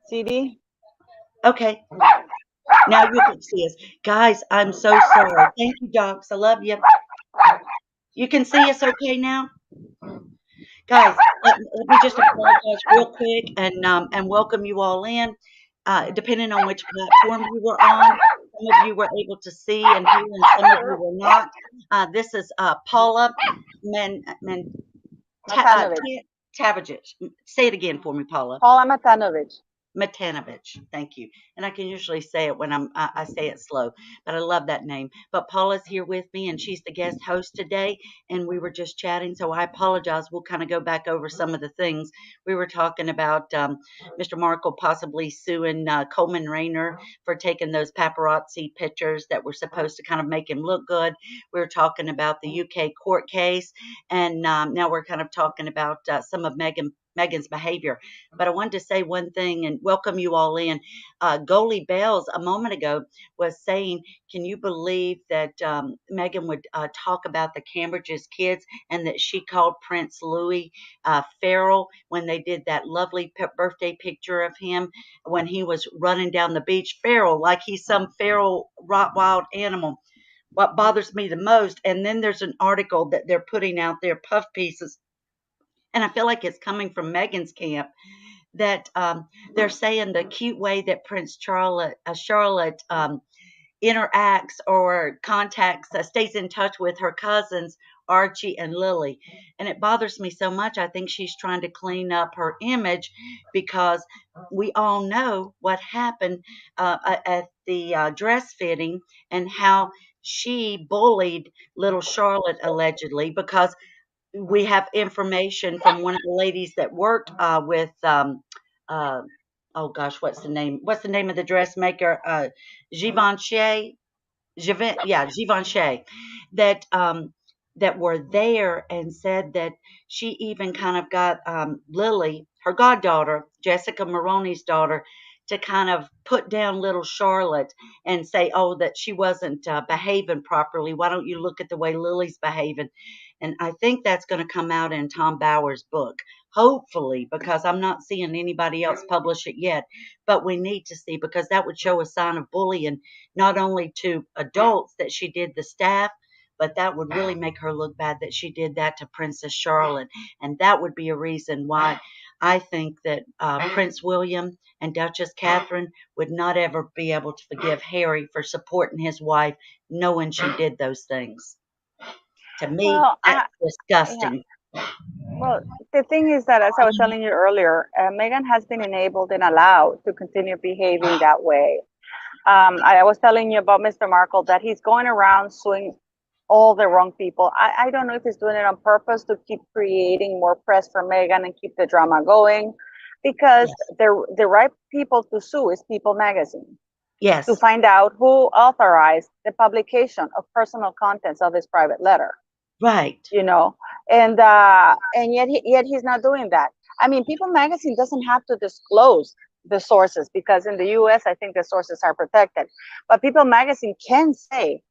CD. Okay, now you can see us. Guys, I'm so sorry. Thank you, dogs. I love you. You can see us okay now? Guys, let me just apologize real quick and welcome you all in. Depending on which platform you were on, some of you were able to see and hear, and some of you were not. This is Paula Men Matanovich. Tavagich. Say it again for me, Paula. Paula Matanovich. Matanovich. Thank you. And I can usually say it when I say it slow, but I love that name. But Paula's here with me, and she's the guest host today. And we were just chatting, so I apologize. We'll kind of go back over some of the things we were talking about. Mr. Markle possibly suing Coleman Rayner for taking those paparazzi pictures that were supposed to kind of make him look good. We were talking about the UK court case, and now we're kind of talking about some of Megan's behavior. But I wanted to say one thing and welcome you all in. Goalie Bells a moment ago was saying, can you believe that Megan would talk about the Cambridge's kids and that she called Prince Louis feral when they did that lovely birthday picture of him when he was running down the beach, feral, like he's some feral wild animal. What bothers me the most, and then there's an article that they're putting out there, puff pieces, and I feel like it's coming from Megan's camp, that they're saying the cute way that Prince Charlotte interacts or contacts, stays in touch with her cousins, Archie and Lily. And it bothers me so much. I think she's trying to clean up her image because we all know what happened at the dress fitting and how she bullied little Charlotte allegedly, because we have information from one of the ladies that worked with uh, oh gosh, what's the name? What's the name of the dressmaker? Givenchy, yeah, Givenchy, that that were there and said that she even kind of got Lily, her goddaughter, Jessica Maroney's daughter, to kind of put down little Charlotte and say, oh, that she wasn't behaving properly. Why don't you look at the way Lily's behaving? And I think that's going to come out in Tom Bower's book, hopefully, because I'm not seeing anybody else publish it yet. But we need to see, because that would show a sign of bullying, not only to adults that she did the staff, but that would really make her look bad that she did that to Princess Charlotte. And that would be a reason why I think that Prince William and Duchess Catherine would not ever be able to forgive Harry for supporting his wife, knowing she did those things. To me, Well, that's yeah. disgusting. Well, the thing is that, as I was telling you earlier, Megan has been enabled and allowed to continue behaving that way. I was telling you about Mr. Markle that he's going around suing all the wrong people. I don't know if he's doing it on purpose to keep creating more press for Megan and keep the drama going, because Yes. the right people to sue is People Magazine, to Yes. find out who authorized the publication of personal contents of his private letter, Right. you know, and yet he's not doing that. I mean, People Magazine doesn't have to disclose the sources, because in the US I think the sources are protected, but People Magazine can say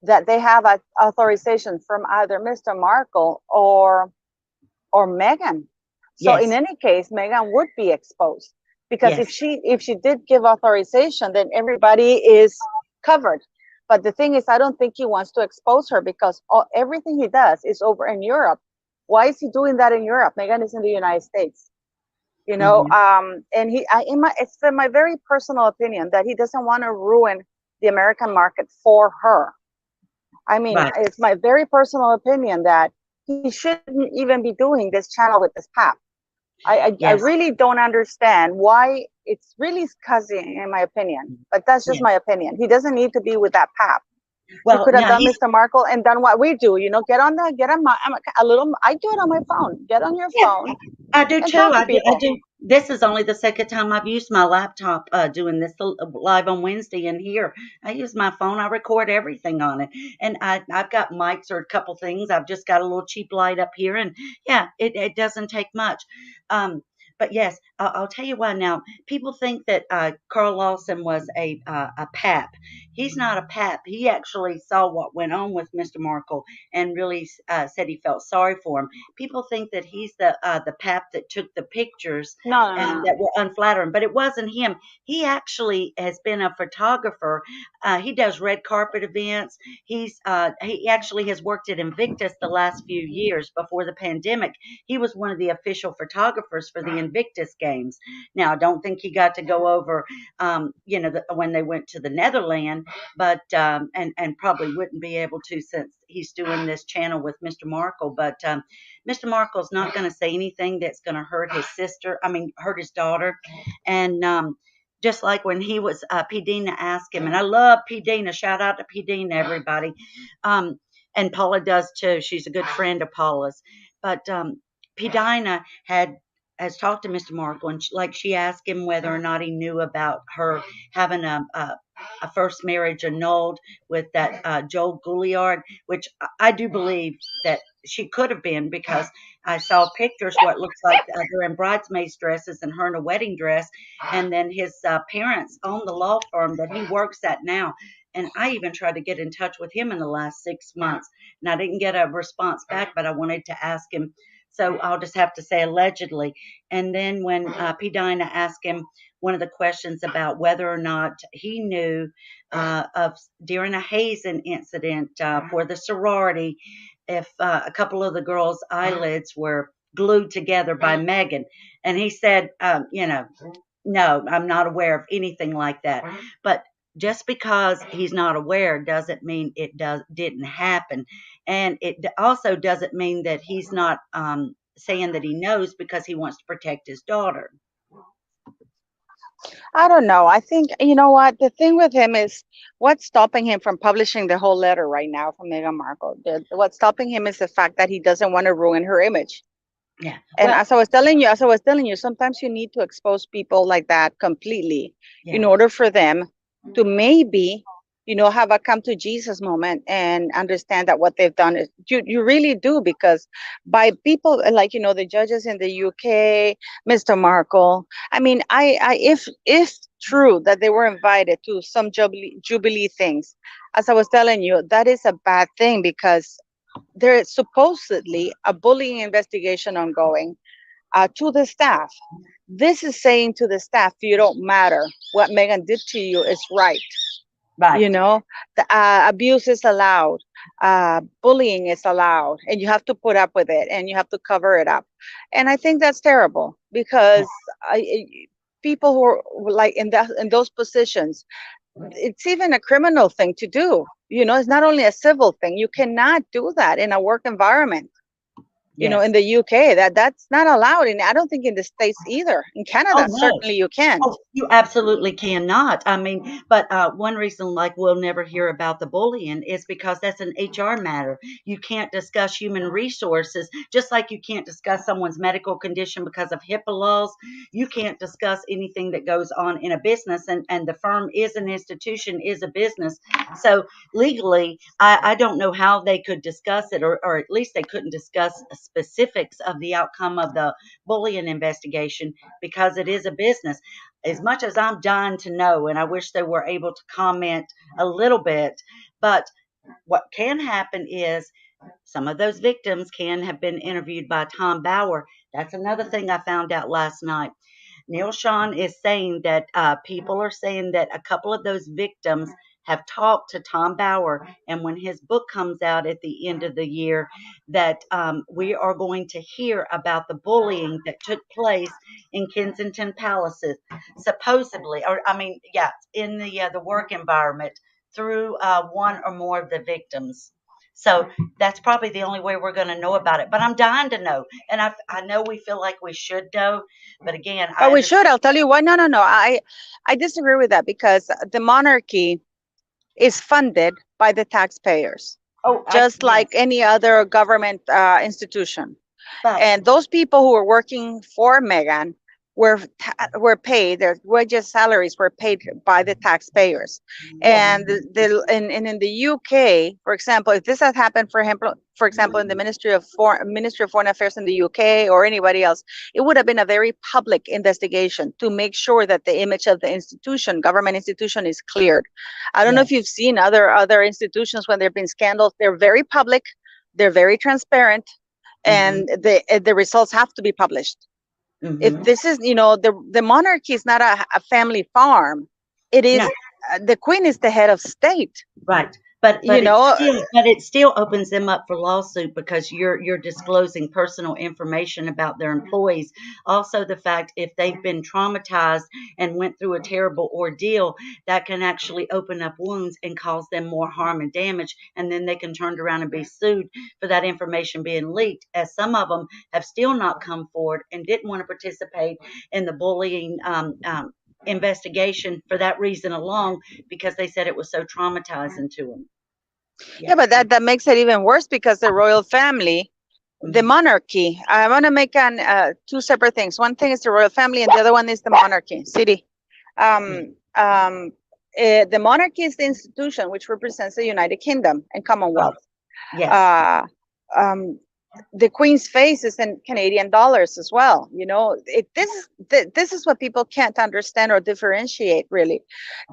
that they have a authorization from either Mr. Markle or Megan. So in Yes. any case, Megan would be exposed, because Yes. if she did give authorization, then everybody is covered. But the thing is, I don't think he wants to expose her, because everything he does is over in Europe. Why is he doing that in Europe? Megan is in the United States, you know. Hmm. And it's my very personal opinion that he doesn't want to ruin the American market for her. I mean, Right. it's my very personal opinion that he shouldn't even be doing this channel with this pap. I Yes. really don't understand why. It's really scuzzy, in my opinion, but that's just Yes. my opinion. He doesn't need to be with that pap. You Well, could have now done he's Mr. Markle and done what we do, get on my, a little, I do it on my phone. Get on your yeah, phone I do and too. talk to I people. do. This is only the second time I've used my laptop doing this live on Wednesday. And here, I use my phone. I record everything on it, and I've got mics or a couple things. I've just got a little cheap light up here, and yeah, it doesn't take much. Um, but yes, I'll tell you why. Now, people think that Karl Lawson was a pap. He's not a pap. He actually saw what went on with Mr. Markle and really said he felt sorry for him. People think that he's the pap that took the pictures No, no, and no. that were unflattering, but it wasn't him. He actually has been a photographer. He does red carpet events. He actually has worked at Invictus the last few years before the pandemic. He was one of the official photographers for the Invictus Games. Now, I don't think he got to go over, when they went to the Netherlands, but and probably wouldn't be able to since he's doing this channel with Mr. Markle. But Mr. Markle's not going to say anything that's going to hurt his sister. I mean, hurt his daughter, and just like when he was, P. Dina asked him, and I love P. Dina. Shout out to P. Dina, everybody. And Paula does too. She's a good friend of Paula's. But P. Dina has talked to Mr. Markle, and she asked him whether or not he knew about her having a first marriage annulled with that Joel Gouliard, which I do believe that she could have been, because I saw pictures what looks like they're in bridesmaids dresses and her in a wedding dress, and then his parents own the law firm that he works at now. And I even tried to get in touch with him in the last 6 months, and I didn't get a response back, but I wanted to ask him. So I'll just have to say allegedly. And then when P. Dina asked him one of the questions about whether or not he knew of during a hazing incident for the sorority, if a couple of the girls' eyelids were glued together by Megan. And he said, no, I'm not aware of anything like that. But just because he's not aware doesn't mean it didn't happen. And it also doesn't mean that he's not saying that he knows because he wants to protect his daughter. I don't know. I think, you know what? The thing with him is what's stopping him from publishing the whole letter right now from Meghan Markle. What's stopping him is the fact that he doesn't want to ruin her image. Yeah. And Well, as I was telling you, sometimes you need to expose people like that completely in yeah. order for them to maybe, have a come to Jesus moment and understand that what they've done is you really do, because by people like, the judges in the UK, Mr. Markle. I mean, I if true that they were invited to some Jubilee things, as I was telling you, that is a bad thing, because there is supposedly a bullying investigation ongoing to the staff. This is saying to the staff, you don't matter. What Megan did to you is right. Right. The abuse is allowed, bullying is allowed, and you have to put up with it and you have to cover it up. And I think that's terrible, because people who are like in those positions, it's even a criminal thing to do. It's not only a civil thing. You cannot do that in a work environment. Yes. In the UK, that's not allowed, and I don't think in the States either. In Oh, Canada, no. certainly you can't. Oh, you absolutely cannot. I mean, but one reason, like, we'll never hear about the bullying is because that's an HR matter. You can't discuss human resources, just like you can't discuss someone's medical condition because of HIPAA laws. You can't discuss anything that goes on in a business, and the firm is an institution, is a business. So legally, I don't know how they could discuss it, or at least they couldn't discuss specifics of the outcome of the bullying investigation, because it is a business. As much as I'm dying to know, and I wish they were able to comment a little bit, but what can happen is some of those victims can have been interviewed by Tom Bauer. That's another thing I found out last night. Neil Sean is saying that people are saying that a couple of those victims have talked to Tom Bauer, and when his book comes out at the end of the year, that we are going to hear about the bullying that took place in Kensington Palaces, supposedly, or I mean, yeah, in the work environment through one or more of the victims. So that's probably the only way we're going to know about it. But I'm dying to know, and I know we feel like we should know, but again, But we should. I'll tell you why. No, no, no. I disagree with that, because the monarchy is funded by the taxpayers, just like any other government institution. But And those people who are working for Meghan, were paid, their wages, salaries were paid by the taxpayers. And in the UK, for example, if this had happened, for example, in the Ministry of Foreign Affairs in the UK or anybody else, it would have been a very public investigation to make sure that the image of the government institution, is cleared. I don't know if you've seen other institutions when there have been scandals. They're very public, they're very transparent, and the results have to be published. If this is, the monarchy is not a family farm. It is, the queen is the head of state. Right. But it still opens them up for lawsuit because you're disclosing personal information about their employees. Also, the fact if they've been traumatized and went through a terrible ordeal, that can actually open up wounds and cause them more harm and damage, and then they can turn around and be sued for that information being leaked. As some of them have still not come forward and didn't want to participate in the bullying investigation for that reason alone, because they said it was so traumatizing to them. Yeah, but that makes it even worse because the royal family, the monarchy. I want to make two separate things. One thing is the royal family, and the other one is the monarchy. The monarchy is the institution which represents the United Kingdom and Commonwealth. Yes. The Queen's face is in Canadian dollars as well. This is what people can't understand or differentiate, really,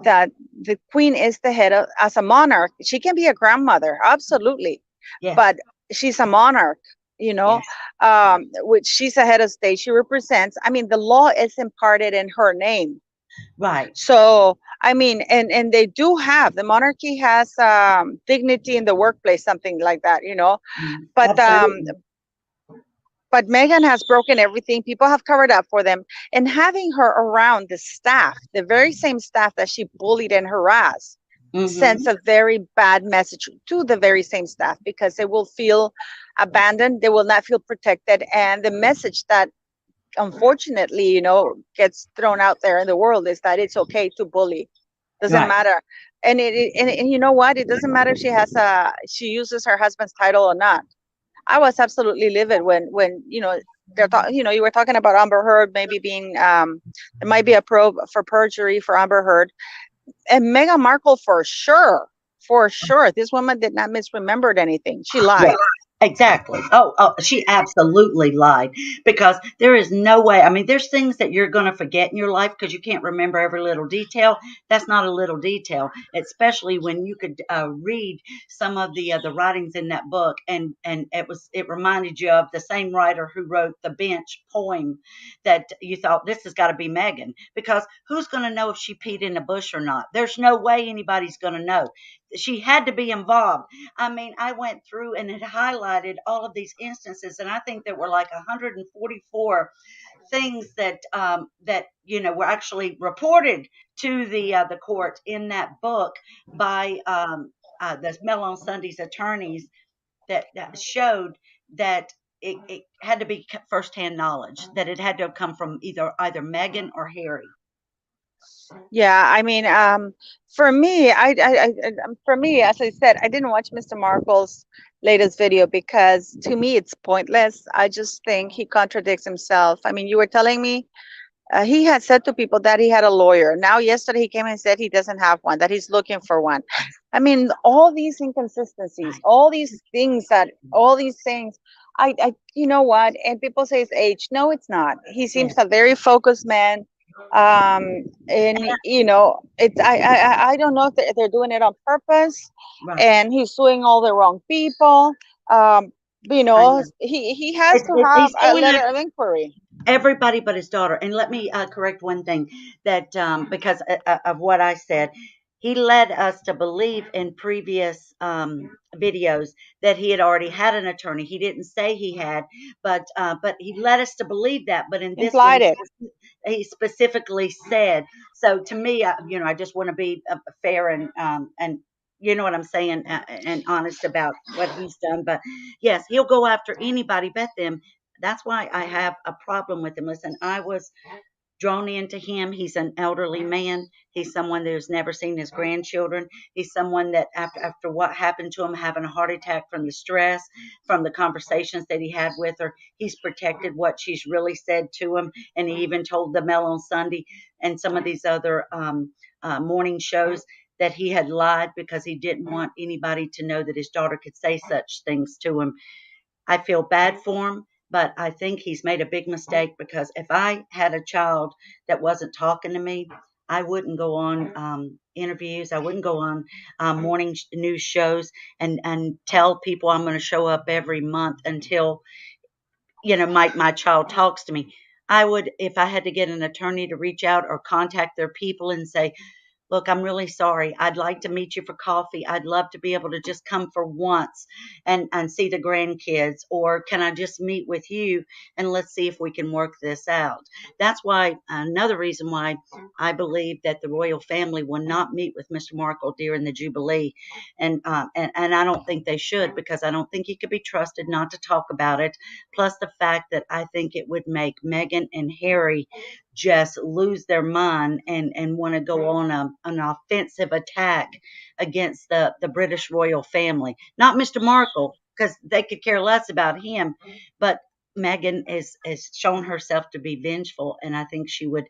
that the Queen is the head of, as a monarch. She can be a grandmother, absolutely, but she's a monarch, which she's a head of state. She represents, the law is imparted in her name. Right. So, and they do have, the monarchy has dignity in the workplace, something like that, but Meghan has broken everything. People have covered up for them, and having her around the staff, the very same staff that she bullied and harassed, sends a very bad message to the very same staff, because they will feel abandoned. They will not feel protected. And the message that, unfortunately, gets thrown out there in the world is that it's okay to bully. Doesn't matter. And and you know what? It doesn't matter if she uses her husband's title or not. I was absolutely livid when you were talking about Amber Heard maybe being there might be a probe for perjury for Amber Heard, and Meghan Markle for sure. This woman did not misremembered anything. She lied. Exactly. Oh, she absolutely lied, because there is no way. There's things that you're going to forget in your life because you can't remember every little detail. That's not a little detail, especially when you could read some of the writings in that book, and it reminded you of the same writer who wrote the Bench poem, that you thought, this has got to be Meghan, because who's going to know if she peed in a bush or not? There's no way anybody's going to know. She had to be involved. I went through and it highlighted all of these instances, and I think there were like 144 things that were actually reported to the court in that book by the Mail on Sunday's attorneys, that showed that it had to be firsthand knowledge, that it had to have come from either Meghan or Harry. Yeah, for me, as I said, I didn't watch Mr. Markle's latest video because to me it's pointless. I just think he contradicts himself. You were telling me he had said to people that he had a lawyer. Now, yesterday he came and said he doesn't have one, that he's looking for one. All these inconsistencies, all these things, you know what? And people say it's age. No, it's not. He seems a very focused man. And it's I don't know if they're doing it on purpose, and he's suing all the wrong people. He has to have a letter of inquiry. Everybody but his daughter. And let me correct one thing, that because of what I said, he led us to believe in previous videos that he had already had an attorney. He didn't say he had, but he led us to believe that. But in this one, he specifically said. So to me, I just want to be fair and you know what I'm saying, and honest about what he's done. But yes, he'll go after anybody but them. That's why I have a problem with him. Listen, I was drawn into him. He's an elderly man. He's someone that has never seen his grandchildren. He's someone that after what happened to him, having a heart attack from the stress, from the conversations that he had with her, he's protected what she's really said to him. And he even told the Mail on Sunday and some of these other morning shows that he had lied because he didn't want anybody to know that his daughter could say such things to him. I feel bad for him, but I think he's made a big mistake, because if I had a child that wasn't talking to me, I wouldn't go on interviews. I wouldn't go on morning news shows and tell people I'm going to show up every month until, my child talks to me. I would, if I had to get an attorney to reach out or contact their people and say, look, I'm really sorry. I'd like to meet you for coffee. I'd love to be able to just come for once and see the grandkids. Or can I just meet with you and let's see if we can work this out? That's why, another reason why I believe that the royal family will not meet with Mr. Markle during the Jubilee. And I don't think they should, because I don't think he could be trusted not to talk about it. Plus the fact that I think it would make Meghan and Harry just lose their mind and want to go on an offensive attack against the British royal family. Not Mr. Markle, because they could care less about him, but Meghan has shown herself to be vengeful, and I think she would,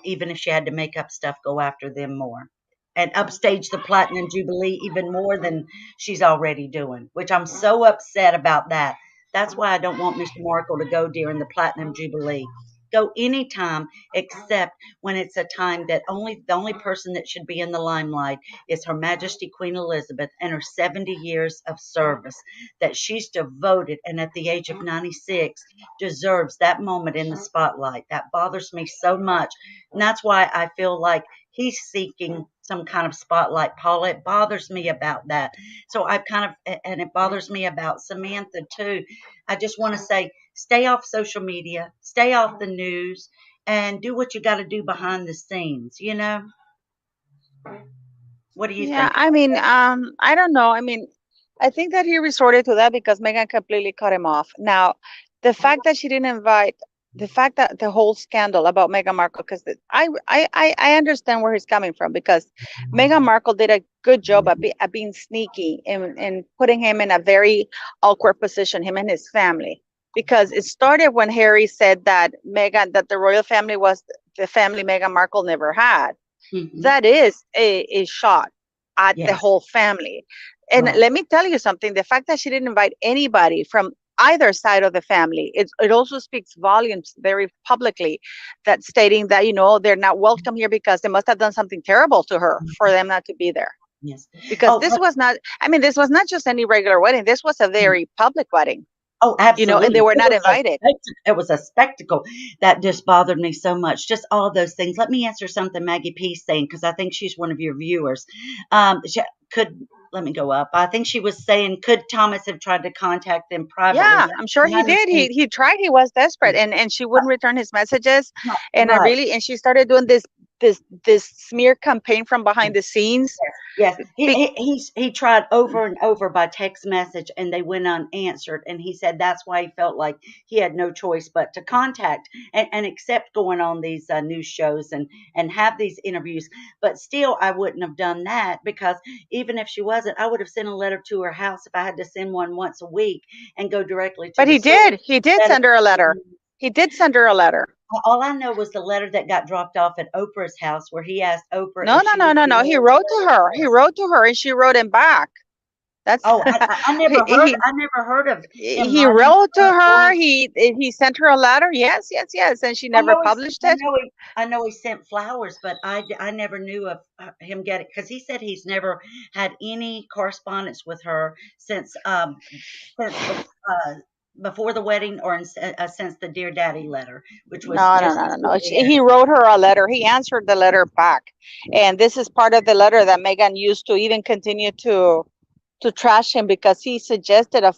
even if she had to make up stuff, go after them more and upstage the Platinum Jubilee even more than she's already doing, which I'm so upset about that. That's why I don't want Mr. Markle to go during the Platinum Jubilee. Go anytime except when it's a time that the only person that should be in the limelight is Her Majesty Queen Elizabeth and her 70 years of service that she's devoted, and at the age of 96 deserves that moment in the spotlight. That bothers me so much, and that's why I feel like he's seeking some kind of spotlight, Paula. It bothers me about that. So and it bothers me about Samantha too. I just want to say, stay off social media, stay off the news, and do what you got to do behind the scenes. What do you Yeah, think? I mean, I don't know. I mean, I think that he resorted to that because Megan completely cut him off. Now, the fact that she didn't invite, the fact that the whole scandal about Meghan Markle, because I understand where he's coming from, because Meghan Markle did a good job at being sneaky and putting him in a very awkward position, him and his family. Because it started when Harry said that that the royal family was the family Meghan Markle never had. Hmm. That is a shot at the Yes, whole family. And right. let me tell you something, the fact that she didn't invite anybody from either side of the family, it also speaks volumes very publicly, that stating that, they're not welcome here because they must have done something terrible to her for them not to be there. Yes. Because Oh, this was not, I mean, this was not just any regular wedding. This was a very public wedding, oh, and they absolutely. were not invited. It was a spectacle that just bothered me so much. Just all those things. Let me answer something Maggie P's saying, because I think she's one of your viewers. She, could Let me go up. I think she was saying, could Thomas have tried to contact them privately? Yeah, I'm sure And I he did. understand. He tried. He was desperate, and she wouldn't return his messages. And Right. and she started doing this smear campaign from behind the scenes. Yes, Be, he tried over and over by text message, and they went unanswered. And he said that's why he felt like he had no choice but to contact and accept going on these news shows and have these interviews. But still, I wouldn't have done that, because even if she wasn't, I would have sent a letter to her house if I had to send one once a week and go directly to but the he source. did. He did That send her a letter. He did send her a letter. all I know was the letter that got dropped off at Oprah's house, where he asked Oprah No, if no, she no, would no, be no. He willing wrote to. to her. He wrote to her, and she wrote him back. That's Oh, I never heard. he I never heard of him he writing wrote to to her her. or. He sent her a letter. Yes, yes, yes, and she I never know he. published it. I know he sent flowers, but I never knew of him getting, because he said he's never had any correspondence with her since before the wedding, or since the Dear Daddy letter, which was No, no, just no, no, before no. theirs. He wrote her a letter. He answered the letter back, and this is part of the letter that Megan used to even continue to trash him, because he suggested a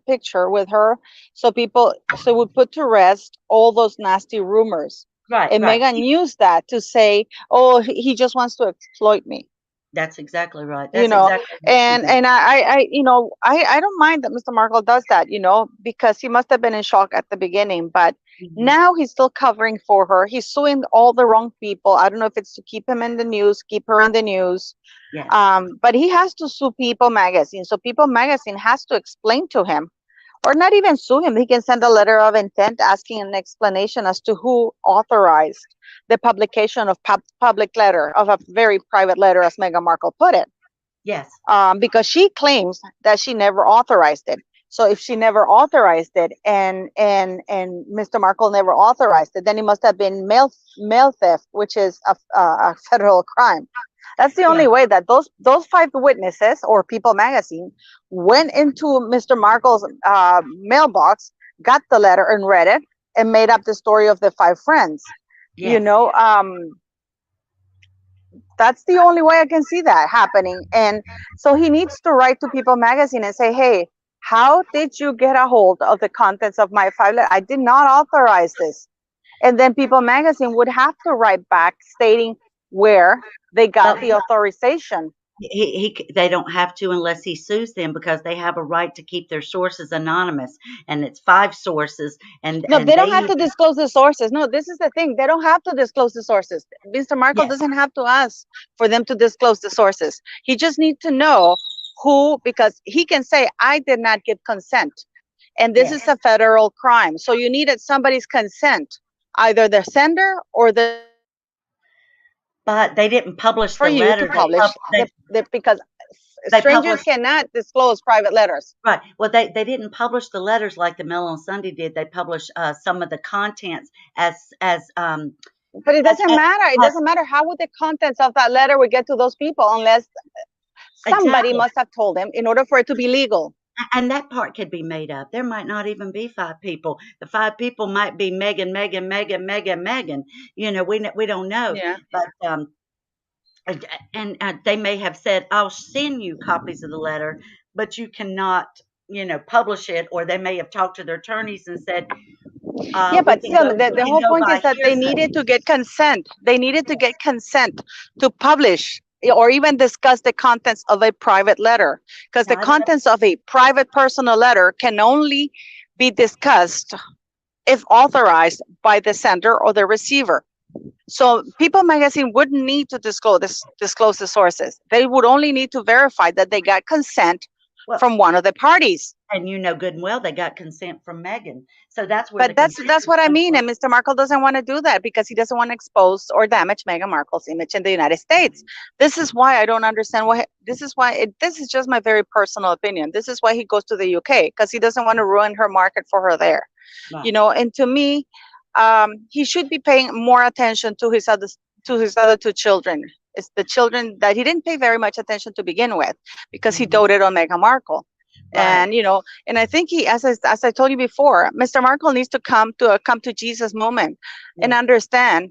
picture with her, so we put to rest all those nasty rumors. Right, And right. Megan used that to say, "Oh, he just wants to exploit me." That's exactly right. you That's know exactly what she and did. I don't mind that Mr. Markle does that, because he must have been in shock at the beginning, but Now he's still covering for her. He's suing all the wrong people. I don't know if it's to keep him in the news, keep her in the news. Yes. But he has to sue People Magazine. So People Magazine has to explain to him, or not even sue him. He can send a letter of intent asking an explanation as to who authorized the publication of public letter, of a very private letter, as Meghan Markle put it. Yes. Because she claims that she never authorized it. So if she never authorized it, and Mr. Markle never authorized it, then it must have been mail theft, which is a federal crime. That's the only way that those 5 witnesses, or People Magazine, went into Mr. Markle's mailbox, got the letter and read it, and made up the story of the 5 friends. Yes. You know, that's the only way I can see that happening. And so he needs to write to People Magazine and say, hey, how did you get a hold of the contents of my 5 letters? I did not authorize this. And then People Magazine would have to write back stating where they got the authorization. They don't have to unless he sues them, because they have a right to keep their sources anonymous, and it's 5 sources. And no, they don't have to disclose the sources. No, this is the thing. They don't have to disclose the sources. Mr. Markle doesn't have to ask for them to disclose the sources. He just needs to know who, because he can say, I did not give consent. And this is a federal crime. So you needed somebody's consent, either the sender or the But they didn't publish for the you letter. to publish because strangers cannot disclose private letters. Right. Well, they didn't publish the letters like the Mail on Sunday did. They published some of the contents as But it doesn't matter. It doesn't matter how would the contents of that letter would get to those people unless somebody must have told them in order for it to be legal. And that part could be made up. There might not even be 5 people. The 5 people might be Meghan. You know, we don't know. Yeah. But and they may have said, I'll send you copies of the letter, but you cannot, you know, publish it. Or they may have talked to their attorneys and said, yeah, but still, the whole point is that they needed to get consent. They needed to get consent to publish or even discuss the contents of a private letter, because the contents of a private personal letter can only be discussed if authorized by the sender or the receiver. So People Magazine wouldn't need to disclose the sources. They would only need to verify that they got consent from one of the parties. And you know good and well they got consent from Meghan. So that's where. But that's what I mean. And Mr. Markle doesn't want to do that because he doesn't want to expose or damage Meghan Markle's image in the United States. This is why I don't understand why. This is just my very personal opinion. This is why he goes to the UK, because he doesn't want to ruin her market for her there. Right. You know, and to me, he should be paying more attention to his other 2 children. It's the children that he didn't pay very much attention to begin with, because he doted on Meghan Markle. Right. And you know, and I think he, as I told you before, Mr. Markle needs to come to Jesus moment and understand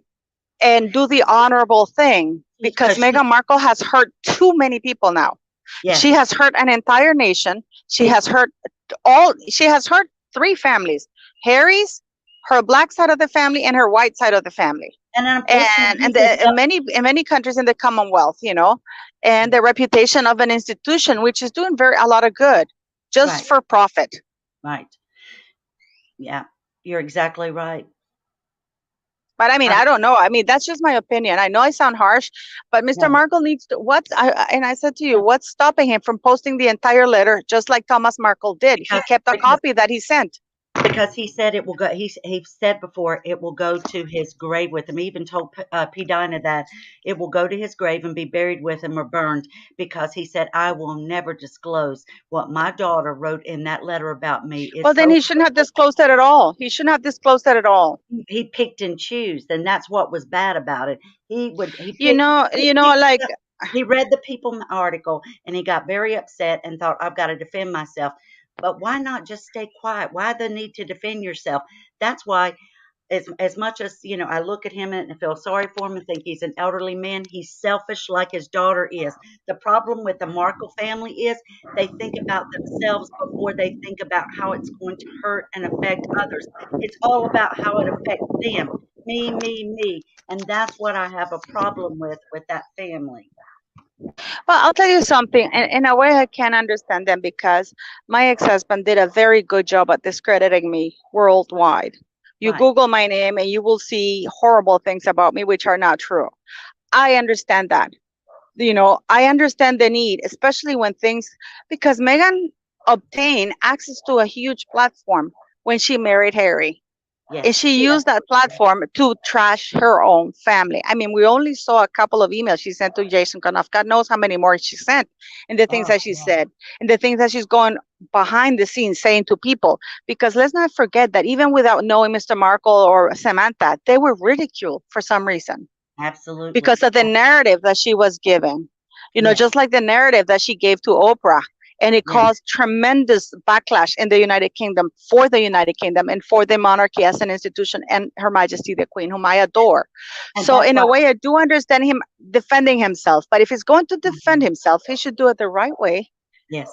and do the honorable thing, because Meghan Markle has hurt too many people now. Yes. She has hurt an entire nation. She has hurt 3 families: Harry's, her black side of the family, and her white side of the family. And in many countries in the Commonwealth, you know, and the reputation of an institution which is doing a lot of good, just for profit. Right. Yeah, you're exactly right. But I mean, I don't know. I mean, that's just my opinion. I know I sound harsh, but Mr. Markle needs to. And I said to you, what's stopping him from posting the entire letter, just like Thomas Markle did? He kept a copy that he sent. Because he said it will go. He said before it will go to his grave with him. He even told P. Dinah that it will go to his grave and be buried with him or burned, because he said, I will never disclose what my daughter wrote in that letter about me. Well, then he shouldn't have disclosed it at all. He shouldn't have disclosed that at all. He picked and chose, and that's what was bad about it. He read the People article and he got very upset and thought, I've got to defend myself. But why not just stay quiet? Why the need to defend yourself? That's why, as much as, you know, I look at him and feel sorry for him and think he's an elderly man, he's selfish like his daughter is. The problem with the Markle family is they think about themselves before they think about how it's going to hurt and affect others. It's all about how it affects them. Me. And that's what I have a problem with that family. Well, I'll tell you something. In a way, I can understand them, because my ex-husband did a very good job at discrediting me worldwide. You Right. Google my name and you will see horrible things about me, which are not true. I understand that. I understand the need, especially when things, because Megan obtained access to a huge platform when she married Harry. Yes. And she used that platform to trash her own family. I mean, we only saw a couple of emails she sent to Jason Kanoff. God knows how many more she sent, and the things Oh, that she yeah. said, and the things that she's going behind the scenes saying to people. Because let's not forget that even without knowing Mr. Markle or Samantha, they were ridiculed for some reason Absolutely. because of the narrative that she was given. Yes. Just like the narrative that she gave to Oprah. And it Yes. caused tremendous backlash in the United Kingdom, for the United Kingdom, and for the monarchy as an institution, and Her Majesty the Queen, whom I adore. And So, that's in why. a way, I do understand him defending himself. But if he's going to defend Mhm. himself, he should do it the right way, Yes.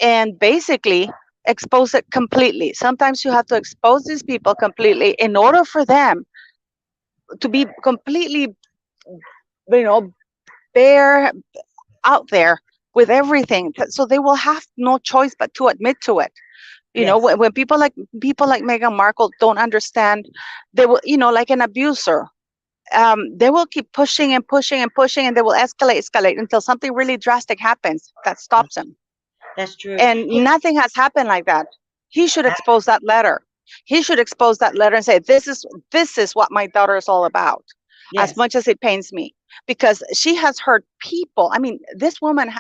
and basically expose it completely. Sometimes you have to expose these people completely in order for them to be completely, you know, bare out there with everything, so they will have no choice but to admit to it. Yes. When people like Meghan Markle don't understand, they will, like an abuser, they will keep pushing and pushing and pushing, and they will escalate until something really drastic happens that stops That's them. that's true. And Hey, nothing has happened like that. He should ab- expose that letter. He should expose that letter and say, this is what my daughter is all about, as yes. much as it pains me, because she has hurt people. I mean, this woman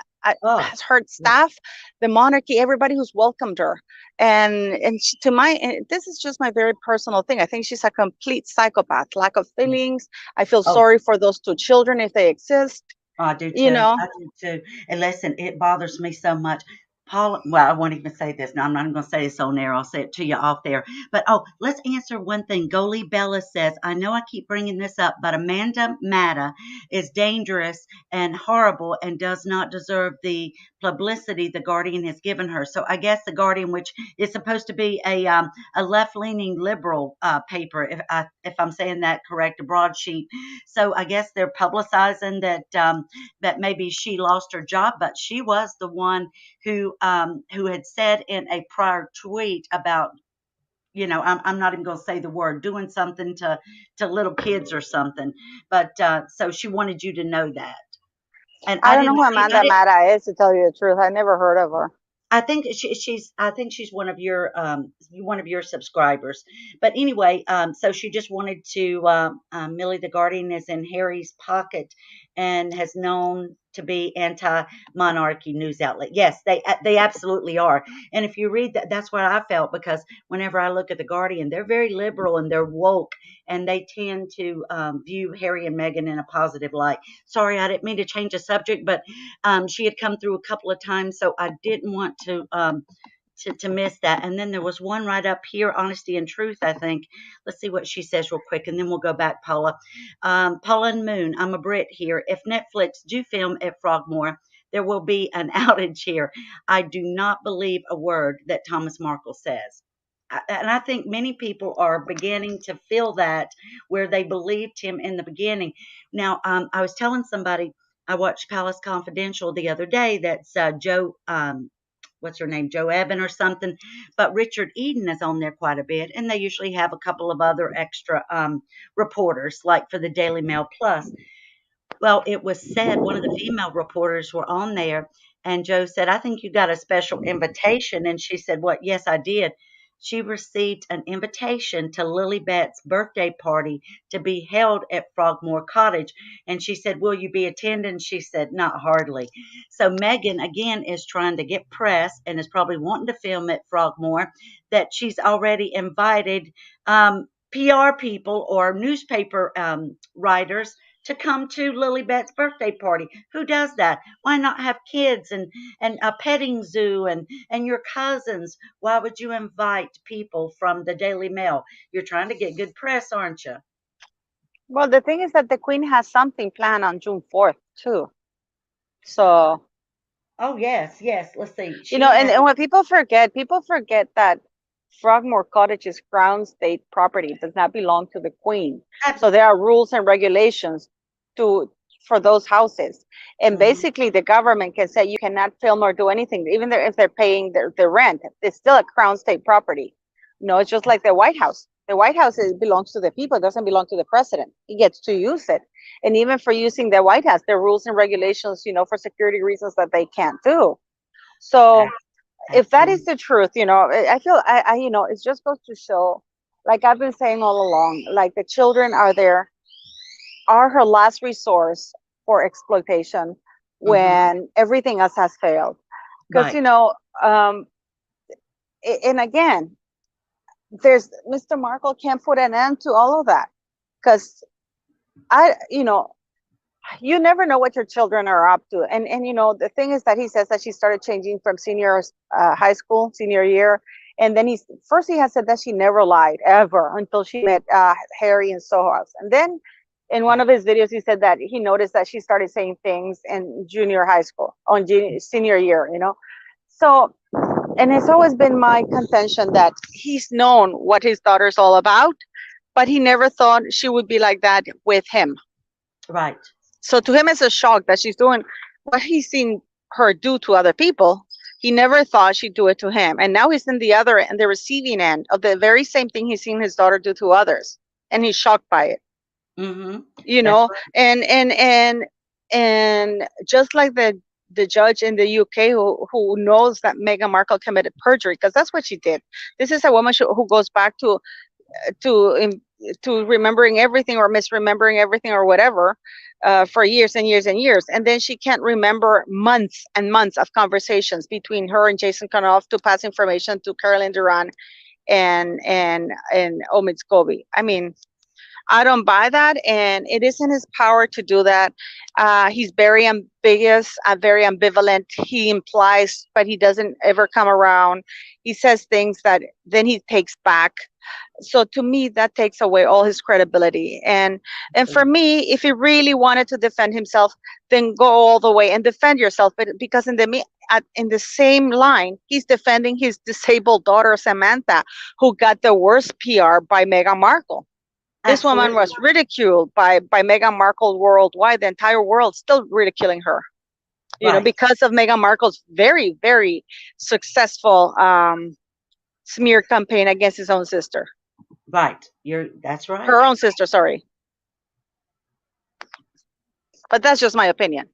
Oh, has hurt yes. staff, the monarchy, everybody who's welcomed her. And she, and this is just my very personal thing. I think she's a complete psychopath, lack of Yes. feelings. I feel Oh, sorry for those two children if they exist, I do you too. know. I do too. And listen, it bothers me so much. Paula, well, I won't even say this. No, I'm not even going to say this on there. I'll say it to you off there. But oh, let's answer one thing. Goalie Bella says, I know I keep bringing this up, but Amanda Matta is dangerous and horrible and does not deserve the publicity the Guardian has given her. So I guess the Guardian, which is supposed to be a left-leaning liberal paper, if I'm saying that correct, a broadsheet. So I guess they're publicizing that maybe she lost her job, but she was the one who had said in a prior tweet about, I'm not even going to say the word, doing something to little kids or something, but so she wanted you to know that. And I don't know who Amanda Mata is, to tell you the truth. I never heard of her. I think she's one of your subscribers. But anyway, so she just wanted to Millie the Guardian is in Harry's pocket and has known to be anti-monarchy news outlet. Yes, they absolutely are. And if you read that, that's what I felt, because whenever I look at the Guardian, they're very liberal and they're woke, and they tend to view Harry and Meghan in a positive light. Sorry, I didn't mean to change the subject, but she had come through a couple of times, so I didn't want to miss that. And then there was one right up here, Honesty and Truth, I think. Let's see what she says real quick, and then we'll go back, Paula. Paula and Moon, I'm a Brit here. If Netflix do film at Frogmore, there will be an outage here. I do not believe a word that Thomas Markle says. And I think many people are beginning to feel that, where they believed him in the beginning. Now, I was telling somebody I watched Palace Confidential the other day. That's Joe, what's her name, Joe Evan or something. But Richard Eden is on there quite a bit, and they usually have a couple of other extra reporters, like for the Daily Mail Plus. Well, it was said one of the female reporters were on there, and Joe said, I think you got a special invitation. And she said, what? Yes, I did. She received an invitation to Lilibet's birthday party to be held at Frogmore Cottage. And she said, will you be attending? She said, not hardly. So Megan, again, is trying to get press and is probably wanting to film at Frogmore, that she's already invited PR people or newspaper writers to come to Lilibet's birthday party. Who does that? Why not have kids and a petting zoo and your cousins? Why would you invite people from the Daily Mail? You're trying to get good press, aren't you? Well, the thing is that the Queen has something planned on June 4th, too. So, Oh yes, yes. Let's see. She and has when people forget that Frogmore Cottage is Crown State property, does not belong to the Queen. So there are rules and regulations to for those houses. And mhm. basically the government can say you cannot film or do anything, even if they're paying their rent. It's still a Crown State property. It's just like the White House. The White House belongs to the people. It doesn't belong to the president. He gets to use it. And even for using the White House, there are rules and regulations, for security reasons that they can't do. So if that is Absolutely. the truth, I feel it just goes to show, like I've been saying all along, like the children are her last resource for exploitation Mm-hmm. when everything else has failed. Because, Right. um, and again, there's Mr. Markle can't put an end to all of that because I, you never know what your children are up to. And the thing is that he says that she started changing from high school, senior year. And then he has said that she never lied ever until she met Harry in Soho House. And then in one Right. of his videos, he said that he noticed that she started saying things in junior high school, senior year, So, and it's always been my contention that he's known what his daughter's all about, but he never thought she would be like that with him. Right. So to him, it's a shock that she's doing what he's seen her do to other people. He never thought she'd do it to him. And now he's in the receiving end of the very same thing he's seen his daughter do to others. And he's shocked by it, Mm-hmm. you That's know, and just like the judge in the UK who knows that Meghan Markle committed perjury, because that's what she did. This is a woman who goes back to to remembering everything or misremembering everything or whatever for years and years and years, and then she can't remember months and months of conversations between her and Jason Kanoff to pass information to Caroline Duran and Omid Scobie. I mean, I don't buy that, and it is in his power to do that. He's very ambiguous, very ambivalent. He implies, but he doesn't ever come around. He says things that then he takes back. So to me, that takes away all his credibility. And for me, if he really wanted to defend himself, then go all the way and defend yourself. But because in the same line, he's defending his disabled daughter Samantha, who got the worst PR by Meghan Markle. This woman absolutely was ridiculed by Meghan Markle worldwide. The entire world still ridiculing her, right. because of Meghan Markle's very, very successful smear campaign against his own sister. Right. That's right. Her own sister, sorry. But that's just my opinion.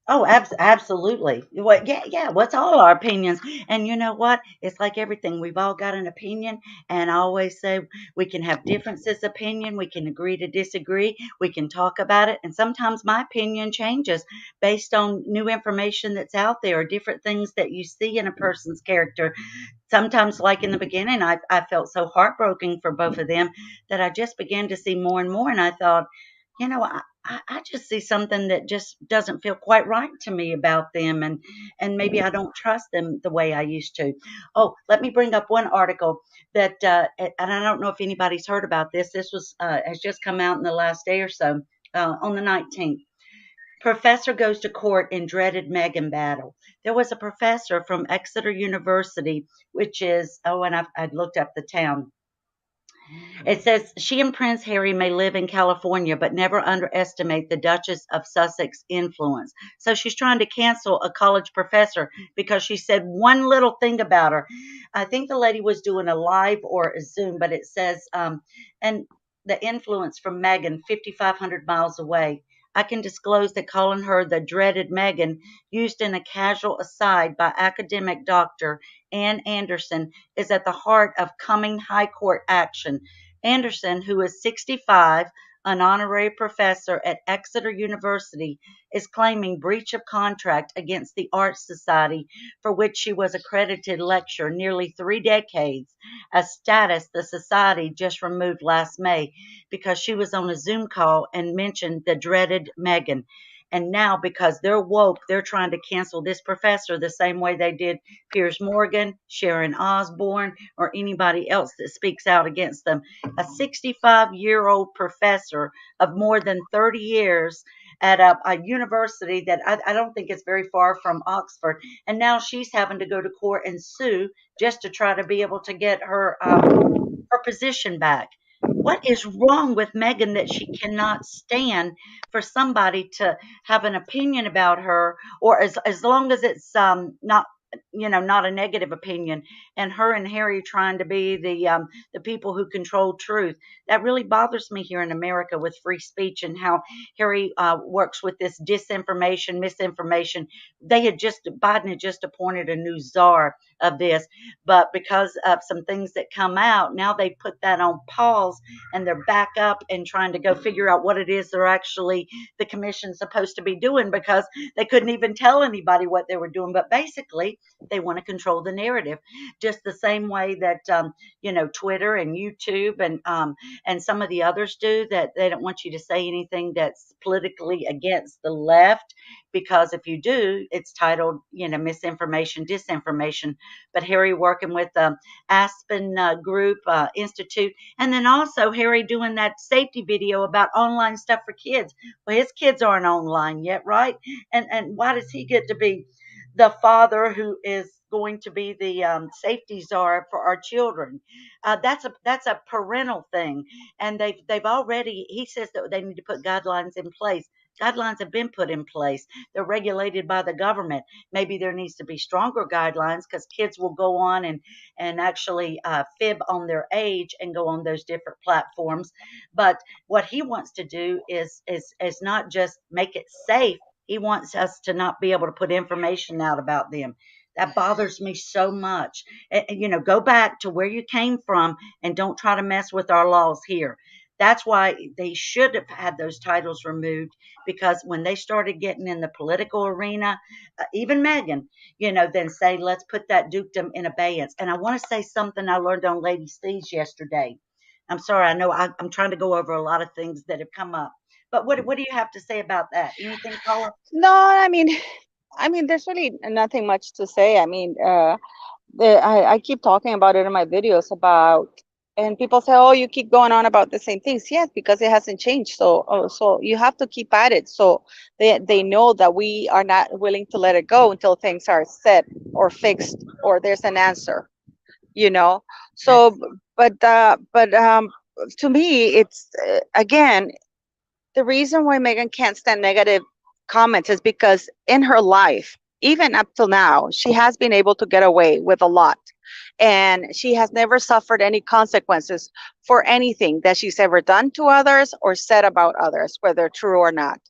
Oh, absolutely. What? Yeah, yeah. What's all our opinions? And you know what? It's like everything. We've all got an opinion, and I always say we can have differences of opinion. We can agree to disagree. We can talk about it, and sometimes my opinion changes based on new information that's out there, or different things that you see in a person's character. Sometimes, like in the beginning, I felt so heartbroken for both of them that I just began to see more and more, and I thought, I just see something that just doesn't feel quite right to me about them, and maybe I don't trust them the way I used to. Oh, let me bring up one article that, and I don't know if anybody's heard about this. This was has just come out in the last day or so, on the 19th. Professor goes to court in dreaded Meghan battle. There was a professor from Exeter University, which is, and I looked up the town. It says she and Prince Harry may live in California, but never underestimate the Duchess of Sussex influence. So she's trying to cancel a college professor because she said one little thing about her. I think the lady was doing a live or a Zoom, but it says, and the influence from Meghan, 5,500 miles away. I can disclose that calling her the dreaded Meghan, used in a casual aside by academic Dr. Ann Anderson, is at the heart of coming high court action. Anderson, who is 65, an honorary professor at Exeter University, is claiming breach of contract against the Arts Society, for which she was accredited lecturer nearly 3 decades, a status the society just removed last May because she was on a Zoom call and mentioned the dreaded Meghan. And now, because they're woke, they're trying to cancel this professor the same way they did Piers Morgan, Sharon Osbourne, or anybody else that speaks out against them. A 65-year-old professor of more than 30 years at a university that I don't think is very far from Oxford. And now she's having to go to court and sue just to try to be able to get her position back. What is wrong with Meghan that she cannot stand for somebody to have an opinion about her, or as long as it's not not a negative opinion, and her and Harry trying to be the people who control truth. That really bothers me here in America with free speech, and how Harry works with this disinformation, misinformation. Biden had just appointed a new czar of this, but because of some things that come out, now they put that on pause, and they're back up and trying to go figure out what it is they're actually, the commission's supposed to be doing, because they couldn't even tell anybody what they were doing. But basically, they want to control the narrative, just the same way that Twitter and YouTube and some of the others do. That they don't want you to say anything that's politically against the left, because if you do, it's titled misinformation, disinformation. But Harry working with Aspen Group Institute, and then also Harry doing that safety video about online stuff for kids. Well, his kids aren't online yet, right? And why does he get to be the father who is going to be the safety czar for our children? That's a parental thing, and they've already. He says that they need to put guidelines in place. Guidelines have been put in place. They're regulated by the government. Maybe there needs to be stronger guidelines, because kids will go on and actually fib on their age and go on those different platforms. But what he wants to do is not just make it safe. He wants us to not be able to put information out about them. That bothers me so much. Go back to where you came from, and don't try to mess with our laws here. That's why they should have had those titles removed, because when they started getting in the political arena, even Megan, then say, let's put that dukedom in abeyance. And I want to say something I learned on Lady C's yesterday. I'm sorry, I know I'm trying to go over a lot of things that have come up. But what do you have to say about that? Anything, Paula? No, I mean, there's really nothing much to say. I mean, I keep talking about it in my videos about, and people say, oh, you keep going on about the same things. Yes, because it hasn't changed. So you have to keep at it. So they know that we are not willing to let it go until things are set or fixed or there's an answer, you know. So, That's but to me, it's again, the reason why Megan can't stand negative comments is because in her life, even up till now, she has been able to get away with a lot. And she has never suffered any consequences for anything that she's ever done to others or said about others, whether true or not.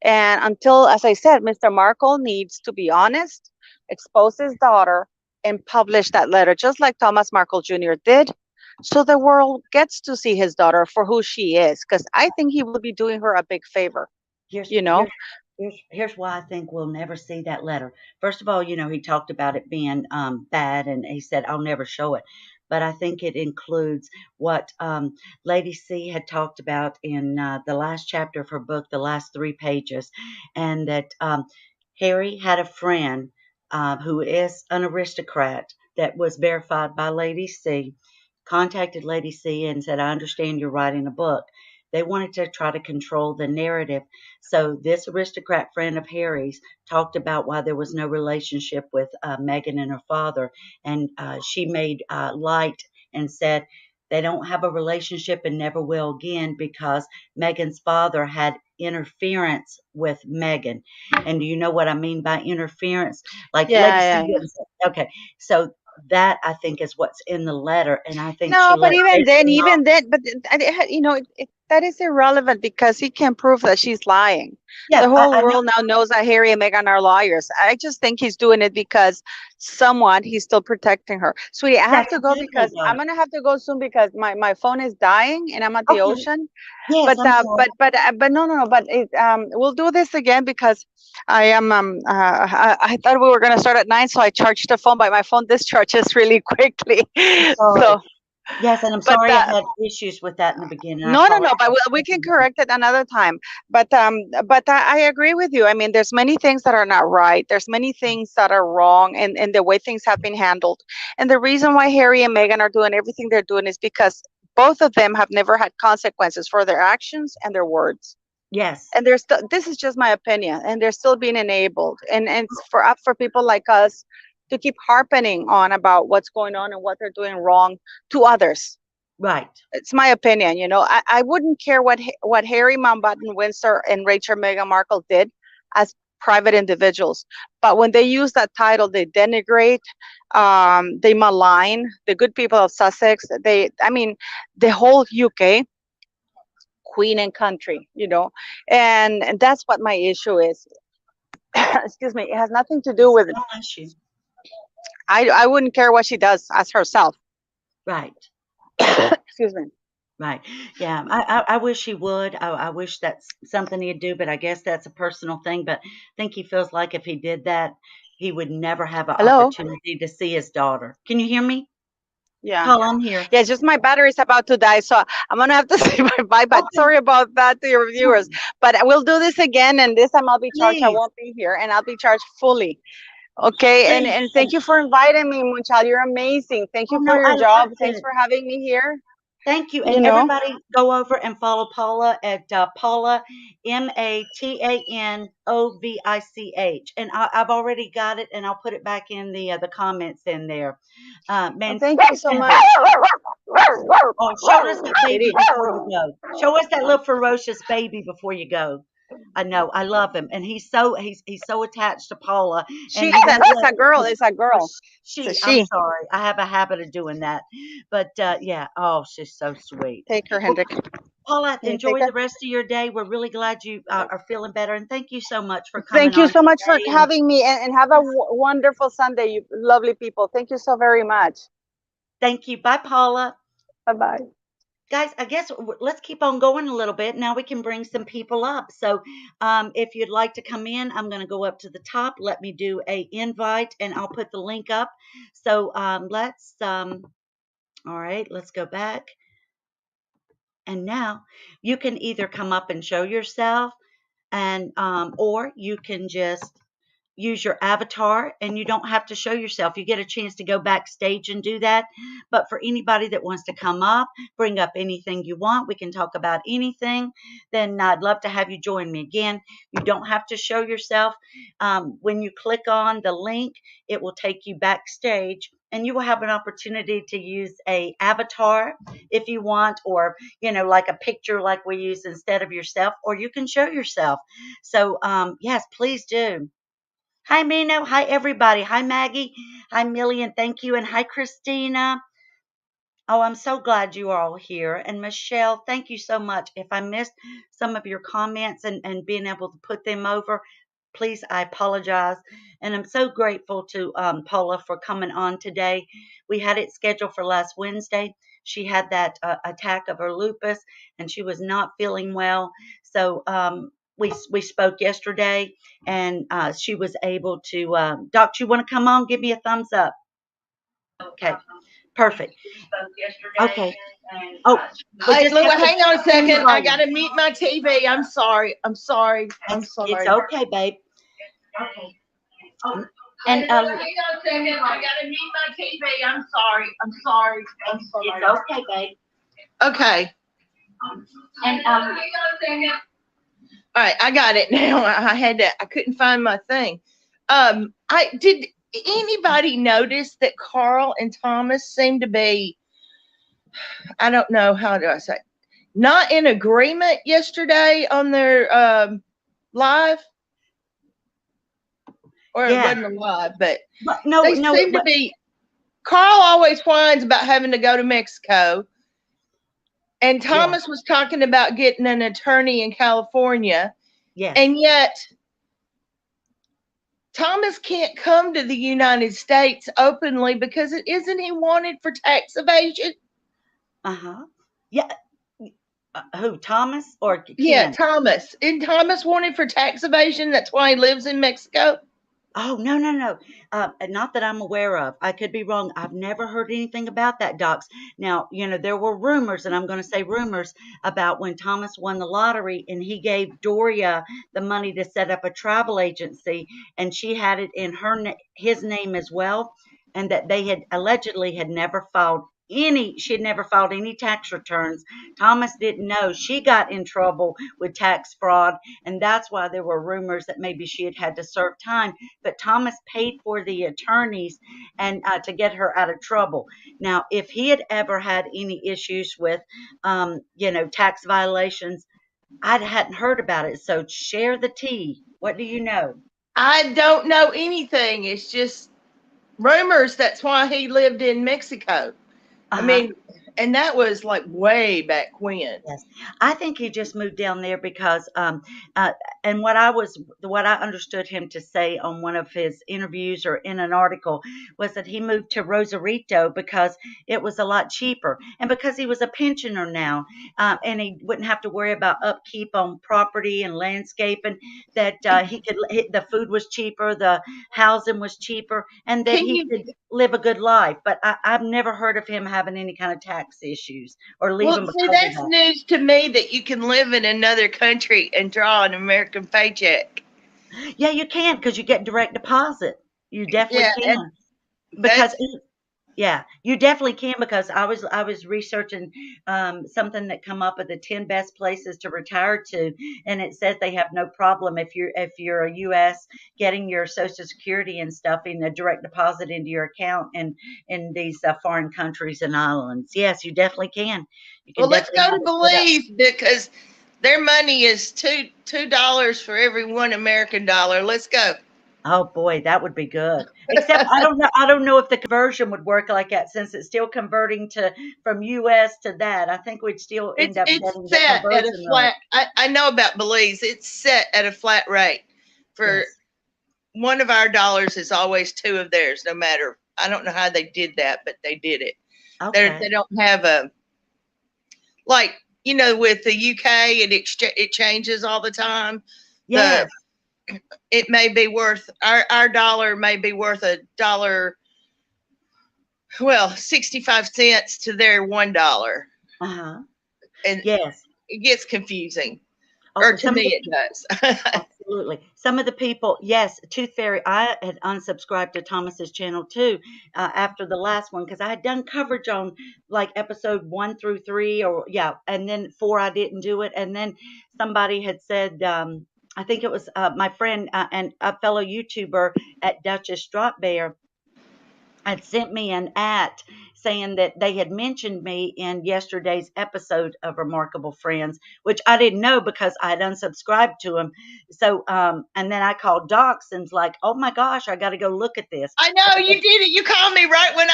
And until, as I said, Mr. Markle needs to be honest, expose his daughter, and publish that letter, just like Thomas Markle Jr. did, so the world gets to see his daughter for who she is. Because I think he will be doing her a big favor, here's you know? here's here's why I think we'll never see that letter. First of all, he talked about it being bad, and he said, I'll never show it. But I think it includes what Lady C had talked about in the last chapter of her book, the last 3 pages, and that Harry had a friend who is an aristocrat, that was verified by Lady C, contacted Lady C and said, I understand you're writing a book. They wanted to try to control the narrative. So this aristocrat friend of Harry's talked about why there was no relationship with Megan and her father. And she made light and said they don't have a relationship and never will again, because Megan's father had interference with Megan. And do you know what I mean by interference? Like Lady C Yeah, yeah, yeah. didn't say, okay. So that, I think, is what's in the letter. And I think she No, but let Jason off. that is irrelevant because he can prove that she's lying. Yeah, The I whole know. world now knows that Harry and Meghan are lawyers. I just think he's doing it because he's still protecting her. Sweetie, I have That's to go definitely because I'm done. gonna have to go soon because my phone is dying and I'm at the Okay. ocean. Yes, But I'm sorry. but no, but we'll do this again because I am I thought we were gonna start at 9, so I charged the phone, but my phone discharges really quickly. I'm sorry. So Yes, and I'm but sorry I had issues with that in the beginning. I no, but apologize. we can correct it another time. But I agree with you. I mean, there's many things that are not right. There's many things that are wrong, and the way things have been handled. And the reason why Harry and Meghan are doing everything they're doing is because both of them have never had consequences for their actions and their words. Yes, And they're still, this is just my opinion, and they're still being enabled. And it's for up for people like us to keep harping on about what's going on and what they're doing wrong to others. right. It's my opinion. I wouldn't care what Harry Mountbatten Windsor and Rachel Meghan Markle did, as private individuals. But when they use that title, they denigrate, they malign the good people of Sussex. The whole UK, queen and country, and that's what my issue is. Excuse me. It has nothing to do with. Bless you. I wouldn't care what she does as herself. Right. Excuse me. Right. Yeah. I wish he would. I wish that's something he'd do, but I guess that's a personal thing. But I think he feels like if he did that, he would never have an Hello? opportunity to see his daughter. Can you hear me? Yeah. Paul, I'm here. Yeah, just my battery's about to die, so I'm gonna have to say bye. But Okay. sorry about that to your viewers. But we'll do this again, and this time I'll be charged. I Please. won't be here, and I'll be charged fully. Okay, Please. and thank you for inviting me, Moonchild. You're amazing. Thank you Oh, for no, your I job. loved Thanks it. for having me here. Thank you. You And know, everybody go over and follow Paula at Paula Matannovich. And I've already got it, and I'll put it back in the comments in there. well, Man, thank you so much. oh, show us that baby before you go. Show us that little ferocious baby before you go. I know, I love him, and he's so attached to Paula, and he won't It's let a girl. It's a oh, girl. It's a I'm she. sorry, I have a habit of doing that, but yeah, oh, she's so sweet. Take her, Well, Hendrik. Paula, Can you take enjoy her? the rest of your day. We're really glad you are feeling better, and thank you so much for coming Thank you on so much for today. And having me, and have a wonderful Sunday, you lovely people. Thank you so very much. thank you. Bye, Paula. Bye bye. Guys, I guess let's keep on going a little bit. Now we can bring some people up. So if you'd like to come in, I'm going to go up to the top. Let me do a invite, and I'll put the link up. So all right, let's go back. And now you can either come up and show yourself, and or you can just use your avatar, and you don't have to show yourself. You get a chance to go backstage and do that. But for anybody that wants to come up, bring up anything you want, we can talk about anything, then I'd love to have you join me. Again, you don't have to show yourself. When you click on the link, it will take you backstage, and you will have an opportunity to use a avatar if you want, or like a picture like we use instead of yourself, or you can show yourself. So yes, please do. Hi, Mino. Hi, everybody. Hi, Maggie. Hi, Millie, and thank you. And hi, Christina. Oh, I'm so glad you are all here. And Michelle, thank you so much. If I missed some of your comments and being able to put them over, please, I apologize. And I'm so grateful to Paula for coming on today. We had it scheduled for last Wednesday. She had that attack of her lupus, and she was not feeling well. So we spoke yesterday, and she was able to. Doc, you want to come on? Give me a thumbs up. Okay, perfect. Okay. Oh, we just have to Hang on a second. I invite. gotta mute my TV. I'm sorry. I'm sorry. I'm sorry. It's okay, babe. Okay. And hang on a second. I gotta mute my TV. I'm sorry. I'm sorry. I'm sorry. it's okay, babe. Okay. And Hang on a second. All right, I got it now. I couldn't find my thing. Did anybody notice that Karl and Thomas seem to be, I don't know, how do I say, not in agreement yesterday on their live? Or Yeah. it wasn't a live, but no, they seem to be. Karl always whines about having to go to Mexico. And Thomas was talking about getting an attorney in California. Yes. And yet, Thomas can't come to the United States openly because isn't he wanted for tax evasion? Uh-huh. Yeah. Who, Thomas or Ken? Yeah, Thomas. Isn't Thomas wanted for tax evasion? That's why he lives in Mexico? Oh, no. Not that I'm aware of. I could be wrong. I've never heard anything about that, Docs. Now, there were rumors, and I'm going to say rumors, about when Thomas won the lottery and he gave Doria the money to set up a travel agency, and she had it in his name as well, and that they had allegedly had never filed she had never filed any tax returns. Thomas didn't know. She got in trouble with tax fraud, and that's why there were rumors that maybe she had to serve time. But Thomas paid for the attorneys and to get her out of trouble. Now, if he had ever had any issues with, tax violations, I hadn't heard about it. So share the tea. What do you know? I don't know anything. It's just rumors. That's why he lived in Mexico. I Uh-huh. mean, and that was like way back when. Yes, I think he just moved down there because, uh, and what I understood him to say on one of his interviews or in an article was that he moved to Rosarito because it was a lot cheaper, and because he was a pensioner now, and he wouldn't have to worry about upkeep on property and landscaping. That the food was cheaper, the housing was cheaper, and that Can he you? could live a good life. But I've never heard of him having any kind of tax issues or Well, leaving see, because of that's that. news to me that you can live in another country and draw an American paycheck. Yeah, you can because you get direct deposit. You definitely Yeah, and can because that's yeah, you definitely can because I was researching something that come up of the 10 best places to retire to, and it says they have no problem if you're a U.S. getting your Social Security and stuff in a direct deposit into your account and in these foreign countries and islands. Yes, you definitely can. You can well. Let's definitely go have to it set up. Belize because their money is $2 for every one American dollar. Let's go. Oh boy, that would be good. Except I don't know if the conversion would work like that since it's still converting to from US to that. I think we'd still end up It's getting the set at a conversion right. flat. I know about Belize. It's set at a flat rate. For Yes. one of our dollars is always two of theirs, no matter. I don't know how they did that, but they did it. Okay. They don't have a like with the UK it changes all the time. The Yes. it may be worth our dollar may be worth a dollar, well, 65 cents to their $1, Uh-huh. and Yes. it gets confusing, or Oh, to some of me the it does. absolutely. Some of the people, yes, Tooth Fairy. I had unsubscribed to Thomas's channel too after the last one because I had done coverage on like episode 1 through 3, or yeah, and then 4 I didn't do it, and then somebody had said, I think it was my friend and a fellow YouTuber at Duchess Drop Bear had sent me an at saying that they had mentioned me in yesterday's episode of Remarkable Friends, which I didn't know because I had unsubscribed to them. So, and then I called Docs and was like, "Oh my gosh, I got to go look at this." I know you did it. You called me right when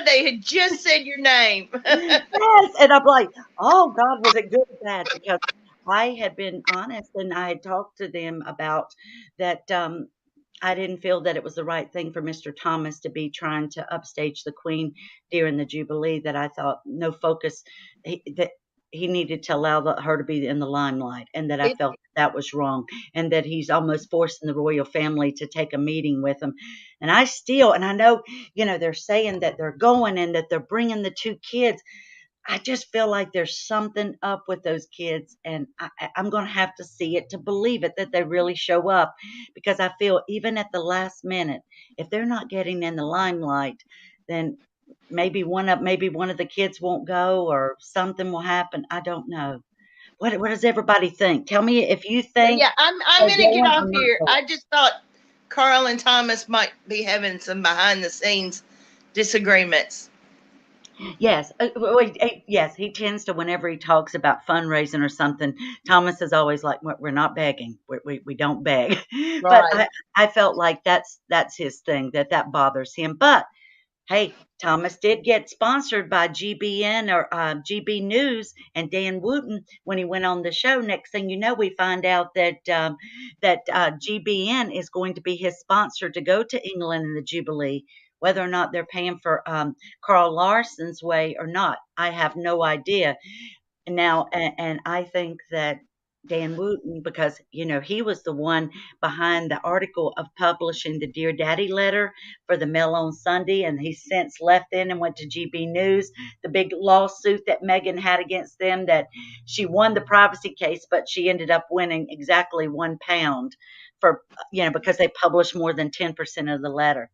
they had just said your name. Yes, and I'm like, "Oh God, was it good or bad?" Because I had been honest and I had talked to them about that. I didn't feel that it was the right thing for Mr. Thomas to be trying to upstage the Queen during the Jubilee. That I thought no focus, that he needed to allow her to be in the limelight, and that I It, felt that was wrong, and that he's almost forcing the royal family to take a meeting with him. And I know, they're saying that they're going and that they're bringing the 2 kids. I just feel like there's something up with those kids, and I'm going to have to see it to believe it that they really show up, because I feel even at the last minute, if they're not getting in the limelight, then maybe one of the kids won't go or something will happen. I don't know. What does everybody think? Tell me if you think yeah, I'm they're gonna get going off or not here. going. I just thought Carl and Thomas might be having some behind the scenes disagreements. Yes, yes, he tends to whenever he talks about fundraising or something. Thomas is always like, We're not begging. We don't beg." But Right. I felt like that's his thing, that bothers him. But hey, Thomas did get sponsored by GBN or GB News and Dan Wooten when he went on the show. Next thing you know, we find out that GBN is going to be his sponsor to go to England in the Jubilee. Whether or not they're paying for Carl Larson's way or not, I have no idea. Now, and I think that Dan Wooten, because he was the one behind the article of publishing the Dear Daddy letter for the Mail on Sunday, and he's since left in and went to GB News. The big lawsuit that Meghan had against them, that she won the privacy case, but she ended up winning exactly £1 for because they published more than 10% of the letter.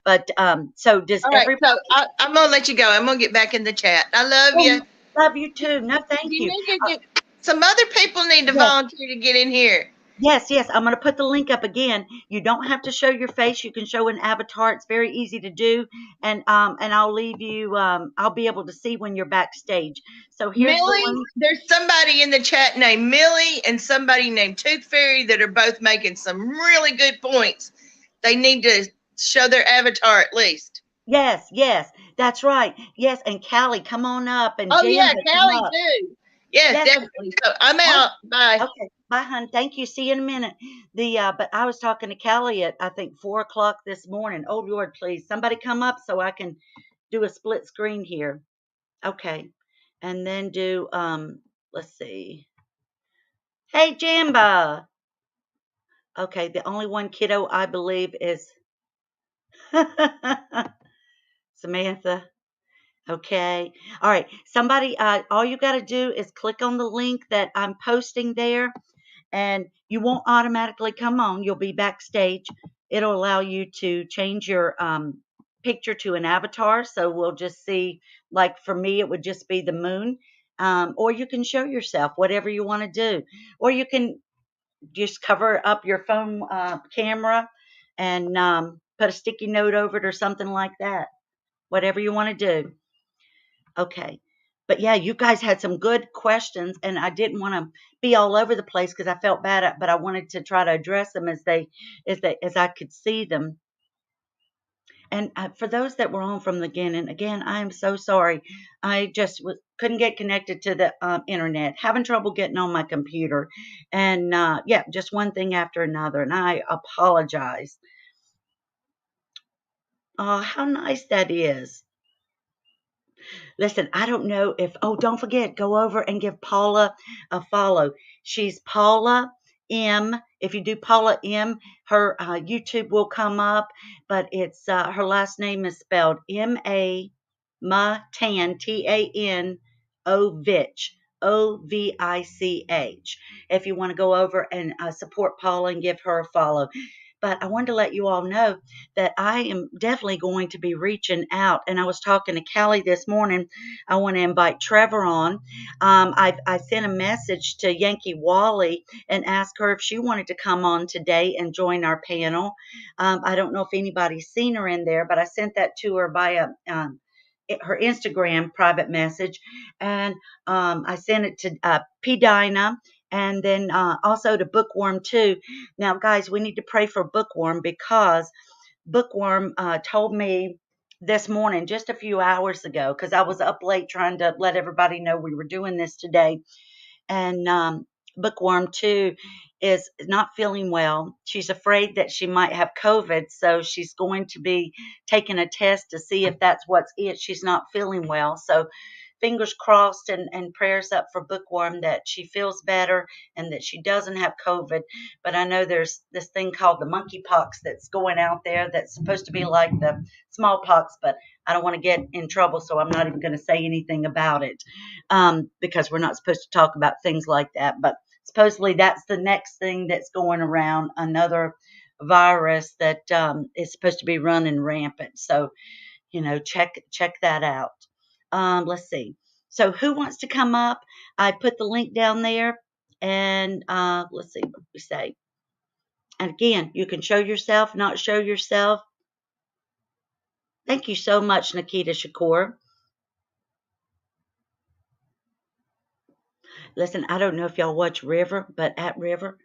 But so does All right. everybody? So I'm gonna let you go. I'm gonna get back in the chat. I love you. Love you too. No, thank You you. need to get some other people need to Yes. volunteer to get in here. Yes, yes. I'm going to put the link up again. You don't have to show your face. You can show an avatar. It's very easy to do. And I'll leave you. I'll be able to see when you're backstage. So here's the Millie, link. there's somebody in the chat named Millie and somebody named Tooth Fairy that are both making some really good points. They need to show their avatar at least. Yes, yes, that's right. Yes, and Callie, come on up, and Oh yeah, Jamba, come Callie up. too. Yes, Yes. definitely. So I'm out. Bye. Okay. Bye, hon. Thank you. See you in a minute. But I was talking to Callie at I think 4 o'clock this morning. Oh Lord, please, somebody come up so I can do a split screen here. Okay, and then do let's see. Hey, Jamba. Okay, the only one kiddo I believe is Samantha. Okay. All right. Somebody, all you got to do is click on the link that I'm posting there, and you won't automatically come on. You'll be backstage. It'll allow you to change your picture to an avatar. So we'll just see, like for me, it would just be the moon. Or you can show yourself, whatever you want to do. Or you can just cover up your phone camera and put a sticky note over it or something like that. Whatever you want to do. Okay. But yeah, you guys had some good questions, and I didn't want to be all over the place because I felt bad, but I wanted to try to address them as I could see them. And for those that were on from the beginning, again, I am so sorry. I just couldn't get connected to the internet, having trouble getting on my computer, and yeah, just one thing after another. And I apologize. Oh, how nice that is. Listen, I don't know if, oh, don't forget, go over and give Paula a follow. She's Paula M. If you do Paula M, her YouTube will come up, but it's her last name is spelled M-A-Tan, T-A-N-O-Vich, O-V-I-C-H. If you want to go over and support Paula and give her a follow. But I wanted to let you all know that I am definitely going to be reaching out. And I was talking to Callie this morning. I want to invite Trevor on. I sent a message to Yankee Wally and asked her if she wanted to come on today and join our panel. I don't know if anybody's seen her in there, but I sent that to her by her Instagram private message. And I sent it to P. Dinah. And then also to Bookworm too. Now, guys, we need to pray for Bookworm because Bookworm told me this morning, just a few hours ago, because I was up late trying to let everybody know we were doing this today. And Bookworm too is not feeling well. She's afraid that she might have COVID, so she's going to be taking a test to see if that's what's it. She's not feeling well, so fingers crossed and prayers up for Bookworm that she feels better and that she doesn't have COVID. But I know there's this thing called the monkeypox that's going out there that's supposed to be like the smallpox, but I don't want to get in trouble, so I'm not even going to say anything about it because we're not supposed to talk about things like that. But supposedly that's the next thing that's going around, another virus that is supposed to be running rampant. So, check that out. Let's see. So who wants to come up? I put the link down there, and let's see what we say. And again, you can show yourself, not show yourself. Thank you so much, Nikita Shakur. Listen, I don't know if y'all watch River, but at River,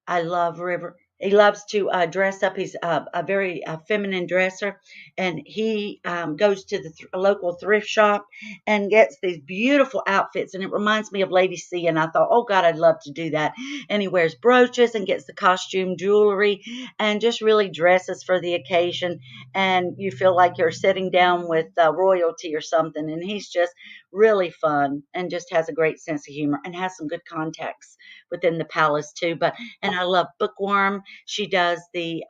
I love River. He loves to dress up. He's a very feminine dresser, and he goes to the local thrift shop and gets these beautiful outfits. And it reminds me of Lady C. And I thought, oh God, I'd love to do that. And he wears brooches and gets the costume jewelry and just really dresses for the occasion. And you feel like you're sitting down with royalty or something. And he's just really fun and just has a great sense of humor and has some good contacts within the palace too. And I love Bookworm. She does the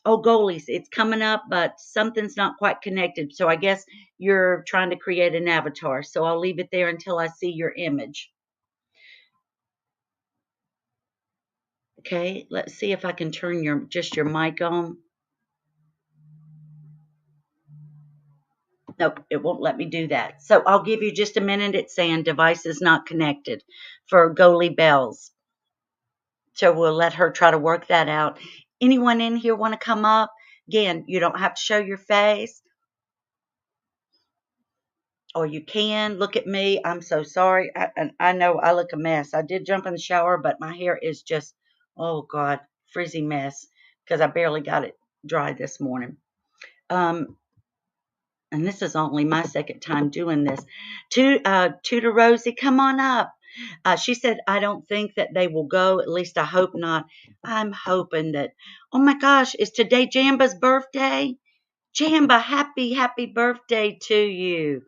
goalies. It's coming up, but something's not quite connected. So I guess you're trying to create an avatar. So I'll leave it there until I see your image. Okay, let's see if I can turn your mic on. Nope, it won't let me do that. So I'll give you just a minute. It's saying device is not connected for Goalie Bells. So we'll let her try to work that out. Anyone in here want to come up? Again, you don't have to show your face, or you can look at me. I'm so sorry. I know I look a mess. I did jump in the shower, but my hair is just, oh God, frizzy mess because I barely got it dry this morning. And this is only my second time doing this. Tutor Rosie, come on up. She said, I don't think that they will go. At least I hope not. I'm hoping that, oh my gosh, is today Jamba's birthday? Jamba, happy birthday to you.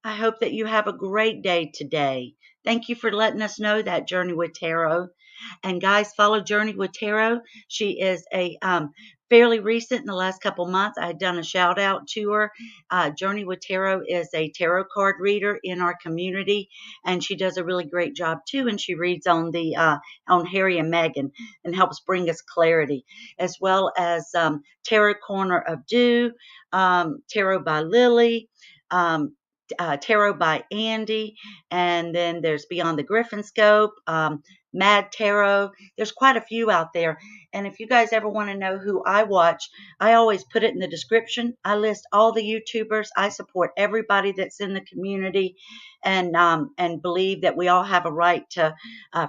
I hope that you have a great day today. Thank you for letting us know that, Journey with Tarot. And guys, follow Journey with Tarot. She is a fairly recent, in the last couple months, I had done a shout out to her. Journey with Tarot is a tarot card reader in our community, and she does a really great job too. And she reads on the on Harry and Meghan and helps bring us clarity, as well as Tarot Corner of Dew, Tarot by Lily. Tarot by Andy, and then there's Beyond the Griffin Scope, Mad Tarot. There's quite a few out there. And if you guys ever want to know who I watch, I always put it in the description. I list all the YouTubers. I support everybody that's in the community, and believe that we all have a right to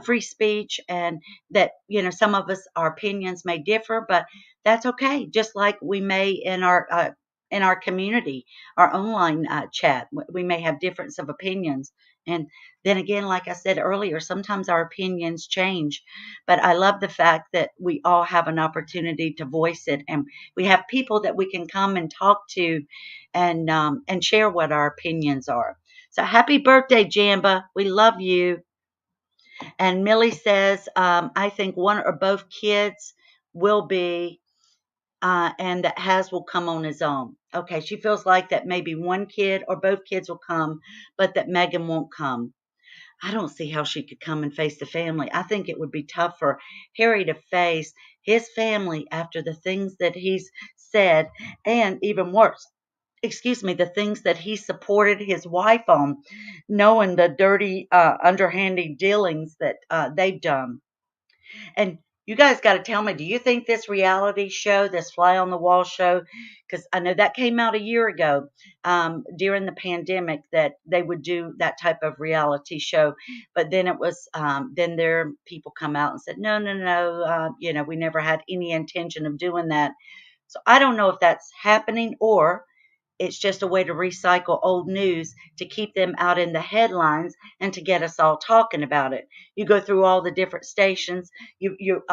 free speech, and that, you know, some of us, our opinions may differ, but that's okay. Just like we may in our community, our online chat, we may have difference of opinions. And then again, like I said earlier, sometimes our opinions change, but I love the fact that we all have an opportunity to voice it, and we have people that we can come and talk to, and share what our opinions are. So happy birthday, Jamba. We love you. And Millie says, I think one or both kids will be, and that Has will come on his own. Okay, she feels like that maybe one kid or both kids will come, but that Megan won't come. I don't see how she could come and face the family. I think it would be tough for Harry to face his family after the things that he's said, and even worse, excuse me, the things that he supported his wife on, knowing the dirty, underhanded dealings that they've done. And you guys got to tell me, do you think this reality show, this fly on the wall show, because I know that came out a year ago, during the pandemic, that they would do that type of reality show, but then it was, then their people come out and said, no, no, no, you know, we never had any intention of doing that. So I don't know if that's happening, or it's just a way to recycle old news to keep them out in the headlines and to get us all talking about it. You go through all the different stations, you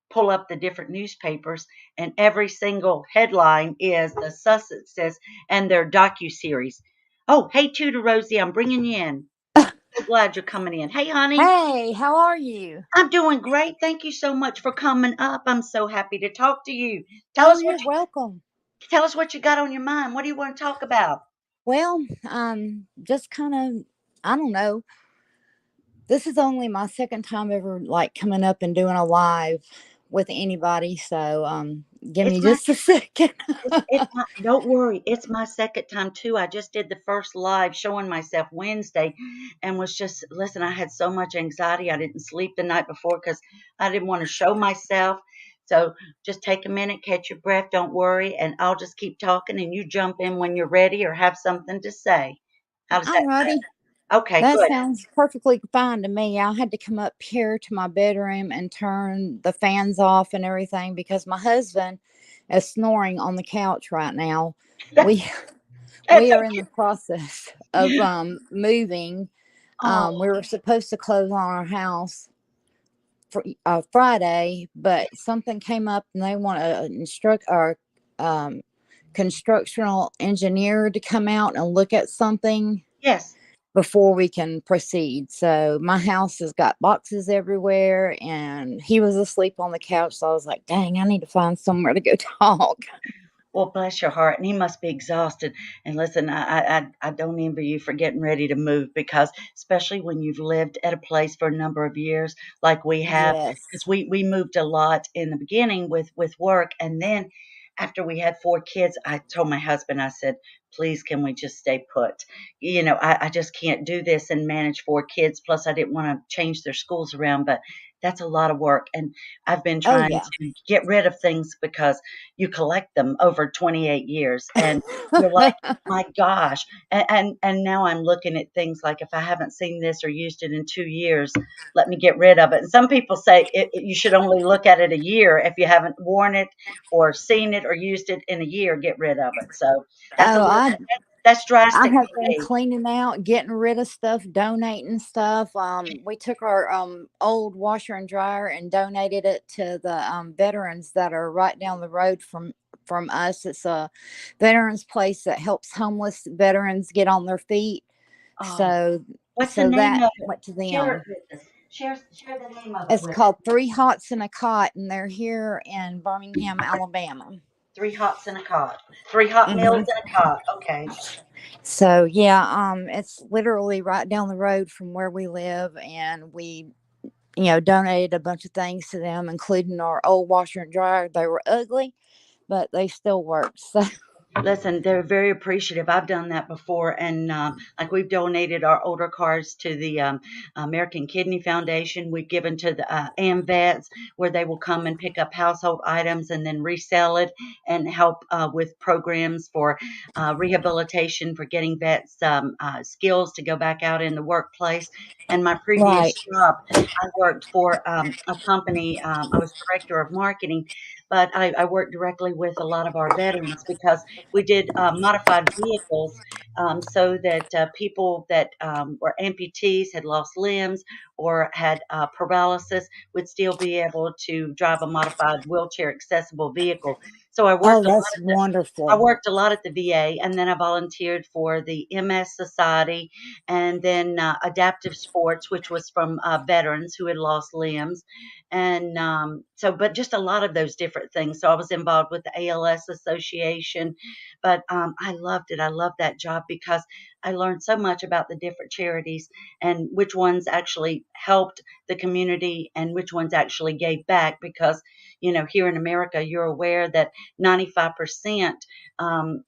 pull up the different newspapers, and every single headline is the Sussexes and their docu-series. Oh, hey, Tudor Rosie, I'm bringing you in. So glad you're coming in. Hey, honey. Hey, how are you? I'm doing great. Thank you so much for coming up. I'm so happy to talk to you. You're welcome. Tell us what you got on your mind. What do you want to talk about? Well, just kind of, I don't know. This is only my second time ever like coming up and doing a live with anybody, so give It's me my just a second. don't worry, it's my second time too. I just did the first live showing myself Wednesday, and was just, listen, I had so much anxiety. I didn't sleep the night before because I didn't want to show myself. So just take a minute, catch your breath, don't worry, and I'll just keep talking, and you jump in when you're ready or have something to say. How does that Alrighty. sound? Okay, That good. sounds perfectly fine to me. I had to come up here to my bedroom and turn the fans off and everything because my husband is snoring on the couch right now. We That's we are in the process of moving. oh, We were supposed to close on our house for Friday, but something came up and they want to instruct our um, constructional engineer to come out and look at something yes. before we can proceed. So my house has got boxes everywhere, and he was asleep on the couch. So I was like, dang, I need to find somewhere to go talk. Well, bless your heart, and he must be exhausted. And listen, I don't envy you for getting ready to move, because especially when you've lived at a place for a number of years, like we have, because Yes. we moved a lot in the beginning with work, and then after we had 4 kids, I told my husband, I said, please, can we just stay put? You know, I just can't do this and manage 4 kids. Plus, I didn't want to change their schools around, but that's a lot of work. And I've been Oh trying yeah. to get rid of things because you collect them over 28 years and you're like, my gosh. And now I'm looking at things like, if I haven't seen this or used it in 2 years, let me get rid of it. And some people say you should only look at it a year. If you haven't worn it or seen it or used it in a year, get rid of it. So that's a Oh, little, I that's I drastic have for been me. cleaning out, getting rid of stuff, donating stuff. We took our old washer and dryer and donated it to the veterans that are right down the road from us. It's a veterans place that helps homeless veterans get on their feet. Oh, So what's the so name that of it? went to Share it them. with us. Share the name of it It's with called us. Three Hots and a Cot, and they're here in Birmingham, Alabama. 3 hots in a cot. 3 hot meals Hmm. in a cot. Okay. So yeah, it's literally right down the road from where we live, and we, donated a bunch of things to them, including our old washer and dryer. They were ugly, but they still worked. So Listen, they're very appreciative. I've done that before, and like we've donated our older cars to the American Kidney Foundation. We've given to the AMVETS, where they will come and pick up household items and then resell it and help with programs for rehabilitation for getting vets skills to go back out in the workplace. And my previous right, job, I worked for a company. I was director of marketing, but I worked directly with a lot of our veterans because we did modified vehicles so that people that were amputees, had lost limbs, or had paralysis would still be able to drive a modified wheelchair accessible vehicle. So oh, that's I wonderful. worked a lot at the VA, and then I volunteered for the MS Society, and then Adaptive Sports, which was from veterans who had lost limbs. And but just a lot of those different things. So I was involved with the ALS Association, but I loved it. I loved that job because I learned so much about the different charities and which ones actually helped the community and which ones actually gave back. Because, here in America, you're aware that 95% um,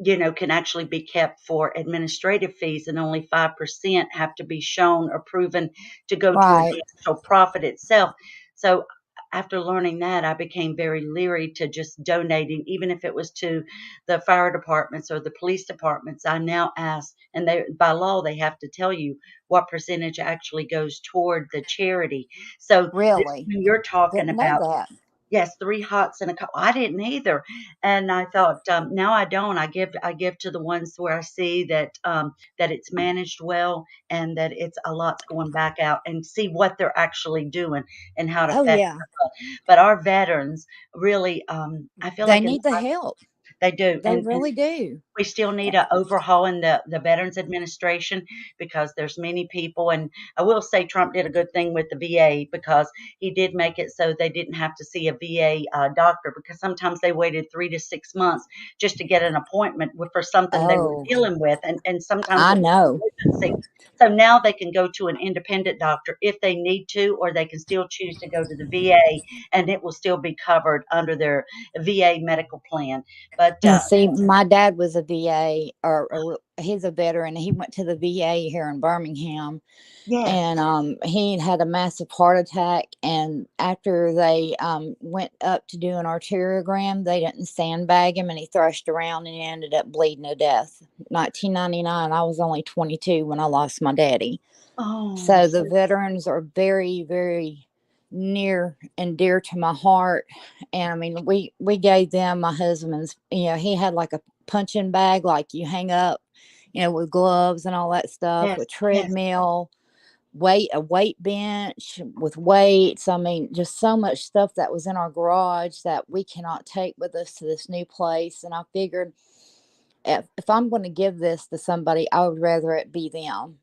can actually be kept for administrative fees, and only 5% have to be shown or proven to go toward Right, the actual profit itself. So after learning that, I became very leery to just donating, even if it was to the fire departments or the police departments. I now ask, and by law, they have to tell you what percentage actually goes toward the charity. So this, really. when you're talking Didn't know about, that. yes, 3 hots and a cup. I didn't either, and I thought, now I don't. I give to the ones where I see that it's managed well and that it's a lot's going back out, and see what they're actually doing and how to Oh affect. yeah, But our veterans really, I feel they like in need the help. they do, They really do. we still need a overhaul in the Veterans Administration, because there's many people. And I will say Trump did a good thing with the VA, because he did make it so they didn't have to see a VA doctor, because sometimes they waited 3 to 6 months just to get an appointment for something they were Oh, dealing with, and sometimes I it was know. an emergency. So now they can go to an independent doctor if they need to, or they can still choose to go to the VA, and it will still be covered under their VA medical plan. But And see, my dad was a VA, or he's a veteran. He went to the VA here in Birmingham, yes, and he had a massive heart attack. And after they went up to do an arteriogram, they didn't sandbag him, and he thrashed around and he ended up bleeding to death. 1999. I was only 22 when I lost my daddy. oh, So the so veterans are very, very near and dear to my heart. And I mean, we gave them my husband's. He had like a punching bag, like you hang up, with gloves and all that stuff, yes, with yes. treadmill, a weight bench with weights. I mean, just so much stuff that was in our garage that we cannot take with us to this new place. And I figured, if I'm going to give this to somebody, I would rather it be them.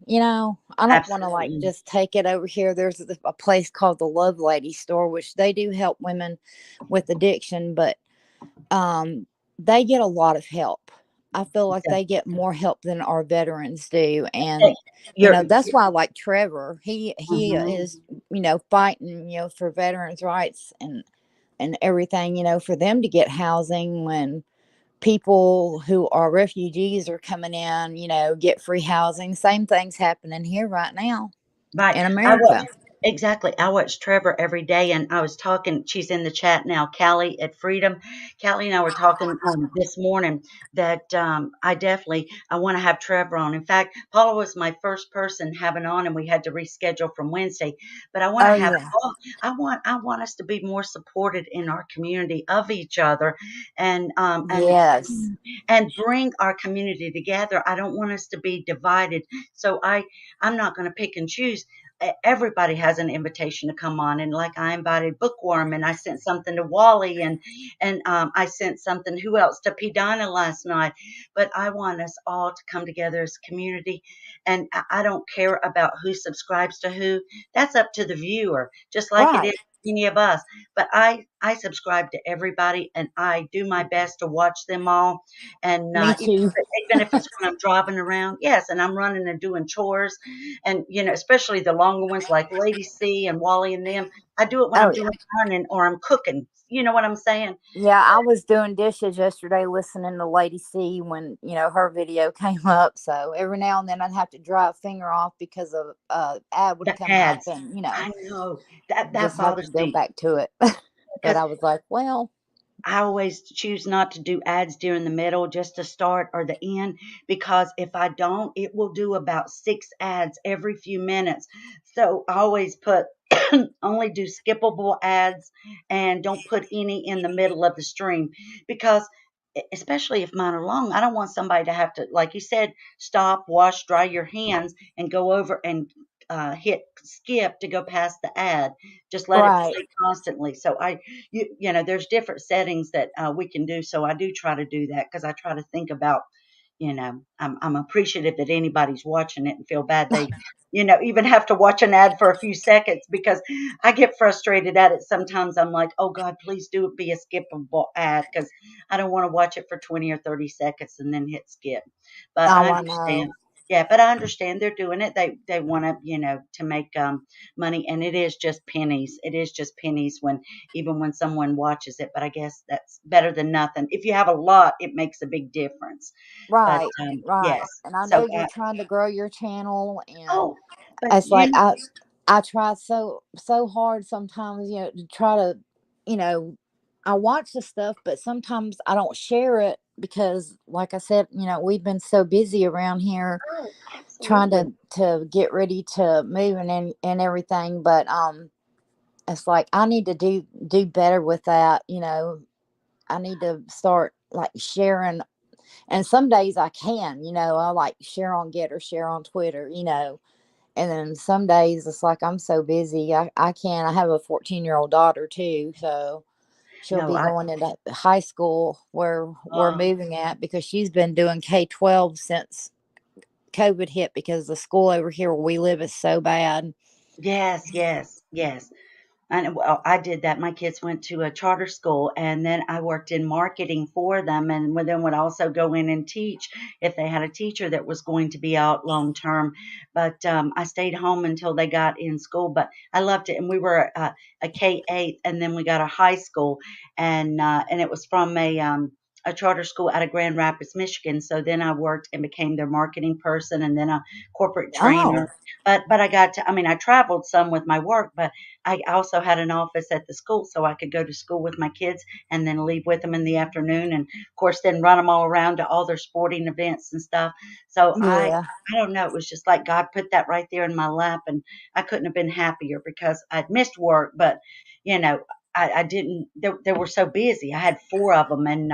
I don't want to like Absolutely. just take it over here. There's a place called the Love Lady store, which they do help women with addiction, but um, they get a lot of help. I feel like Yeah. they get more help than our veterans do, Hey, and you're that's why I like Trevor. He mhm. is fighting for veterans' rights and everything, for them to get housing when people who are refugees are coming in, get free housing. Same thing's happening here right now Right. in I will America. Exactly. I watch Trevor every day, and I was talking. She's in the chat now, Callie at Freedom. Callie and I were talking this morning that I want to have Trevor on. In fact, Paula was my first person having on, and we had to reschedule from Wednesday. But I want to Oh have. yeah. I want us to be more supported in our community of each other, and Yes. and bring our community together. I don't want us to be divided. So I'm not going to pick and choose. Everybody has an invitation to come on, and like I invited Bookworm, and I sent something to Wally, and I sent something, who else, to P Donna last night. But I want us all to come together as a community, and I don't care about who subscribes to who. That's up to the viewer, just like it Right. is any of us. But I subscribe to everybody, and I do my best to watch them all, and Me too. even if it's when I'm driving around, yes, and I'm running and doing chores, and especially the longer ones like Lady C and Wally and them. I do it when Oh I'm yeah. doing ironing or I'm cooking. You know what I'm saying? Yeah, I was doing dishes yesterday listening to Lady C when, her video came up. So every now and then I'd have to dry a finger off because a ad would The come up ads. and, I know that just have to bothers go me back to it. But because I was like, well, I always choose not to do ads during the middle, just to start or the end, because if I don't, it will do about 6 ads every few minutes. So I always put only do skippable ads and don't put any in the middle of the stream, because especially if mine are long, I don't want somebody to have to, like you said, stop, wash, dry your hands, and go over and hit skip to go past the ad. Just let it right. play constantly. So there's different settings that we can do. So I do try to do that, because I try to think about, I'm appreciative that anybody's watching it and feel bad they, even have to watch an ad for a few seconds, because I get frustrated at it. Sometimes I'm like, oh God, please do it be a skippable ad, because I don't want to watch it for 20 or 30 seconds and then hit skip. But I Oh, I know. understand. Yeah, but I understand they're doing it. They want to, to make money, and it is just pennies. It is just pennies when, even when someone watches it. But I guess that's better than nothing. If you have a lot, it makes a big difference. But Right. Right. yes. And I know So you're trying to grow your channel, and oh, but it's like I try so hard sometimes, to try to, you know, I watch the stuff, but sometimes I don't share it because, like I said, we've been so busy around here oh, trying absolutely. to get ready to move and everything. But it's like I need to do better with that. I need to start like sharing. And some days I can, I like share on Get or share on Twitter, and then some days it's like I'm so busy. I can't. I have a 14-year-old daughter too. So she'll No, be going into high school where we're uh, moving at because she's been doing K-12 since COVID hit because the school over here where we live is so bad. yes, yes, yes. And well, I did that. My kids went to a charter school, and then I worked in marketing for them, and then would also go in and teach if they had a teacher that was going to be out long term. But I stayed home until they got in school. But I loved it, and we were a K-8, and then we got a high school, and it was from a charter school out of Grand Rapids, Michigan. So then I worked and became their marketing person, and then a corporate Oh, trainer. But I got to, I mean, I traveled some with my work, but I also had an office at the school, so I could go to school with my kids and then leave with them in the afternoon, and of course then run them all around to all their sporting events and stuff. So yeah. I don't know, it was just like God put that right there in my lap, and I couldn't have been happier, because I'd missed work, but you know I didn't. They were so busy. I had 4 of them, and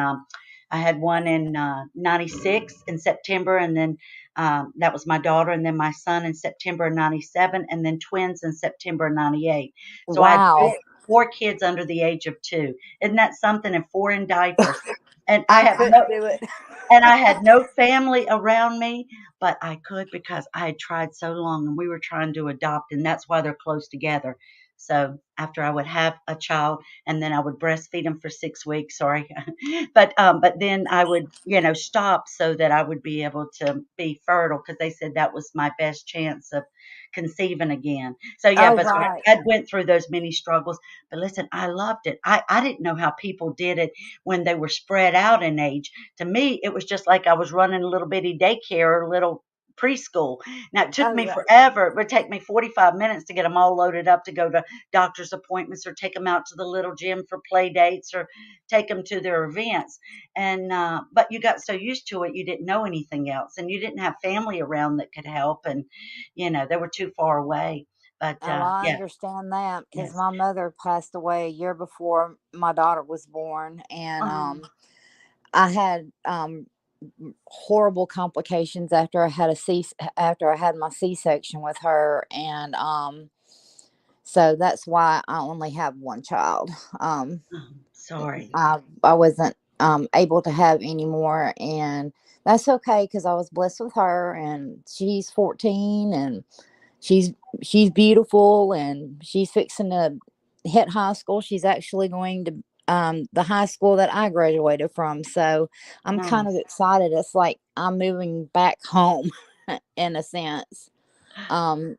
I had one in '96 in September, and then that was my daughter, and then my son in September of '97, and then twins in September of '98. So I had Wow. four kids under the age of 2. Isn't that something? And 4 in diapers. And I I have no couldn't do it. and I had no family around me, but I could, because I had tried so long, and we were trying to adopt, and that's why they're close together. So after I would have a child, and then I would breastfeed them for 6 weeks. Sorry, but then I would stop so that I would be able to be fertile, because they said that was my best chance of conceiving again. So yeah, Oh, but so right. I went through those many struggles. But listen, I loved it. I didn't know how people did it when they were spread out in age. To me, it was just like I was running a little bitty daycare or little preschool. Now, it took Oh me yeah. forever. It would take me 45 minutes to get them all loaded up to go to doctor's appointments or take them out to the little gym for play dates or take them to their events. And, but you got so used to it, you didn't know anything else. And you didn't have family around that could help. And, they were too far away. But, Oh, I yeah, understand that because yes. my mother passed away a year before my daughter was born, and Oh, I had horrible complications after after I had my C-section with her, and so that's why I only have one child. sorry. I wasn't able to have any more, and that's okay because I was blessed with her, and she's 14, and she's she's beautiful, and she's fixing to hit high school. She's actually going to the high school that I graduated from, so I'm kind of Nice. excited. It's like I'm moving back home in a sense.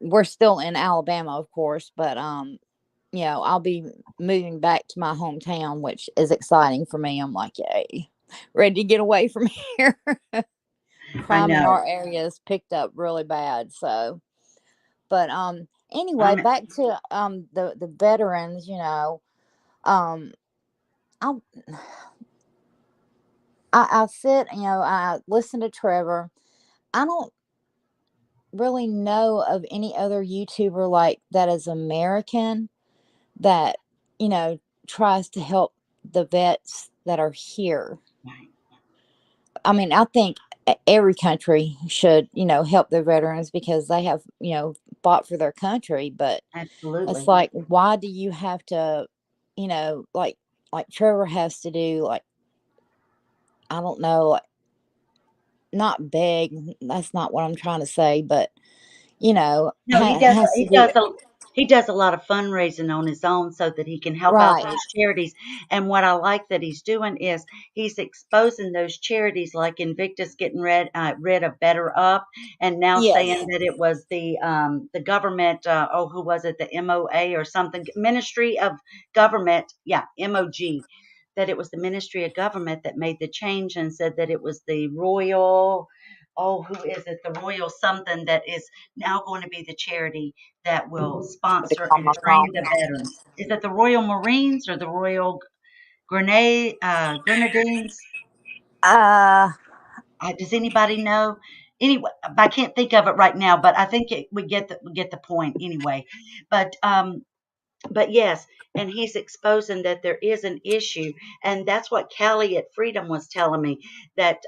We're still in Alabama, of course, but I'll be moving back to my hometown, which is exciting for me. I'm like, yay, ready to get away from here. I Crime in know. our area is picked up really bad. So, but anyway, I'm back to the veterans. Um, I I sit, I listen to Trevor. I don't really know of any other YouTuber like that is American that you know tries to help the vets that are here. right. I mean, I think every country should, help their veterans because they have, fought for their country. But it's Absolutely. like, why do you have to, like Trevor has to do, like, I don't know, like, not beg. That's not what I'm trying to say, but No, has to do he does a lot of fundraising on his own so that he can help out right. those charities. And what I like that he's doing is he's exposing those charities like Invictus getting rid of Better Up, and now saying Yes, that it was the government, who was it, the MOA or something, Ministry of Government, yeah, MOG, that it was the Ministry of Government that made the change and said that it was the Royal, who is it, the Royal something that is now going to be the charity that will to sponsor come and train across. the veterans. Is it the Royal Marines or the Royal Grenadines? Uh, Does anybody know? Anyway, I can't think of it right now, but I think we get the point anyway. But yes, and he's exposing that there is an issue, and that's what Callie at Freedom was telling me that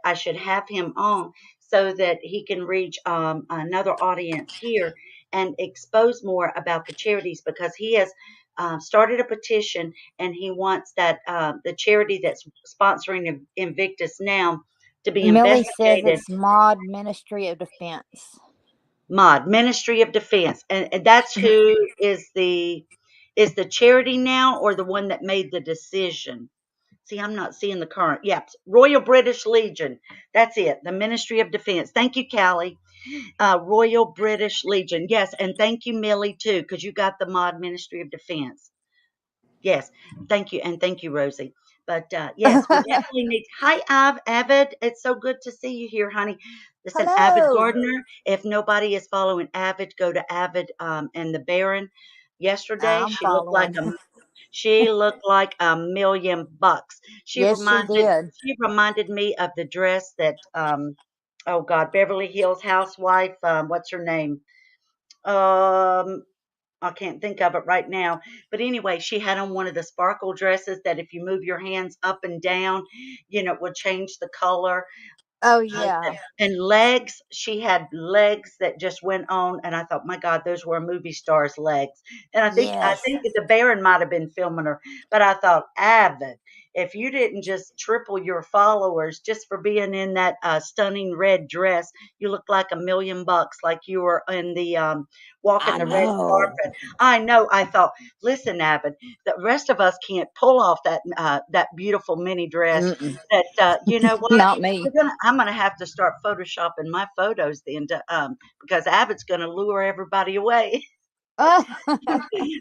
I should have him on so that he can reach another audience here and expose more about the charities because he has started a petition and he wants that the charity that's sponsoring Invictus now to be Millie says investigated. it's Mod Ministry of Defense. Ministry of Defense, and that's who is the charity now or the one that made the decision. See, I'm not seeing the current. Yep, Royal British Legion. That's it. The Ministry of Defense. Thank you, Callie. Royal British Legion. Yes, and thank you, Millie, too, because you got the mod Ministry of Defense. Yes, thank you, and thank you, Rosie. But yes, we definitely need. Hi, Avid. It's so good to see you here, honey. Listen, Avid Hello. Gardner. If nobody is following Avid, go to Avid and the Baron. Yesterday, I'm following. she looked like $1,000,000. Yes, she did. She reminded me of the dress that oh God, Beverly Hills housewife. What's her name? Um, I can't think of it right now. But anyway, she had on one of the sparkle dresses that if you move your hands up and down, it will change the color. Oh I yeah. and legs, she had legs that just went on, and I thought, my God, those were a movie star's legs. And I Yes. think that the Baron might have been filming her, but I thought, Avid, if you didn't just triple your followers just for being in that stunning red dress, you look like $1,000,000, like you were in the walking I the red know. carpet. I know. I thought, listen, Avid, the rest of us can't pull off that beautiful mini dress. Mm-mm. That you know what? Not me. I'm gonna have to start photoshopping my photos then, because Abbott's gonna lure everybody away.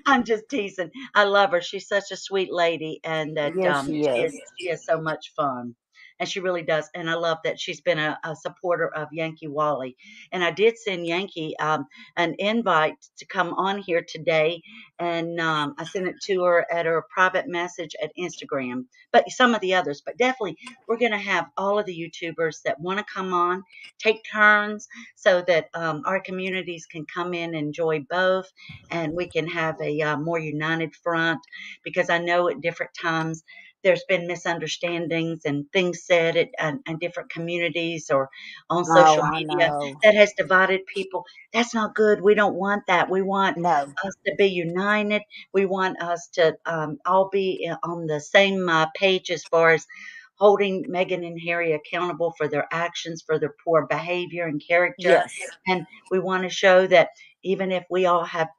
I'm just teasing. I love her. She's such a sweet lady, and that Yes, she she is. is so much fun. and she really does. And I love that she's been a supporter of Yankee Wally. And I did send Yankee an invite to come on here today, and I sent it to her at her private message at Instagram. But some of the others, but definitely we're going to have all of the YouTubers that want to come on, take turns, so that our communities can come in and enjoy both, and we can have a more united front, because I know at different times there's been misunderstandings and things said at different communities or on Oh, social I media know. that has divided people. That's not good. We don't want that. We want No. us to be united. We want us to all be on the same page as far as holding Meghan and Harry accountable for their actions, for their poor behavior and character. Yes. And we want to show that even if we all have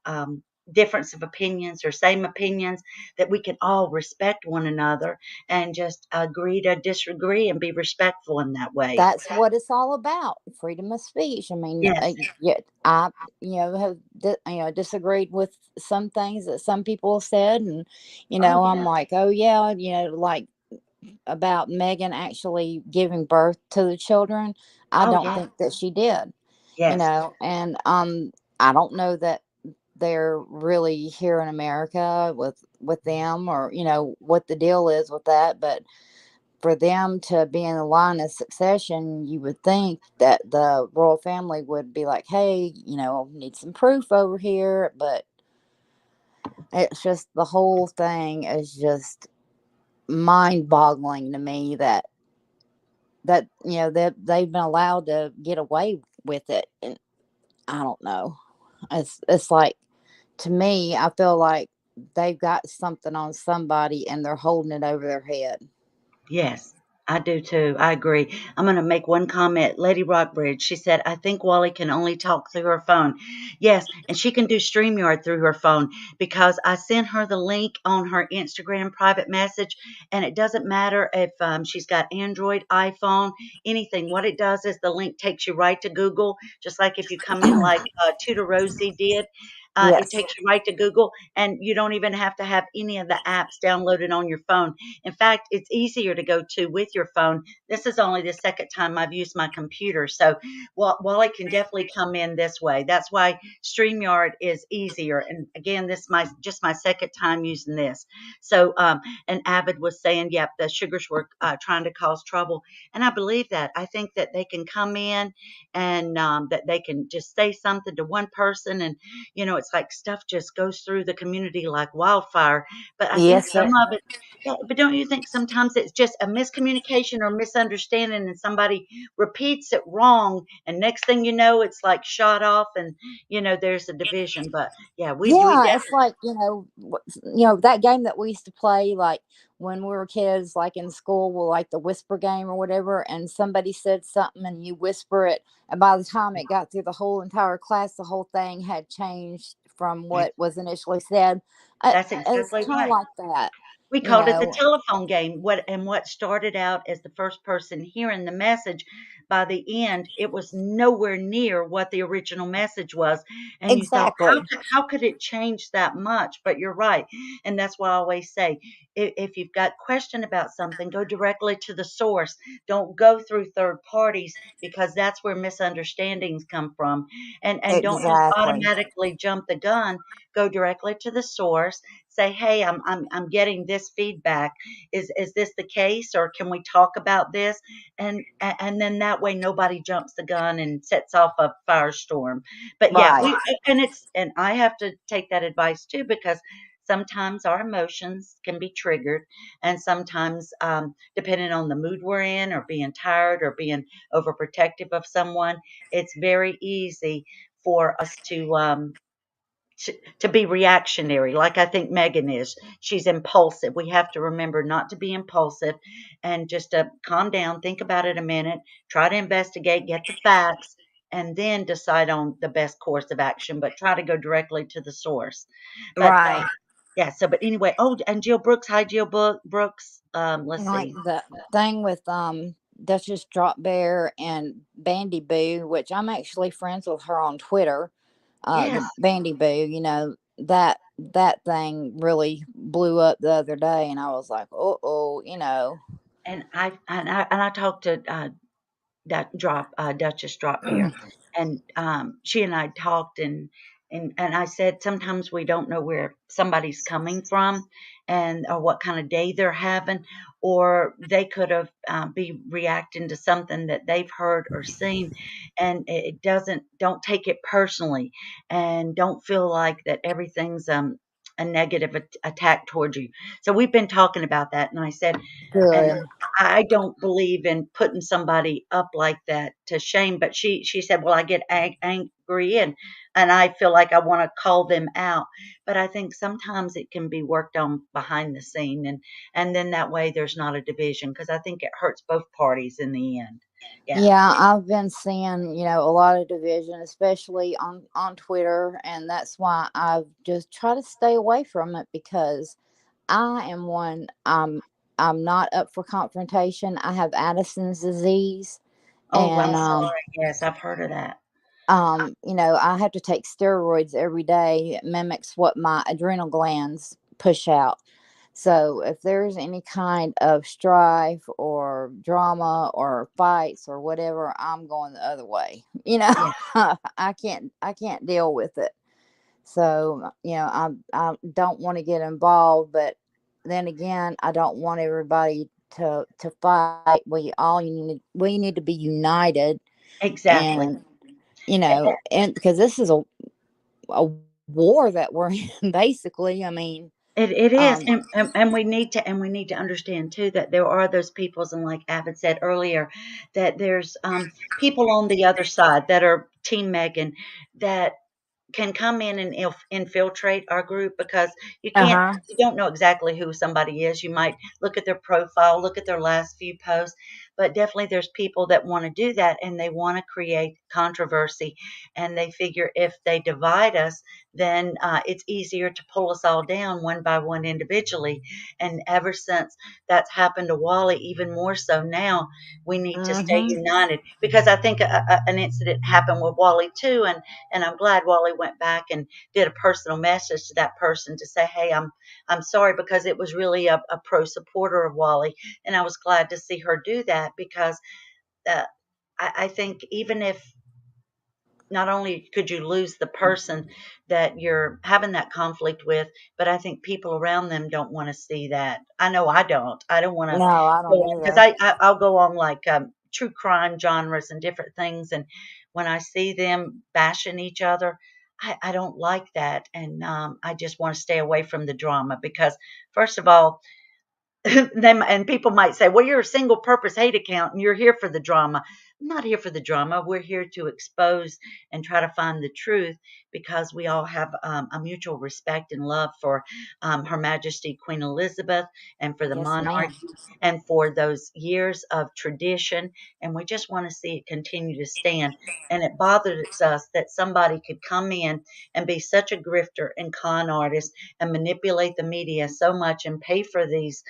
difference of opinions or same opinions, that we can all respect one another and just agree to disagree and be respectful in that way. That's what it's all about. Freedom of speech. I mean, Yes. yeah, I, have, disagreed with some things that some people said. And, Oh, I'm yeah. like, oh, yeah, like about Megan actually giving birth to the children. I Oh, don't yeah. think that she did, Yes. and I don't know that they're really here in America with them, or what the deal is with that. But for them to be in the line of succession, you would think that the royal family would be like, hey, need some proof over here. But it's just, the whole thing is just mind boggling to me that they've been allowed to get away with it. And I don't know. It's like, to me, I feel like they've got something on somebody and they're holding it over their head. Yes, I do too. I agree. I'm going to make one comment. Lady Rockbridge, she said, I think Wally can only talk through her phone. Yes, and she can do StreamYard through her phone, because I sent her the link on her Instagram private message, and it doesn't matter if she's got Android, iPhone, anything. What it does is the link takes you right to Google, just like if you come in like Tudor Rosie did. It Yes. takes you right to Google, and you don't even have to have any of the apps downloaded on your phone. In fact, it's easier to go to with your phone. This is only the second time I've used my computer. So while it can definitely come in this way, that's why StreamYard is easier. And again, this is just my second time using this. So, and Avid was saying, yep, the sugars were trying to cause trouble. And I believe that. I think that they can come in and that they can just say something to one person. And, it's like stuff just goes through the community like wildfire. But I think Yes, some of it, yeah, but don't you think sometimes it's just a miscommunication or misunderstanding, and somebody repeats it wrong, and next thing you know, it's like shot off, and there's a division. But yeah, we yeah, definitely. it's like, that game that we used to play, like when we were kids, like in school, well, like the whisper game or whatever, and somebody said something and you whisper it, and by the time it got through the whole entire class, the whole thing had changed from what was initially said. That's It's exactly kind of right. like that, We you called it the know. telephone game. What started out as the first person hearing the message, by the end, it was nowhere near what the original message was. And you thought, Exactly. how could it change that much? But you're right. And that's why I always say, if you've got question about something, go directly to the source. Don't go through third parties, because that's where misunderstandings come from. And don't just Exactly. automatically jump the gun. Go directly to the source. Say, hey, I'm getting this feedback. Is this the case, or can we talk about this? And then that way nobody jumps the gun and sets off a firestorm. But yeah, Right. and I have to take that advice too, because sometimes our emotions can be triggered, and sometimes depending on the mood we're in, or being tired, or being overprotective of someone, it's very easy for us to be reactionary, like I think Megan is. She's impulsive. We have to remember not to be impulsive, and just to calm down, think about it a minute, try to investigate, get the facts, and then decide on the best course of action, but try to go directly to the source. But Right. yeah, so but anyway, oh, and Jill Brooks, hi Jill Brooks. Let's Like see. the thing with Duchess Drop Bear and Bandy Boo, which I'm actually friends with her on Twitter. The Yes. Bandy Boo, that thing really blew up the other day, and I was like, oh, and I talked to Duchess Drop Beer, and she and I talked, and I said sometimes we don't know where somebody's coming from, and or what kind of day they're having, or they could have be reacting to something that they've heard or seen, and it doesn't don't take it personally, and don't feel like that everything's a negative attack towards you. So we've been talking about that, and I said, and Good. I don't believe in putting somebody up like that to shame, but she said, "Well, I get angry and I feel like I want to call them out." But I think sometimes it can be worked on behind the scene, and then that way there's not a division, because I think it hurts both parties in the end. Yeah. Yeah, I've been seeing, a lot of division, especially on Twitter, and that's why I've just try to stay away from it because I am one. I'm not up for confrontation. I have Addison's disease, Oh, and I'm sorry. Yes, I've heard of that. I have to take steroids every day. It mimics what my adrenal glands push out. So if there's any kind of strife or drama or fights or whatever, I'm going the other way. Yeah, I can't deal with it. So, I don't want to get involved, but then again, I don't want everybody to fight. We need to be united, exactly. and and because this is a war that we're in, basically. I mean, It is, um, and we need to understand too that there are those peoples, and like Avid said earlier, that there's people on the other side that are Team Megan, that can come in and infiltrate our group, because uh-huh. you don't know exactly who somebody is. You might look at their profile, look at their last few posts, but definitely there's people that want to do that, and they want to create controversy, and they figure if they divide us, then it's easier to pull us all down one by one individually. And ever since that's happened to Wally, even more so now, we need to stay Mm-hmm. united, because I think an incident happened with Wally too, and I'm glad Wally went back and did a personal message to that person to say, "Hey, I'm sorry," because it was really a pro supporter of Wally, and I was glad to see her do that, because uh, I think even if not only could you lose the person that you're having that conflict with, but I think people around them don't want to see that. I know I don't. I don't want to, No, I don't because either. I'll go on like true crime genres and different things, and when I see them bashing each other, I don't like that, and I just want to stay away from the drama, because first of all, and people might say, "Well, you're a single purpose hate account and you're here for the drama." I'm not here for the drama. We're here to expose and try to find the truth, because we all have a mutual respect and love for Her Majesty Queen Elizabeth, and for the Yes, ma'am. monarchy, and for those years of tradition. And we just want to see it continue to stand. And it bothers us that somebody could come in and be such a grifter and con artist and manipulate the media so much and pay for these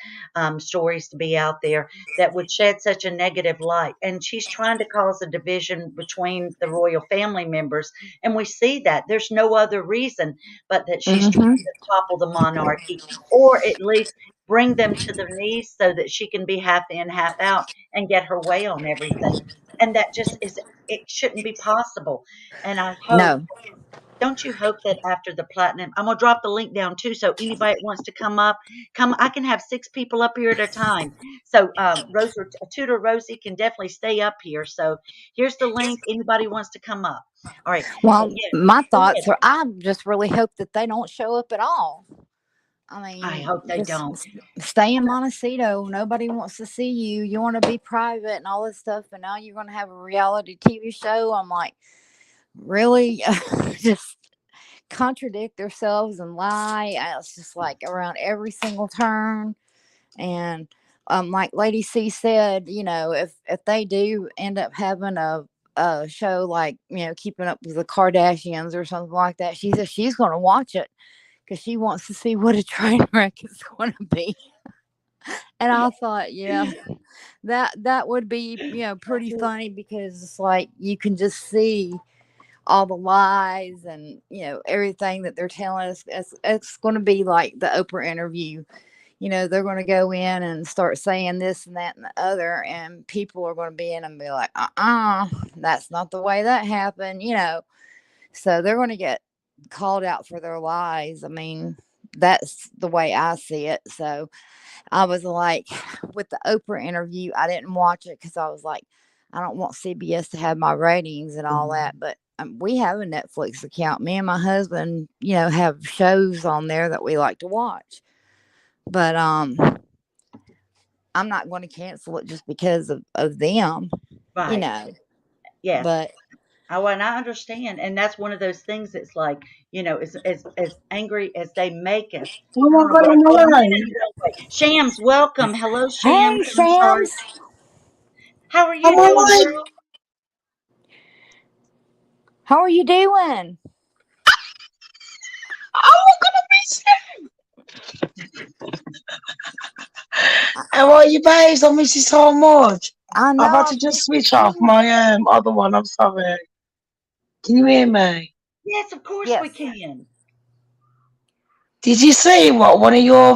stories to be out there that would shed such a negative light. And she's trying to cause a division between the royal family members. And we see that there's no other reason but that she's trying Mm-hmm. to topple the monarchy, or at least bring them to their knees so that she can be half in, half out, and get her way on everything. And that just is, it shouldn't be possible. And I hope, No. don't you hope that after the platinum, I'm gonna drop the link down too, so anybody that wants to come up, come. I can have 6 people up here at a time. So Tutor Rosie can definitely stay up here. So here's the link. Anybody wants to come up? All right. But Well, yeah, my go thoughts ahead. are, I just really hope that they don't show up at all. I I mean, hope they just don't. stay in Montecito. Nobody wants to see you. You want to be private and all this stuff, and now you're going to have a reality TV show. I'm like, really? Just contradict themselves and lie. It's just like around every single turn. And like Lady C said, if they do end up having a show like Keeping Up with the Kardashians or something like that, she says she's going to watch it because she wants to see what a train wreck is going to be. And I thought, yeah, that would be pretty funny because it's like you can just see all the lies and everything that they're telling us. It's going to be like the Oprah interview. they're going to go in and start saying this and that and the other, and people are going to be in and be like, that's not the way that happened. So they're going to get called out for their lies. I mean, that's the way I see it. So I was like, with the Oprah interview, I didn't watch it because I was like, I don't want CBS to have my ratings and all that. But we have a Netflix account. Me and my husband, have shows on there that we like to watch. But I'm not going to cancel it just because of them, Right. Yes. But Oh, and I understand. And that's one of those things that's like, as angry as they make us. Oh I my don't know God, what I'm I call alive. Shams, welcome. Hello, hey, Shams. I'm sorry. Shams, How are I'm you doing, alive. girl? how are you doing? I'm not gonna miss it. How are you, babes? I miss you so much. I I've had know. to just switch off my other one. I'm sorry. Can you hear me? Yes, of course we Yes. can. Did you see what one of your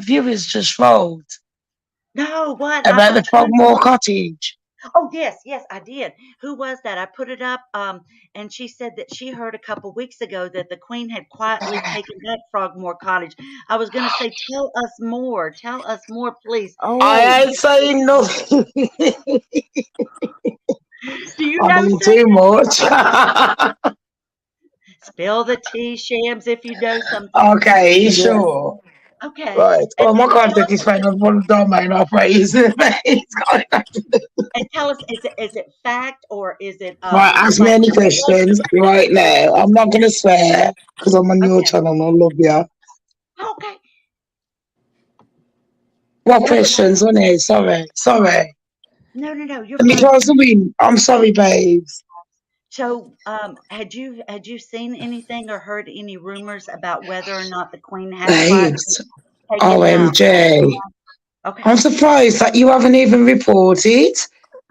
viewers just wrote No, what? about I'm the trying. Frogmore Cottage? Oh, yes, I did. Who was that? I put it up, and she said that she heard a couple weeks ago that the Queen had quietly taken back Frogmore Cottage. I was going to say, tell us more. Tell us more, please. I Oh, ain't saying nothing. Do you know Probably too something? much. Spill the tea, Shams, if you know something. Okay, you yes. sure? Okay. Right. And, Well, my and tell contact us, is found on one domain operators. It's going on. and tell us, is it fact or is it Right, ask me like any questions right now. I'm not going to swear because I'm on your okay, channel and I love you. okay. What What about questions, honey? Sorry. no, you're Let me fine. close the window. I'm sorry, babes. So, had you seen anything or heard any rumors about whether or not the Queen has quietly Babes. taken OMG. okay. I'm surprised that you haven't even reported.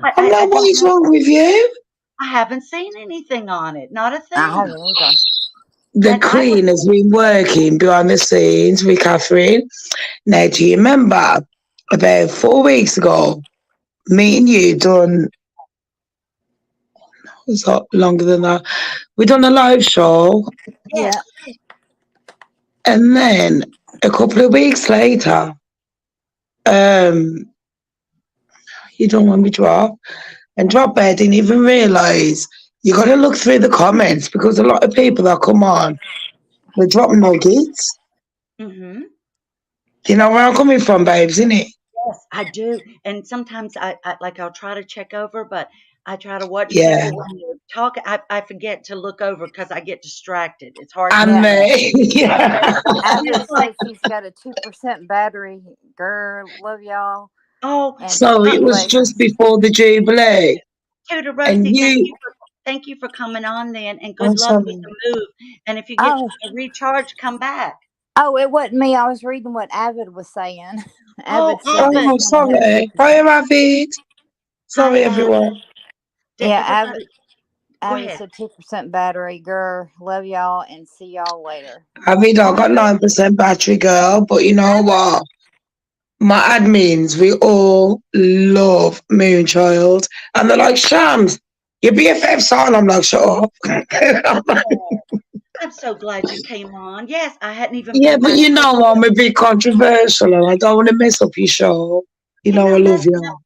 I, I'm I, I like, what don't is know. wrong with you? I haven't seen anything on it. Not a I thing. haven't either. The And I was Queen has been working behind the scenes with Catherine. Now, do you remember about 4 weeks ago, me and you done, it was longer than that, we done a live show, yes, Yeah. and then a couple of weeks later, um, you don't want me to drop, and drop I didn't even realise. You got to look through the comments because a lot of people that come on, they drop nuggets. mm-hmm. Do you know where I'm coming from, babes, innit? Yes, I do. And sometimes I'll try to check over, but I try to watch Yeah. people when they talk. I forget to look over because I get distracted. It's hard to And Yeah. do. me. Yeah. And Avid it's like, says she's got a 2% battery. Girl, love y'all. oh, And So it was just congratulations. before the Jubilee. Tutor And Rosie, thank you, you for coming on then, and good I'm luck with sorry. the move. And if you get Oh, a recharge, come back. it wasn't me. I was reading what Avid was saying. Oh, Avid said that Oh, Avid. she only had sorry. 2%. Hi, Ravid. Hi, Sorry, Avid. everyone. Did Yeah, everybody go Avid ahead? said 2% battery. Girl, love y'all and see y'all later. Ravid, I Oh, got 9% battery, girl. But you know what? My admins, we all love Moonchild. And they're like, Shams, your BFF's on. I'm like, shut up. I'm so glad you came on. Yes, I hadn't even Yeah, put but my you know I'm a bit controversial and I don't want to mess up your show. You You're know I not love messing up. you.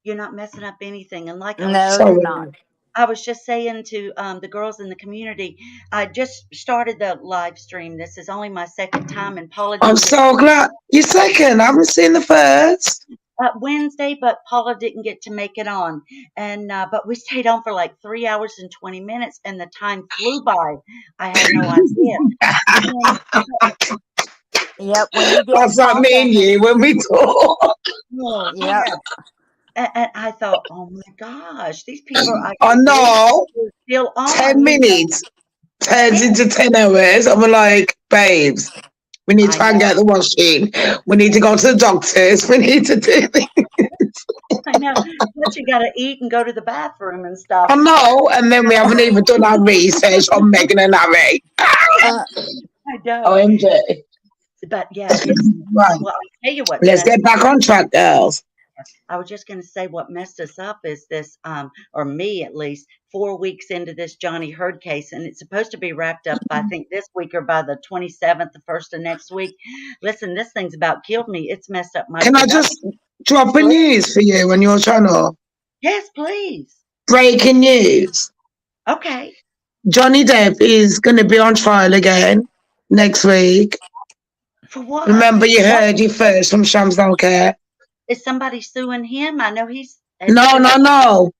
You're not messing up anything. And like I was No, just you're Sorry. not. I was just saying to the girls in the community, I just started the live stream. This is only my second time, and Paula I'm didn't get so glad. You second. I haven't seen the first. Wednesday, but Paula didn't get to make it on. And but we stayed on for like 3 hours and 20 minutes, and the time flew by. I had no idea. And then, Yep, when you get to That's like me and talking. you when we talk. oh Yep. yeah, and I thought, oh my gosh, these people, I I can't believe know. they're still 10 on. minutes turns Yeah, into 10 hours. I'm like, babes, we need to I try and know. get the washing. We need to go to the doctors. We need to do this. I know. But you got to eat and go to the bathroom and stuff. I know. And then we haven't even done our research on Meghan and Harry. Uh, I know. OMG. But yeah, it's Right. well. I'll tell you what Let's messed. get back on track, girls. I was just going to say what messed us up is this, or me at least, 4 weeks into this Johnny Hurd case, and it's supposed to be wrapped up, I think, this week or by the 27th, the first of next week. Listen, this thing's about killed me. It's messed up my Can I production. just drop a Please. news for you on your channel? Yes, please. Breaking news. Okay. Johnny Depp is going to be on trial again next week. For what? Remember, you What? heard it first from Shams Don't Care. Is somebody suing him? I know he's. No.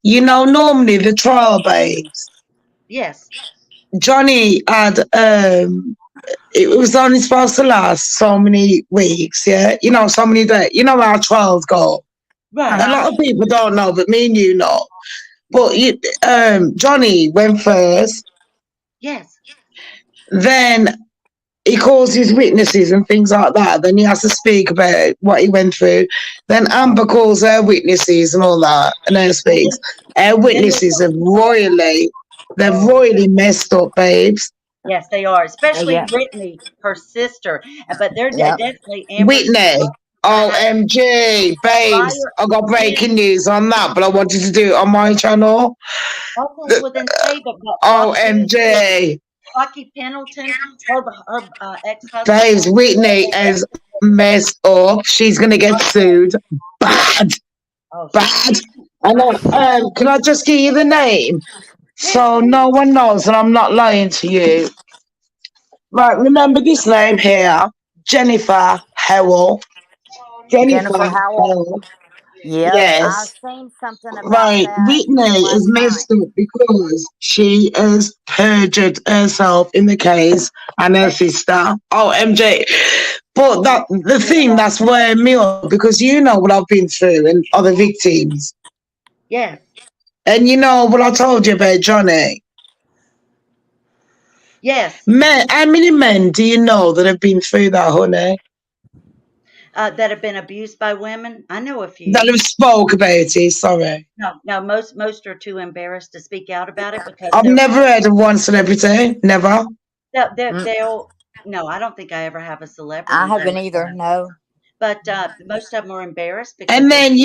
You know, normally the trial, babes. Yes. Johnny had, it was only supposed to last so many weeks, yeah? You know, so many days. You know how trials go. Right. A lot of people don't know, but me and you know. But Johnny went first. Yes. Then he calls his witnesses and things like that. Then he has to speak about what he went through. Then Amber calls her witnesses and all that, and then speaks. Her witnesses have they've royally messed up, babes. Yes, they are, especially Yeah. Whitney, her sister. But they're Yep. definitely Amber's Whitney, OMG, babes. liar. I got breaking news on that, but I wanted to do it on my channel. Okay, well then save it. But OMG. Rocky Pendleton, her ex-husband. Babes, Whitney has messed up. She's going to get sued. Bad. Oh, Bad. And can I just give you the name? So no one knows, and I'm not lying to you. Right, remember this name here? Jennifer Howell. Jennifer Howell. Yep. I've Yes. seen something about Right, that Whitney last is night. messed up because she has perjured herself in the case and her sister. OMG. But the thing that's wearing me up, because you know what I've been through and other victims. Yes. And you know what I told you about Johnny? Yes. Men, how many men do you know that have been through that, honey? That have been abused by women. I know a few. That have spoke about it, sorry. No, most are too embarrassed to speak out about it because I've never heard of one celebrity, never. they'll. No, I don't think I ever have a celebrity. I haven't either. No. But most of them are embarrassed because. And then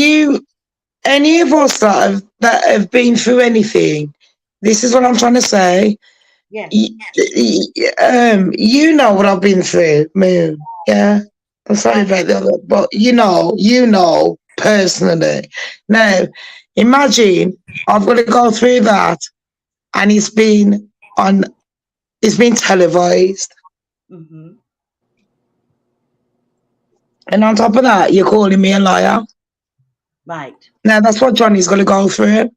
any of us that have been through anything, this is what I'm trying to say. Yeah. You know what I've been through, Moon. Yeah. I'm sorry about the other, but you know personally. Now, imagine I've got to go through that, and it's been televised. Mm-hmm. And on top of that, you're calling me a liar. Right. Now, that's what Johnny's going to go through.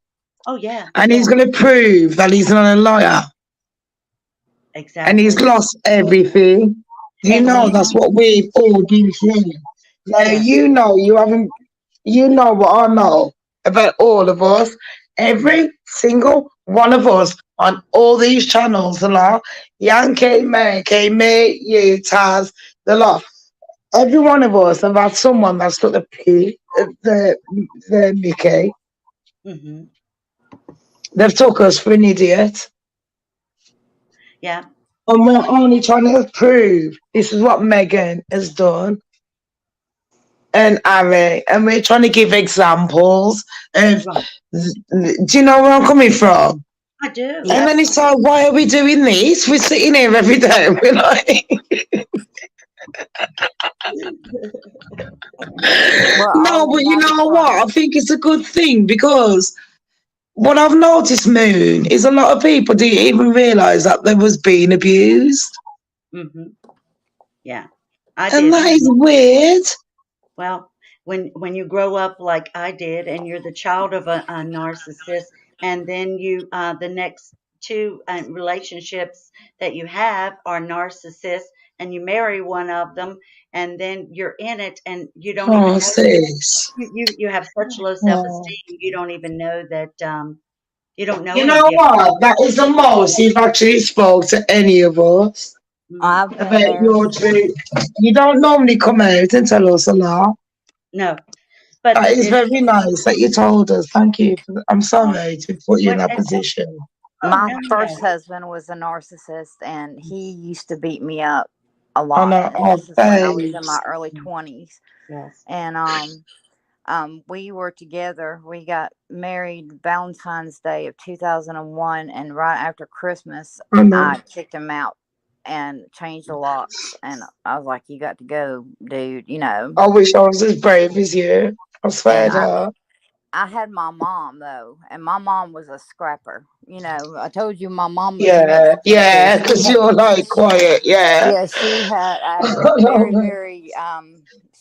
Oh, yeah. And he's going to prove that he's not a liar. Exactly. And he's lost everything. You know, that's what we've all been through. Now, you know what I know about all of us. Every single one of us on all these channels, the lot. Yankee, Mikey, me, you, Taz, the lot. Every one of us have had someone that's got the Mickey. Mm-hmm. They've took us for an idiot. Yeah. And we're only trying to prove this is what Meghan has done. And Harry. And we're trying to give examples of, do you know where I'm coming from? I do. And then it's like, why are we doing this? We're sitting here every day. We're like... No, but you know what? I think it's a good thing because what I've noticed, Moon, is a lot of people didn't even realise that they was being abused. Mm-hmm. Yeah. And that is weird. Well, when you grow up like I did and you're the child of a narcissist, and then you the next two relationships that you have are narcissists, and you marry one of them, and then you're in it and you don't even know sis. you have such low self-esteem, you don't even know that you don't know. You know what? That is the most you've actually spoke to any of us about your truth. You don't normally come out and tell us a lot. No. But that is very nice that you told us. Thank you. I'm sorry to put you in that position. My first husband was a narcissist, and he used to beat me up. a I lot, know. and Oh, this is when I was in babes. my early 20s. Yes. And we were together. We got married Valentine's Day of 2001, and right after Christmas, I know. I kicked him out and changed the locks. And I was like, "You got to go, dude," you know. I wish I was as brave as you. I swear And to God. I had my mom though, and my mom was a scrapper. You know, I told you my mom was Yeah, Mexican too. yeah, because you're like quiet. Yeah. Yeah, she had a very, very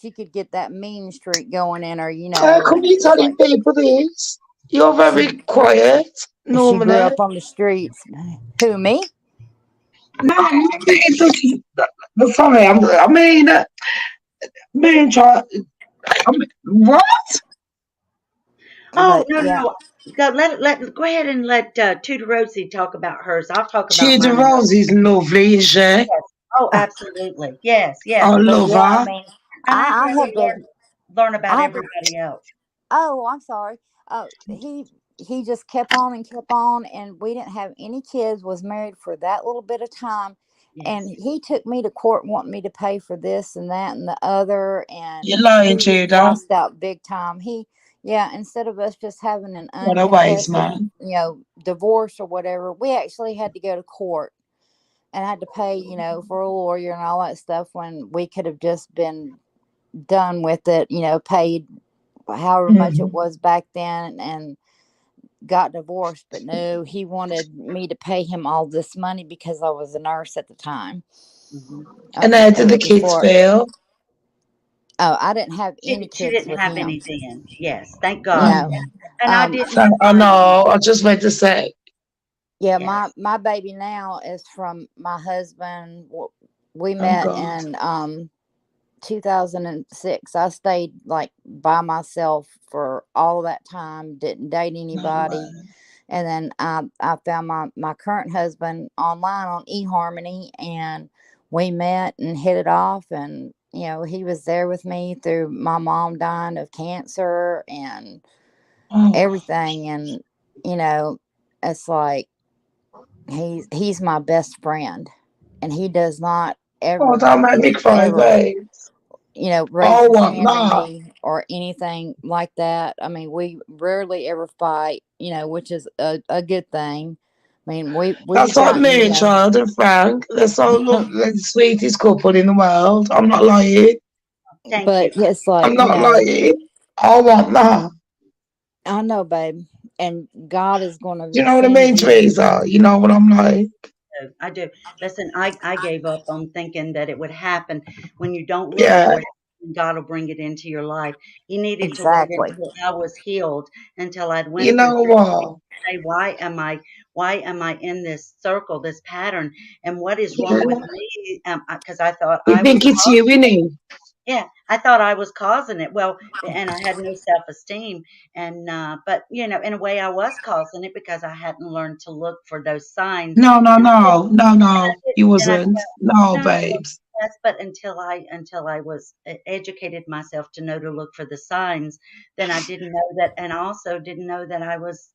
she could get that mean streak going in her, you How know, come and you it's telling like people this? You're very she quiet she grew normally. up on the streets. Who, me? No, it's just, sorry. I mean, Moonchild. I mean, what? Oh But no, yeah, no. Go ahead and let Tudor Rosie talk about hers. I'll talk about Cheetah mine. Rose is lovely, is she? Yes. Oh, absolutely. Yes, yes. I but love yeah, I her. mean, And I'd I rather had to learn about I had to everybody else. oh, I'm sorry. He just kept on and kept on, and we didn't have any kids. Was married for that little bit of time, and Yes. he took me to court wanting me to pay for this and that and the other, and You're lying, he Cheetah. lost out big time. Yeah, instead of us just having an What a waste, uncontested, man. divorce or whatever, we actually had to go to court and had to pay, for a lawyer and all that stuff when we could have just been done with it, paid however much it Mm. was back then and got divorced. But no, he wanted me to pay him all this money because I was a nurse at the time. Hmm. And how did the kids Before, feel? oh, I didn't have any She kids didn't with have him. any then. Yes, thank God. No. Mm. And I Um, didn't So, have I mine either. know. I just meant to say. yeah, Yes. my baby now is from my husband. We Oh, met God. in 2006. I stayed like by myself for all that time, didn't date No anybody. way. And then I found my current husband online on eHarmony, and we met and hit it off. And, he was there with me through my mom dying of cancer and Oh, everything. And, you know, it's like he's my best friend, and he does not oh, ever, don't make me cry, ever babe. raise Oh, his what? hand to No. me or anything like that. I mean, we rarely ever fight, which is a good thing. I mean, we've That's like gotten, me and Child and Frank. They're so lovely. They're the sweetest couple in the world. I'm not lying. Thank you. but it's I'm like, not lying. I want that. I know, babe, and God is going Do you to know what I send mean, you. Teresa? You know what I'm like? I do. Listen, I gave up on thinking that it would happen when you don't look Yeah. for it. And God will bring it into your life. You needed to wait Exactly. until I was healed, until I'd You went through know what? say, why am I in this circle, this pattern, and what is wrong with Yeah. me? Because I thought You I was, think it's you, innit? yeah, I thought I was causing it. Well, and I had no self-esteem, and but in a way, I was causing it because I hadn't learned to look for those signs, No, no, and I did, no, no, and I no. did, You and I wasn't. No, no, babes. yes, but until I was educated myself to know to look for the signs, then I didn't know that, and I also didn't know that I was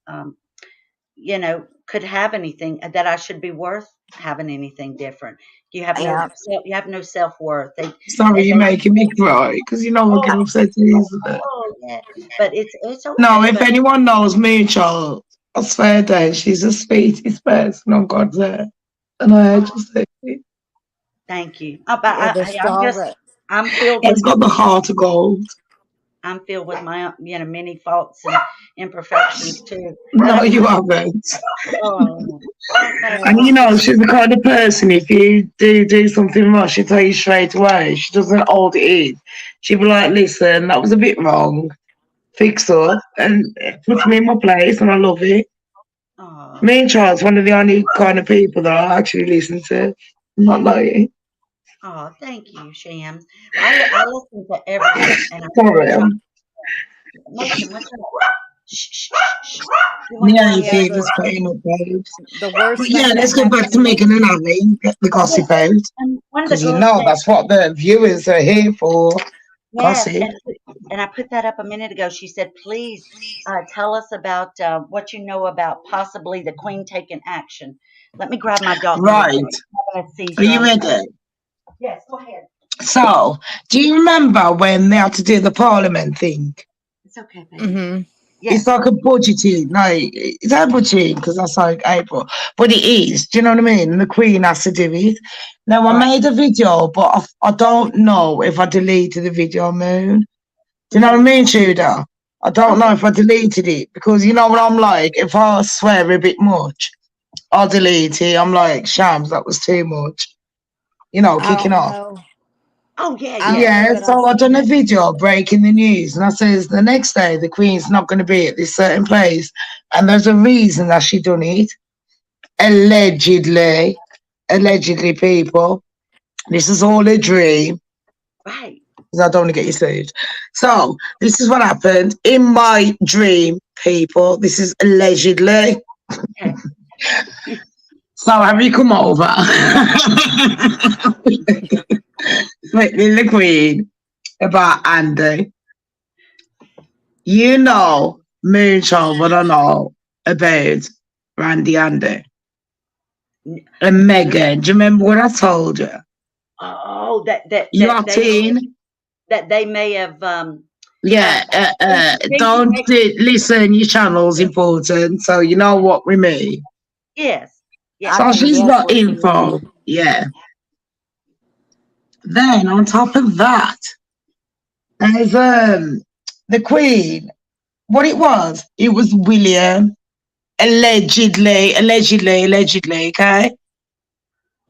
could have anything that I should be worth having anything different. You have no Yeah. you have no self-worth. Sorry, you're They making me cry because you know I oh get upset easily. oh yeah, but it's No, okay. if But anyone knows me, child, I swear to she's the sweetest person on God's earth. And I oh, just say, thank you. But Yeah, the stronger. I'm filled with it's got the heart of gold. I'm filled with my many faults and imperfections too. But No, I'm you haven't. oh, but I And Yeah, you promise. know, she's the kind of person, if you do something wrong, she'll tell you straight away. She doesn't hold it in. She'll be like, listen, that was a bit wrong. Fix up. And it puts me in my place, and I love it. Oh, Me and Charles, one of the only kind of people that I actually listen to. I'm not lying. oh, thank you, Shams. I listen to everyone, and I Sorry, try. I'm Mason, what's up? Shh, shh, shh, shh. You want to the go hay yeah. outside? fever's playing up, babes. The But worst yeah, thing that let's get back happened to to me. Megan and Harry, get the Yeah, gossip out. and one of the Because you girls know said that's what the viewers are here for. yes, Gossip. and I put that up a minute ago. She said, "Please tell us about what you know about possibly the Queen taking action." Let me grab my dog. Give me a Right. second. I'm having a Are seizure. you I'm sorry. ready? Yes, go ahead. So, do you remember when they had to do the Parliament thing? It's okay, baby. Mm-hmm. Yes. It's like a budgeting, like it's a budgeting because that's like April, but it is. Do you know what I mean? And the Queen has to do it. Now I Right. made a video, but I don't know if I deleted the video, Moon. Do you know what I mean, Tudor? I don't know if I deleted it because you know what I'm like. If I swear a bit much, I'll delete it. I'm like, Shams, that was too much. You know, I kicking don't off. know. Oh yeah, I don't yeah. know Yeah, that so I've I done seen a it. video breaking the news, and I says the next day the Queen's not going to be at this certain place, and there's a reason that she done it. Allegedly, people, this is all a dream. Right. Because I don't want to get you sued. So this is what happened in my dream, people. This is allegedly. Okay. So have you come over? With the Queen about Andy. You know, Moonchild, what I know about Randy Andy and Megan. Do you remember what I told you? Oh, Yachting. that they may have Yeah, don't listen. Your channel's important, so you know what we mean. Yes. Yeah. I So can she's guess got what you info. mean. Yeah. Then on top of that, there's the Queen. What it was William. Allegedly. Okay.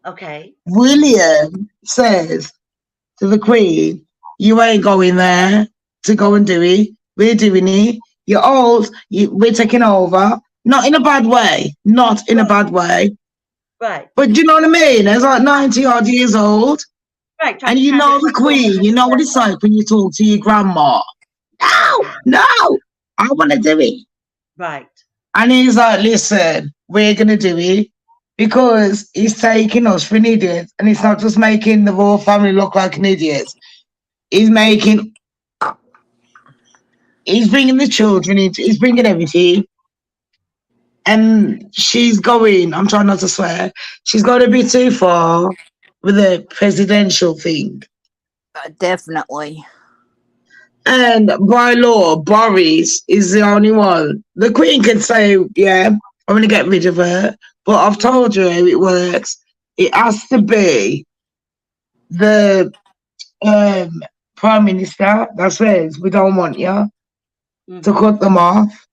Okay. William says to the Queen, "You ain't going there to go and do it. We're doing it. You're old. We're taking over. Not in a bad way. Not in a bad way. Right. But do you know what I mean? It's like 90 odd years old. Right. And you know the Queen, you know what it's like when you talk to your grandma. No, I want to do it. Right. And he's like, listen, we're going to do it because he's taking us for an idiot. And it's not just making the royal family look like an idiot. He's bringing the children into, he's bringing everything. And she's going, I'm trying not to swear, she's going a bit too far with the presidential thing. Definitely. And by law, Boris is the only one. The Queen can say, yeah, I'm going to get rid of her. But I've told you how it works. It has to be the Prime Minister that says, we don't want you to cut them off.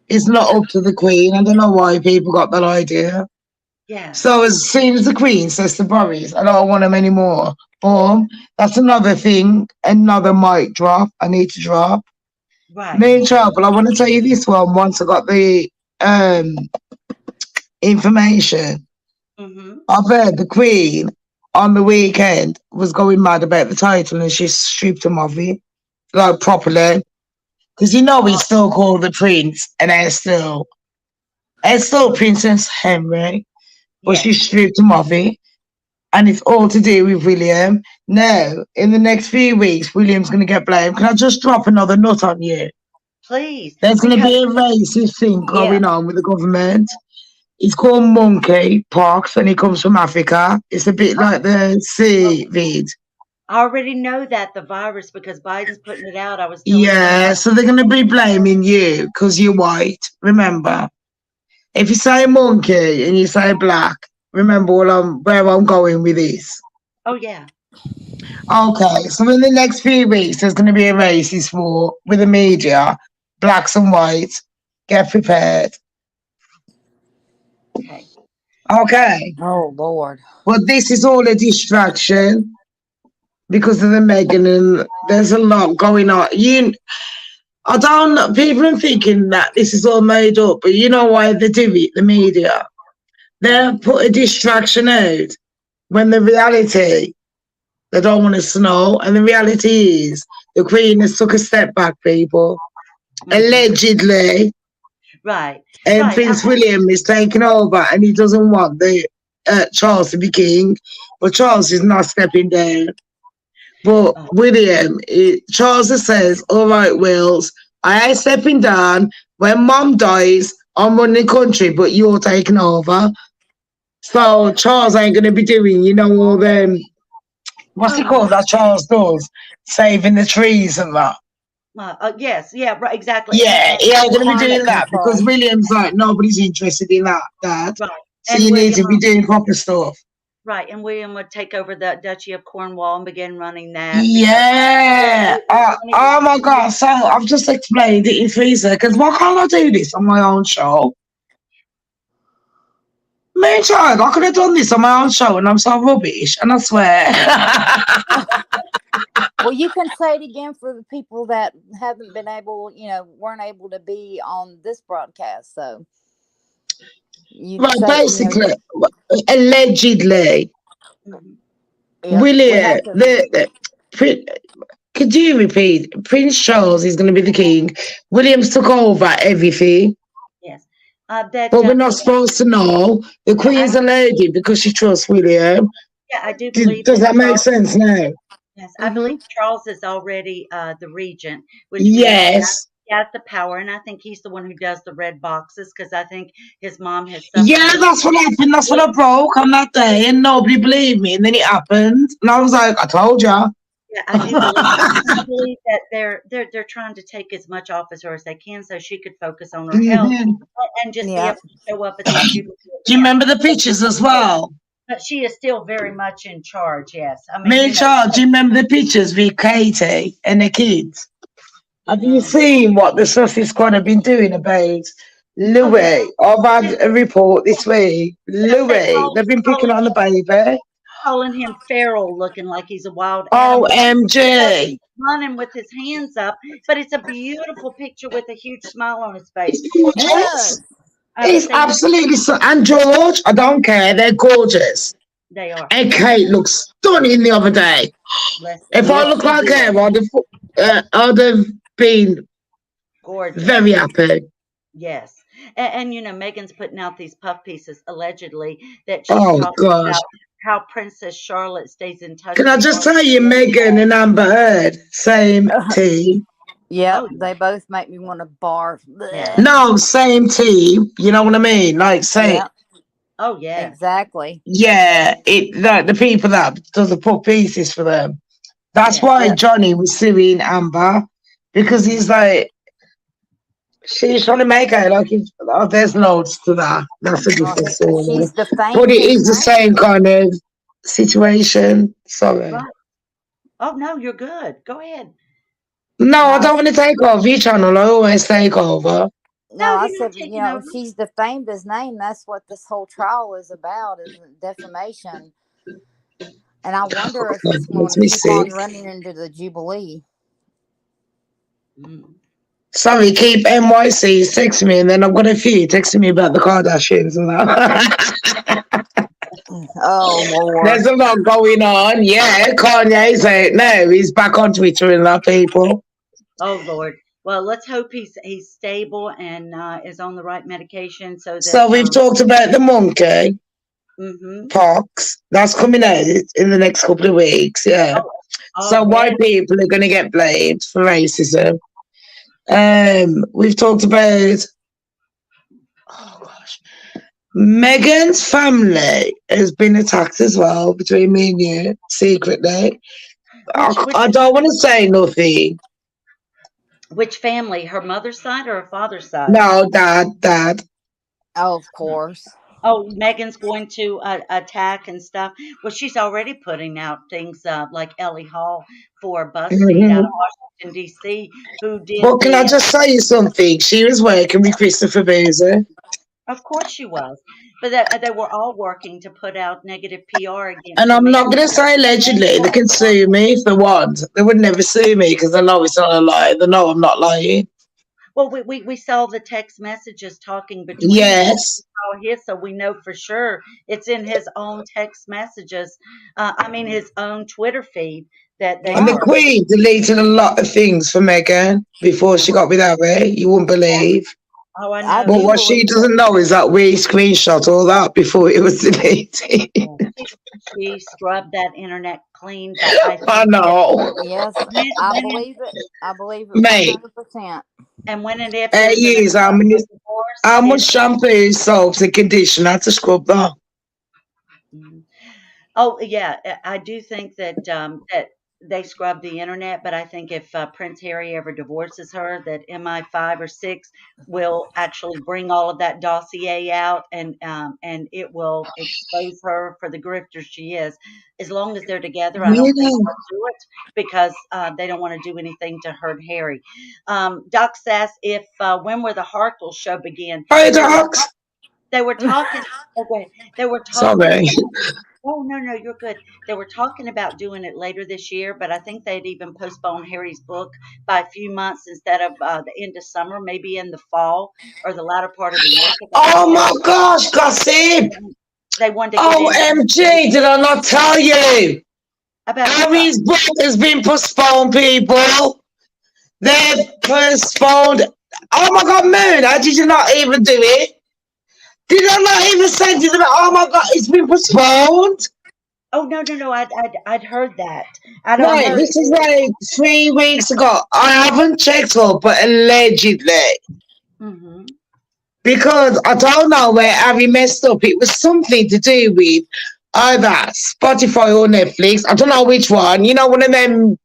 It's not up to the Queen. I don't know why people got that idea. Yeah. So as soon as the Queen says to Boris, I don't want him anymore, boom, that's another thing, another mic drop I need to drop. Right. Moonchild, I want to tell you this one once I got the information. I've heard the Queen on the weekend was going mad about the title and she stripped him of it, like properly. Because you know he's still called the Prince and it's still Princess Henry. But she stripped him of it. And it's all to do with William. Now, in the next few weeks, William's going to get blamed. Can I just drop another nut on you? Please. There's going to be a racist thing going on with the government. It's called monkey pox and it comes from Africa. It's a bit like the seaweed. I already know that, the virus, because Biden's putting it out. I was so they're going to be blaming you because you're white. Remember, if you say monkey and you say black, remember where I'm going with this. Oh, yeah. Okay, so in the next few weeks, there's going to be a racist war with the media, blacks and whites. Get prepared. Okay. Oh, Lord. But this is all a distraction because of the Meghan, and there's a lot going on. People are thinking that this is all made up, but you know why they do it, the media? They put a distraction out when the reality, they don't want to snow, and the reality is the Queen has took a step back, people. Allegedly. Right. And Prince William is taking over and he doesn't want the Charles to be king, but Charles is not stepping down. But William, Charles says, all right, Wills, I ain't stepping down. When Mom dies, I'm running the country, but you're taking over. So Charles ain't gonna be doing, all the what's it called that Charles does, saving the trees and that. Yes, yeah, right, exactly. Yeah, he ain't gonna be Climate doing that because control. William's like nobody's interested in that, Dad. right, So and you need William, to be doing proper stuff. right, and William would take over the Duchy of Cornwall and begin running that because Yeah. Oh my God. So I've just explained it in Teresa because why can't I do this on my own show? Moonchild, I could have done this on my own show and I'm so rubbish, and I swear. Well, you can say it again for the people that haven't been able, weren't able to be on this broadcast. So you Right, say, basically, allegedly, yep, we William, have to. could you repeat? Prince Charles is going to be the king. Williams took over everything, yes, that but we're not supposed to know. The yeah, queen's a lady because she trusts William. I do believe Does that that make Charles. sense now? Yes, I believe Hmm. Charles is already the regent, which means Yes. he has the power, and I think he's the one who does the red boxes because I think his mom has suffered Yeah, with. that's what happened. That's what I broke on that day, and nobody believed me. And then it happened, and I was like, "I told ya." Yeah, I do believe. I believe that they're trying to take as much off as her as they can, so she could focus on her health Mhm. and just be Yeah. able to show up at these Jubilee Do you events. remember the pictures as well? But she is still very much in charge. Yes, I mean, Me and Charles, do you remember the pictures with Katie and the kids? Have you mm. seen what the Sussex Squad have been doing about Oh yeah. Louis? I've had a report this week. They Louis, they've been picking on the baby. calling him feral, looking like he's a wild animal. OMG. Running with his hands up, but it's a beautiful picture with a huge smile on his face. Yes. Yes. It's But absolutely so. And George, I don't care. They're gorgeous. they are. And Kate looks stunning the other day. Bless If I Yes, look she like did. her, I'd have been gorgeous. very happy. Yes. Megan's putting out these puff pieces allegedly that she's Oh, talking gosh. about how Princess Charlotte stays in touch Can I with just her. tell you, Megan and Amber Heard, same team. Yep, Oh, they both make me want to barf. yeah. Blech. No, same team. You know what I mean? Like, same. Yeah, Oh, yeah. exactly. Yeah, the people that does the put pieces for them. That's Yeah. why Yep. Johnny was suing Amber, because he's like, she's trying to make out like there's loads to that. That's a Well, different story. she's But defamed it his is the same name. kind of situation. Sorry. Right. Oh, no, you're good. Go ahead. No, I No, don't want to take over your channel. I always take over. no, No, I you're not said, taking over. she's defamed his name. That's what this whole trial is about, is defamation. And I wonder if it's going Makes to me keep on sick. running into the Jubilee. Mm. Sorry, keep NYC's texting me, and then I've got a few texting me about the Kardashians and that. Oh, Lord. There's a lot going on. Yeah, Kanye's out now. He's back on Twitter and that, people. Oh, Lord. Well, let's hope he's stable and is on the right medication so that. So we've talked about the monkey Mm-hmm. pox. That's coming out in the next couple of weeks. Yeah. Oh, So yeah. white people are going to get blamed for racism. We've talked about, oh gosh, Megan's family has been attacked as well, between me and you, secretly. I don't want to say nothing. Which family? Her mother's side or her father's side? No, Dad. Oh, of course. Oh, Megan's going to attack and stuff. Well, she's already putting out things like Ellie Hall for BuzzFeed out of Washington, D.C., who did But can I just say you something? She was working with Christopher Boozer. Of course she was. But they were all working to put out negative PR against And the I'm man. not going to say allegedly. They can sue me if they want. They would never sue me because they know it's not a lie. They know I'm not lying. Well, we saw the text messages talking between Yes. his, so we know for sure it's in his own text messages. His own Twitter feed that they. And the Queen deleted a lot of things for Meghan before she got with Harry. You wouldn't believe. Oh, I I know. But do what she believe doesn't know is that we screenshot all that before it was deleted. She scrubbed that internet clean. But I know. Yes, I believe it. I believe it Mate. 100%. And when and if 8 there's years, how much shampoo, soaps, and conditioner to scrub that? Oh, yeah, I do think that that they scrubbed the internet, but I think if Prince Harry ever divorces her, that MI5 or 6 will actually bring all of that dossier out, and it will expose her for the grifter she is. As long as they're together, I don't think Really? they'll do it because they don't want to do anything to hurt Harry. Doc says, if when will the Harkle show begin? Hi, They were dogs. they were talking. Okay, they were talking Sorry. about. Oh, no, no, you're good. They were talking about doing it later this year, but I think they'd even postpone Harry's book by a few months instead of the end of summer, maybe in the fall or the latter part of the year, because I think Oh my gosh, gossip. they wanted to get in OMG, did I not tell you? about what? Harry's book has been postponed, people. They've postponed. Oh my God, Moon, how did you not even do it? Did I not even send you the? Oh my God, it's been postponed. Oh, no, no, no. I'd heard that. I Right, heard. this is like 3 weeks ago. I haven't checked up, but allegedly. Hmm. Because I don't know where Harry messed up. It was something to do with either Spotify or Netflix. I don't know which one. You know, one of them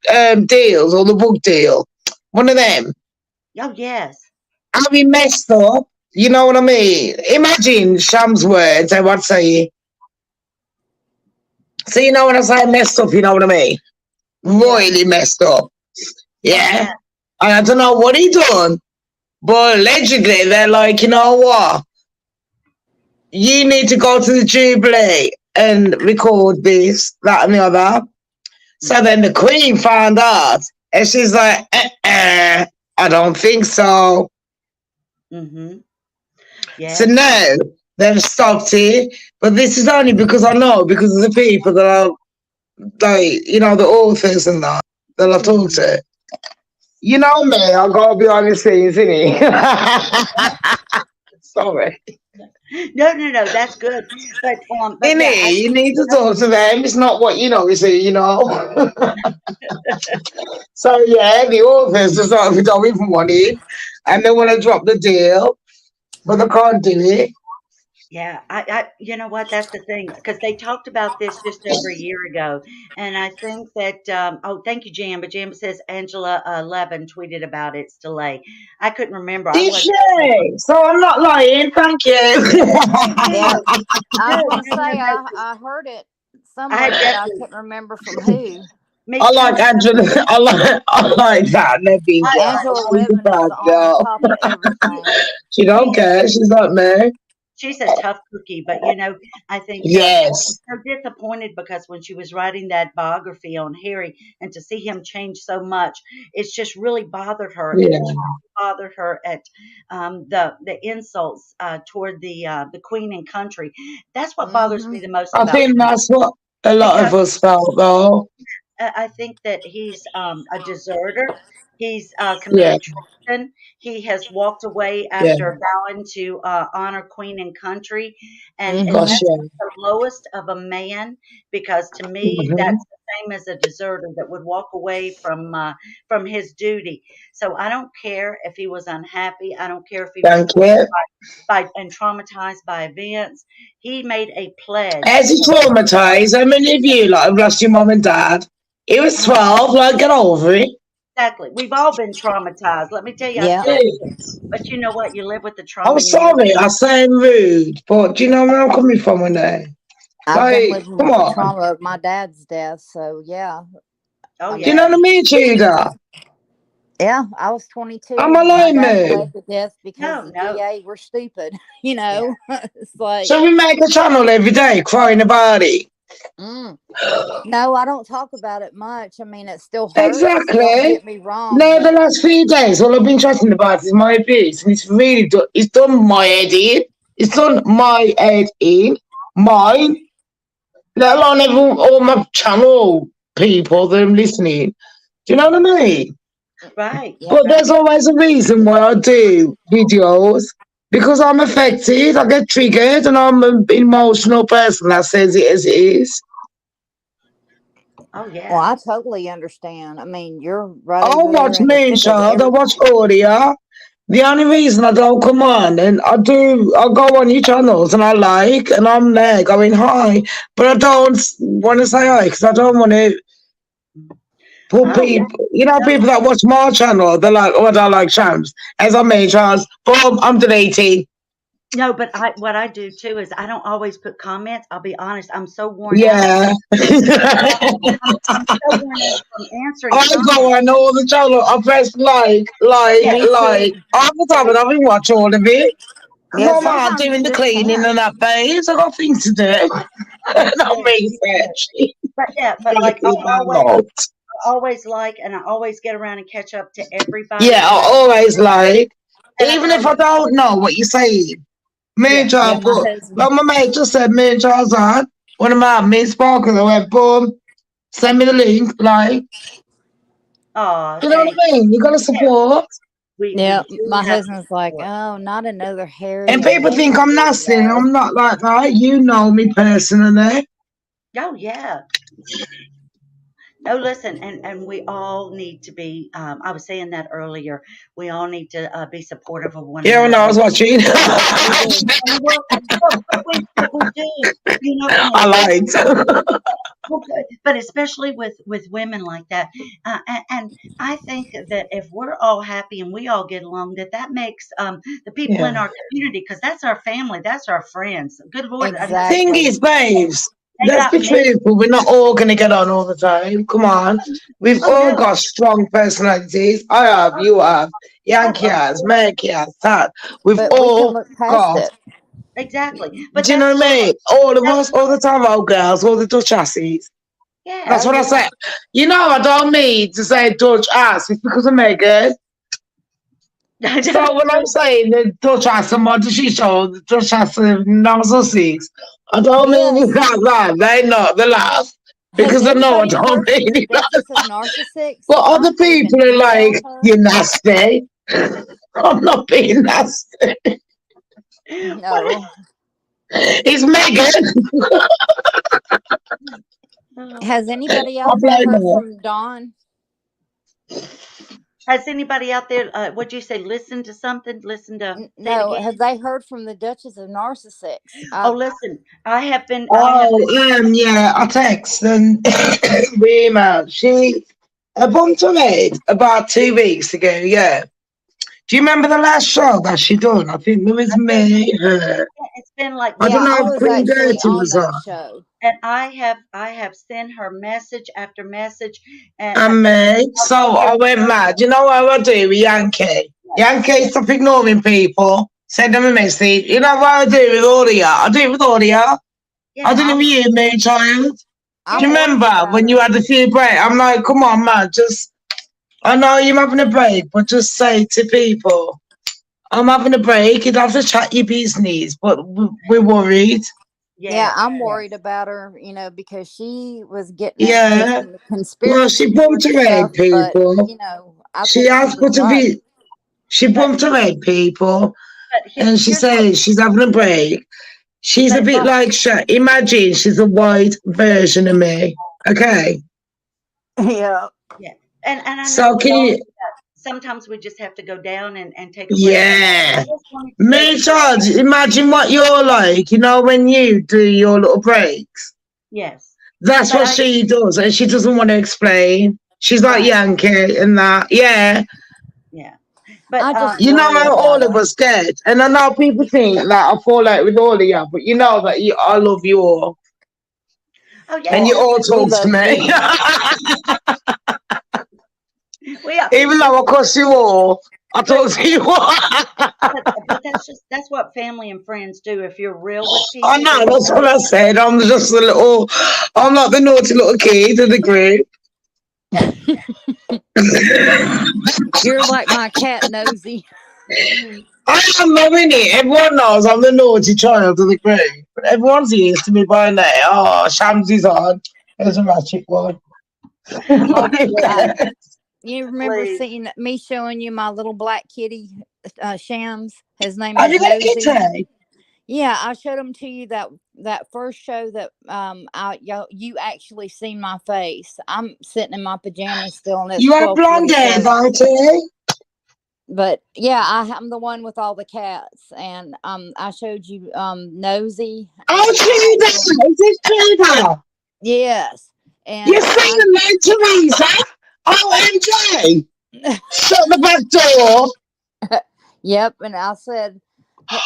deals or the book deal. One of them. Oh, yes. Harry messed up. You know what I mean? Imagine Sham's words. I would say. So you know when I say messed up, you know what I mean? Yeah. Royally messed up. Oh, Yeah. yeah. And I don't know what he done, but allegedly they're like, you know what? You need to go to the Jubilee and record this, that, and the other. So then Hmm. the Queen found out, and she's like, I don't think so. Hmm. So Yes. now they've stopped it, but this is only because I know because of the people that are like, you know, the authors and that I talk Hmm. to. You know me, I gotta be honest with you, innit? Sorry. No, no, no. That's good. But yeah, I Innit? You think need to talk to them. It's not what you know, you see, you know. So yeah, the authors just like we don't even want it, and they want to drop the deal, but they can't do it. Yeah, you know what? That's the thing, because they talked about this just over a year ago, and I think that. Oh, thank you, Jam. But Jam says Angela 11 tweeted about its delay. I couldn't remember. I Did wasn't. she? So I'm not lying. Thank you. She Yeah, did. I No, was gonna no, no, say no. I heard it I had somewhere, but I definitely. couldn't remember from who. Me I too. like Angela. I like that. Let me I go. Angela She's a Living is bad on girl. top of everything. She don't care. She's like me. she's a tough cookie, but I think Yes. I'm so disappointed because when she was writing that biography on Harry, and to see him change so much, it's just really bothered her, and it's Yeah. really bothered her at the insults toward the Queen and country. That's what bothers Hmm. me the most I about think Trump, that's what a lot because of us felt, though. I think that he's a deserter. He's Yeah. committed treason. He has walked away Yeah. after vowing to honor Queen and country, and Hmm. Gosh, that's yeah. the lowest of a man. Because to me, Hmm. that's the same as a deserter that would walk away from his duty. So I don't care if he was unhappy. I don't care if he was Thank tortured you. by and traumatized by events. He made a pledge. As he traumatized, how many of you like have lost your mom and dad? He was Uh, 12, like get over it. Exactly. We've all been traumatized. Let me tell you, I Yeah, still Hey, am. But you know what? You live with the trauma I'm and you move sorry, I on. sound rude, but do you know where I'm coming from with that? I've been Like, living come with the on. trauma of my dad's death, so yeah. Oh I Do you know yeah. what I mean, mean, Tudor? yeah, I was I'm 22. a My lame dad mood. bled to death because No, the no. DA were stupid. Yeah. It's like, So we make a channel every day crying about it. mm. No, I don't talk about it much. I mean, it still hurts. Don't Exactly. get me wrong, No, the but last few days, all I've been chatting about is my abuse, and it's really it's done my head in. It's done my head in, mine, let alone all my channel people that I'm listening. Do you know what I mean? Right. yeah, But Right. there's always a reason why I do videos because I'm affected, I get triggered, and I'm an emotional person that says it as it is. Oh well, yeah. I totally understand. I mean, you're right I'll over watch there in the thick of Moonchild, I'll watch everything. Audio, The only reason I don't come on, and I go on your channels and I like, and I'm there going hi, but I don't want to say hi because I don't want to put Oh, yeah. people, you know, No, people that watch my channel, they're like, oh, I don't like Shams. As I'm me, Charles, boom, I'm deleting. no, but what I do too is I don't always put comments. I'll be honest, I'm so worn out. Yeah. I'm so worn out from answering I comments. go on all the channel, I press like, Yeah. Me too. half the time I don't even watch all of it. Because Yeah, I'm out sometimes doing you the just cleaning can't. and that, babes. I got things to do. Not research. But yeah, but Like, like I always like, and I always get around and catch up to everybody. Yeah, I always like, And I even tell if I you, don't know what you're saying. Me and yeah, Yeah, Charles, my like husband. my mate just said, me and Charles on one of my mates, Markle, I went, boom, send me the link. Like, oh, you know what thank I mean? You got to yeah, support. we Yeah, do my have husband's like, support. oh, not another And Harry or people think I'm David. nasty. I'm not like that. You know me personally. Oh yeah. No, listen, and we all need to be. I was saying that earlier. We all need to be supportive of one Yeah, when I another. was watching, Yes, we do. But we do, you know, I liked. but especially with women like that, and I think that if we're all happy and we all get along, that makes the people in Yeah. our community, because that's our family, that's our friends. Good Lord, I know Thing Exactly. is, babes, they let's got be me. truthful. We're not all going to get on all the time. Come on. We've Oh all no. got strong personalities. I have, you have, Yankee Of has, course. Meg has, Tad. We've But we can all look past got, it. Exactly. But do you know what I mean? All of that's us, all the time, old girls, all the Dutch assies. yeah. That's Oh, what I yeah. said. You know, I don't mean to say Dutch ass. It's because of Megan. So when I'm saying the Dutch ass and what does she show, the Dutch ass of narcissists, I don't mean it Yes. like that. They know the laugh Has because they know I anybody don't heard from mean the it like Duchess of that. Narcissist? But I other can even people are email like, her. you're nasty. I'm not being nasty. What? No. It's Megan. Oh. Has anybody I out there blame heard her. from Dawn? Has anybody out there? What'd you say? Listen to something. Listen to. Say it No. again. Have they heard from the Duchess of Narcissist? Oh, listen. I have been. Oh, yeah, I text and we emailed. She bumped her head about 2 weeks ago, yeah. Do you remember the last show that she done? I think it was I do. me, her. It's been like I don't Yeah, weeks, know I if was Queen actually Dirty on was that on. show. and I have sent her message after message, and And but me. So I went mad. You know what I do with Yankee? Yankee, stop ignoring people. Send them a message. You know what I do with all of you? I do it with all of you. I yeah, did it with you, me, child. Do yeah, I'm you worried remember about when you her. had a few break? I'm like, come on, man, just I know you're having a break, but just say to people, I'm having a break. You'd have to chat your business, but we're worried. Yeah, yes, I'm yes. worried about her, because she was getting into Yeah. some Well, she conspiracy bumped her stuff, head, but, people. I She think she has was put a right. bit, she But bumped her head, people, and she here's what. says she's having a break. She's a bit But like, imagine she's a white version of me. Okay. Yeah. yeah, and I know So we can all. you, Sometimes we just have to go down and take a break. But I yeah. just wanted to say Me, Charles, imagine what you're like, when you do your little breaks. yes. That's But what she does, and she doesn't want to explain. She's like right, Yankee and that. Yeah. yeah. But I just You know worry how about all of her. us get. And I know people think that I fall out with all of you, but you know that I love you all. oh And yeah, you Well, all we talk to love me. you. we are. Even though I cuss you all, I But talk to you all. but that's what family and friends do. If you're real with I people, know, then that's what I said. I'm not the naughty little kid of the group. You're like my cat, Nosy. I am loving it. Everyone knows I'm the naughty child of the group. But everyone's used to me by now. Oh, Shams is on. There's a ratchet one. oh I, please, you remember please. seeing me showing you my little black kitty, Shams? His name Have is you got a Nosy. kitty? Yeah, I showed him to you that first show that you actually seen my face. I'm sitting in my pajamas still, and it's You have blonde hair, 12:47. don't you? But yeah, I'm the one with all the cats, and I showed you Nosy. Oh, And Judah! Is this Judah? yes, You're and saying the name Teresa? OMG! Shut the back door! yep, and I said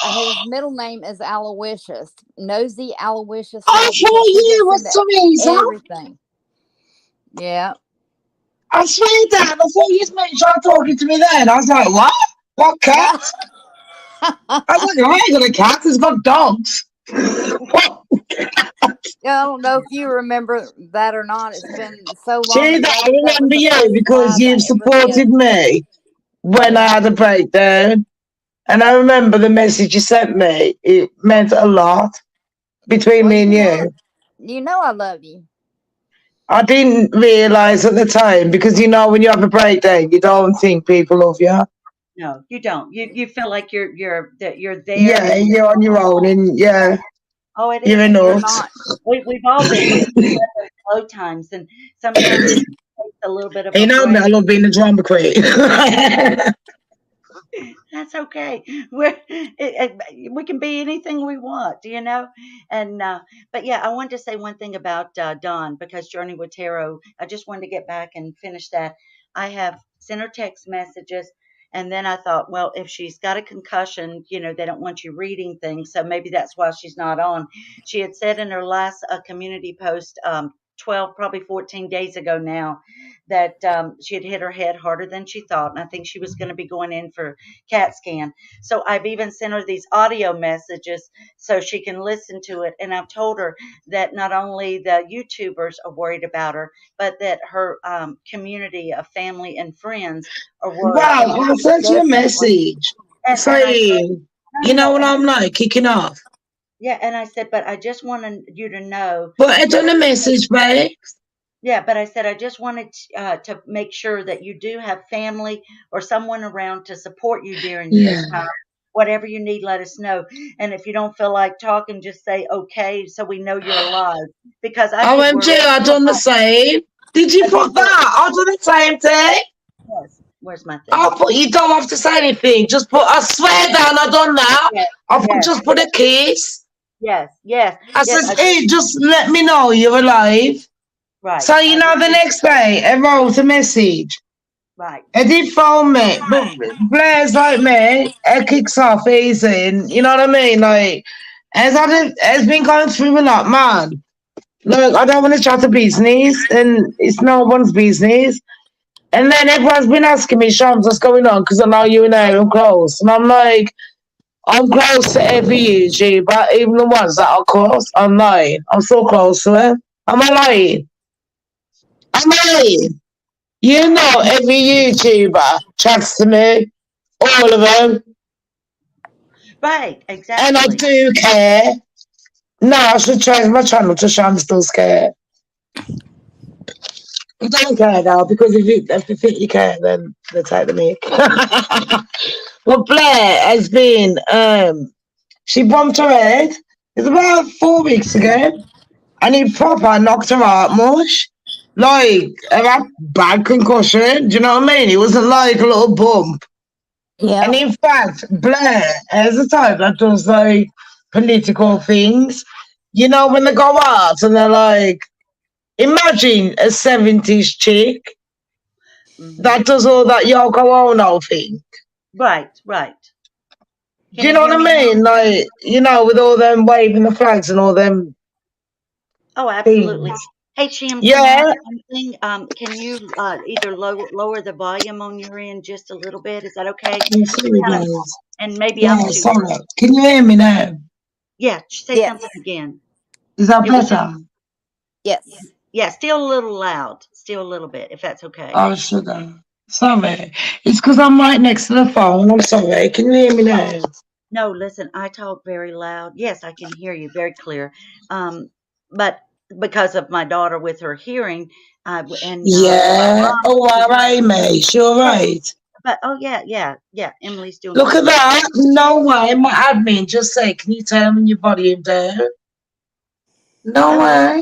his middle name is Aloysius, Nosy Aloysius I Hall, thought because he you gets was into Teresa. everything. Yeah. I swear down, I thought you meant you were talking to me then. I was like, what? What cat? I was like, I ain't got a cat, it's got dogs. Yeah, I don't know if you remember that or not. It's been so long Judah, ago, I but that was remember the you first because prize I you've ever did. supported me when I Yeah. had a breakdown. And I remember the message you sent me. It meant a lot between Well, me and you. you know I love you. I didn't realise at the time because you know when you have a breakdown, you don't think people love you. No, you don't. You feel like you're there Yeah, and you're on your own, and yeah, oh, it you're is, and enough. You're not. we've all been there. We've had those low times, and sometimes it takes a little bit of You a know me, break. I love being a drama queen. That's okay. We can be anything we want, you know. And but yeah, I wanted to say one thing about Dawn because Journey with Tarot. I just wanted to get back and finish that. I have sent her text messages, and then I thought, well, if she's got a concussion, you know, they don't want you reading things, so maybe that's why she's not on. She had said in her last community post. 12 probably 14 days ago now that she had hit her head harder than she thought, and I think she was going to be going in for CAT scan. So I've even sent her these audio messages so she can listen to it. And I've told her that not only the YouTubers are worried about her, but that her community of family and friends are worried. Wow, I sent you a Definitely. message And I said, saying, no, you no, know no. what And I'm like, kicking off. yeah, and I said, but I just wanted you to know But I done that. a message, babe. Yeah, but I said I just wanted to make sure that you do have family or someone around to support you during Yeah. this time. Whatever you need, let us know. And if you don't feel like talking, just say okay, so we know you're alive. Because I get OMG, worried. I done the same. Did you I get put worried. that? I done the same thing. Yes. Where's my I thing? put, you don't have to say anything. Just put, I swear down, I done that. Yes. I put, Yes. just put a kiss. Yes. Yes. I Yes. says, hey, just let me know you're alive. Right. So, you know, the next day, I wrote a message. Right. I did phone me, but Blair's like me, it kicks off easy, and you know what I mean? Like, has been going through a lot, man. Look, I don't want to chat to business, and it's no one's business. And then everyone's been asking me, Shams, what's going on? Because I know you and I are close. And I'm like, I'm close to every YouTuber, even the ones that are close. I'm lying. I'm so close to them. Am I lying? I'm lying. You know, every YouTuber chats to me, all of them, Right. and I Exactly. do care. No, I should change my channel to Shams Does Care. You don't care now because if you think you care, then they take the mic. Well, Blair has been she bumped her head. It's about 4 weeks ago, and he proper knocked her out mush. Like a bad concussion. Do you know what I mean? It wasn't like a little bump. Yeah. And in fact, Blair is a type that does like political things. You know, when they go out and they're like, imagine a 70s chick Hmm. that does all that Yoko Ono thing. Right. Right. Do Can you you know hear what I me now? mean? Like, you know, with all them waving the flags and all them Oh, absolutely. things. Hey, Sham, can I ask Yeah. something? Can you either lower the volume on your end just a little bit? Is that okay? I'm sorry, Kind of, guys. and maybe Yeah, I'm too low. sorry. Can you hear me now? Yeah, say Yes. something again. Is that It was just, better? Yes. yeah, still a little loud, still a little bit, if that's okay. Oh, should I? Sorry. It's because I'm right next to the phone. I'm sorry. Can you hear me now? No, listen, I talk very loud. Yes, I can hear you very clear. But because of my daughter with her hearing, and my Yeah. mom, Oh, she's all right, mate. You're yeah, right. but oh yeah, yeah, yeah. Emily's doing Look good. at that. No way. My admin just say, can you turn your volume down? No Oh, way.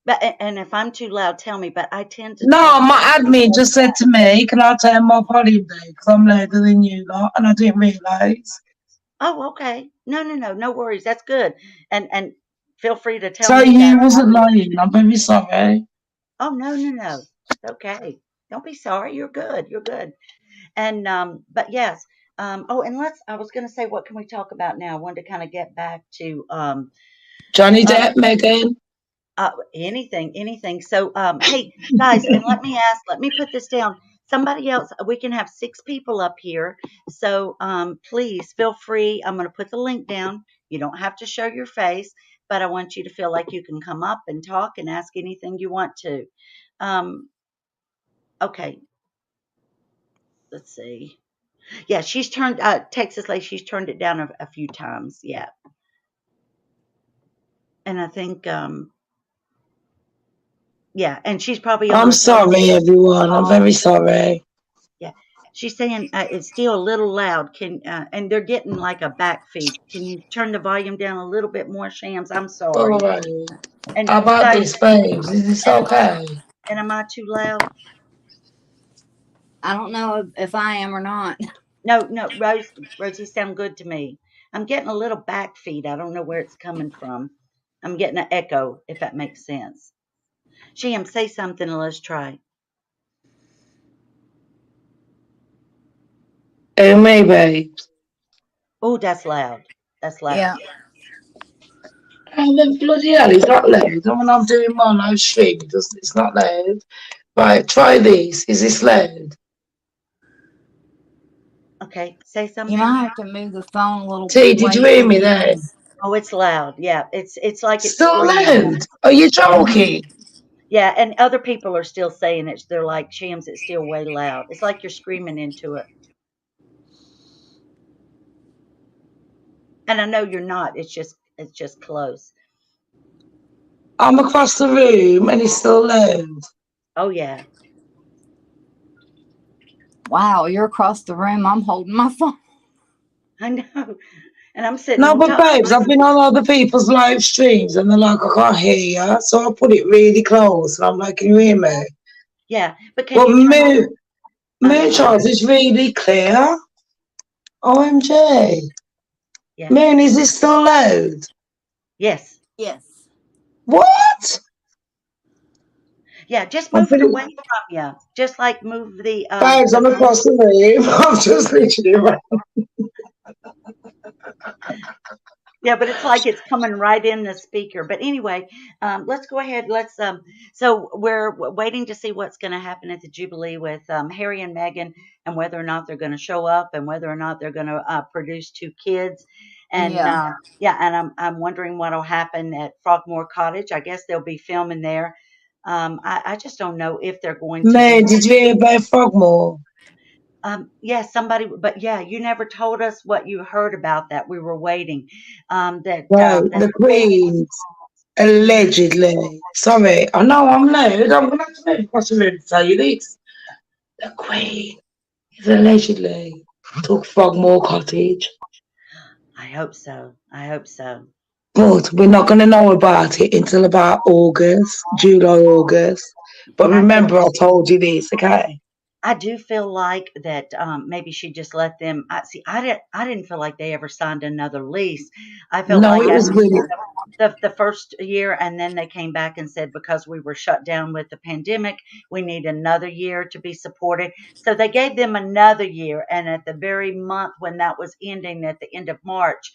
and if I'm too loud, tell me. But I tend to No, talk. my admin just said to me, can I turn my volume down? Because I'm louder than you lot, and I didn't realise. Oh, okay. No worries. That's good. And feel free to tell So me that. you wasn't lying. I'm very sorry. Oh, no. It's okay. Don't be sorry. You're good. You're good. And but yes. Oh, and I was gonna say, what can we talk about now? I wanted to kind of get back to Johnny uh, Depp, Megan. anything. So, hey guys, and let me put this down. Somebody else, we can have 6 people up here. So, please feel free. I'm going to put the link down. You don't have to show your face, but I want you to feel like you can come up and talk and ask anything you want to. Um, okay, let's see. Yeah, she's turned, Texas Lady, she's turned it down a few times. Yeah. And I think, yeah, and she's probably on I'm the phone. sorry, everyone. I'm very sorry. Yeah, she's saying it's still a little loud. And they're getting like a back feed. Can you turn the volume down a little bit more, Shams? I'm All sorry. right. And How about guys, this, babes? Is this okay? and am I too loud? I don't know if I am or not. No, Rosie sound good to me. I'm getting a little back feed. I don't know where it's coming from. I'm getting an echo, if that makes sense. Shams, say something and let's try. Oh, me, babes. Oh, that's loud. That's loud. Yeah. Oh, then bloody hell, it's not loud. And when I'm doing my live stream, it's not loud. Right, try this. Is this loud? Okay, say You something. might have to move the phone a little T, did you away hear from me you. then? Oh, it's loud. Yeah, it's like it's Still screaming. loud? Are you Hmm. joking? Yeah, and other people are still saying it. They're like, Shams, it's still way loud. It's like you're screaming into it. And I know you're not. It's just close. I'm across the room and it's still loud. Oh yeah. Wow, you're across the room. I'm holding my phone. I know. And I'm sitting No, on but top of babes, my I've been on other people's live streams and they're like, I can't hear you. So I put it really close and I'm like, can you hear me? yeah. But can But you turn go Moonchild ahead. is really clear. OMG. Yeah. Moon, is this still loud? Yes. Yes. What? Yeah, just I'm move it pretty, away from you. Just like move babes, the I'm phone. across the room. I'm just literally right. Yeah, but it's like it's coming right in the speaker. But anyway, let's go ahead. So we're waiting to see what's going to happen at the Jubilee with Harry and Meghan, and whether or not they're going to show up, and whether or not they're going to produce 2 kids. And Yeah. yeah, and I'm wondering what'll happen at Frogmore Cottage. I guess they'll be filming there. I just don't know if they're going to Man, be. did you hear about Frogmore? Yeah, somebody, but yeah, you never told us what you heard about that. We were waiting. Right, That the Queen's allegedly. Sorry, I know I'm loud. I'm going to have to move across the room to tell you this. The Queen is allegedly took Frogmore Cottage. I hope so. I hope so. But we're not going to know about it until about August, July, August. But And remember, I told you this, okay? I do feel like that maybe she just let them. I didn't feel like they ever signed another lease. I felt No, like it I was after really. didn't. the first year, and then they came back and said because we were shut down with the pandemic, we need another year to be supported. So they gave them another year, and at the very month when that was ending, at the end of March,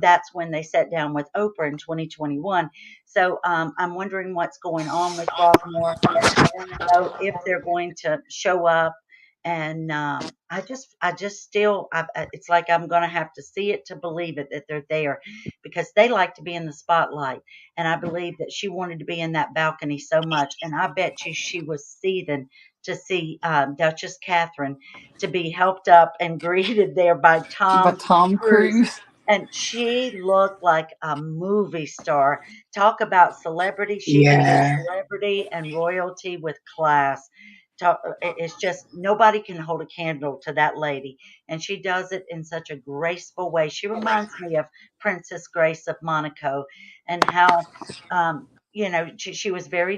that's when they sat down with Oprah in 2021. So I'm wondering what's going on with Frogmore. I want to know if they're going to show up. And I just still, it's like I'm going to have to see it to believe it that they're there, because they like to be in the spotlight. And I believe that she wanted to be in that balcony so much. And I bet you she was seething to see Duchess Catherine to be helped up and greeted there by But Tom Tom Cruise. Cruise. And she looked like a movie star. Talk about celebrity. She did Yeah. celebrity and royalty with class. It's just nobody can hold a candle to that lady. And she does it in such a graceful way. She reminds me of Princess Grace of Monaco, and how, she was very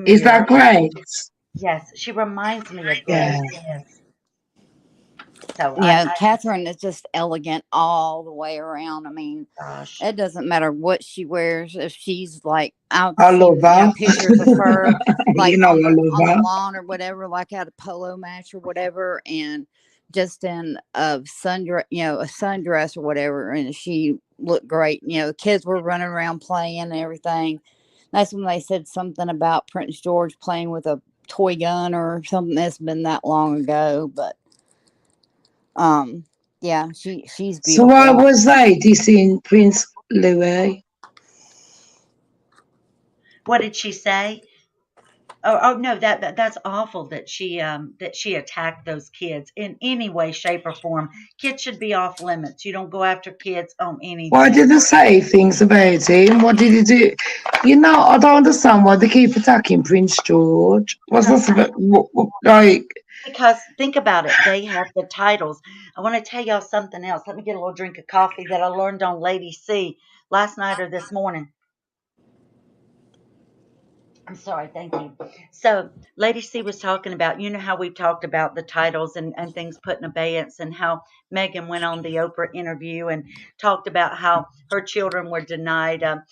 Is that demure. Grace? Yes, she reminds me of Yeah. Grace. Yes. So Yeah, Catherine is just elegant all the way around. I mean, gosh, it doesn't matter what she wears. If she's like, I've I love seen her. pictures of her like You know I love on the her. lawn or whatever, like at a polo match or whatever, and just in a sundress, a sundress or whatever, and she looked great. The kids were running around playing and everything. That's when they said something about Prince George playing with a toy gun or something. That's been that long ago, but um, yeah, she's So why beautiful. was they dissing Prince Louis? what did she say? Oh no, that's awful that she attacked those kids in any way, shape, or form. Kids should be off limits. You don't go after kids on Why did anything. they say things about him? What did he do? I don't understand why they keep attacking Prince George. What's No, that about? Like, because think about it, they have the titles. I want to tell y'all something else. Let me get a little drink of coffee that I learned on Lady C last night or this morning. I'm sorry, thank you. So, Lady C was talking about, how we've talked about the titles and things put in abeyance, and how Megan went on the Oprah interview and talked about how her children were denied a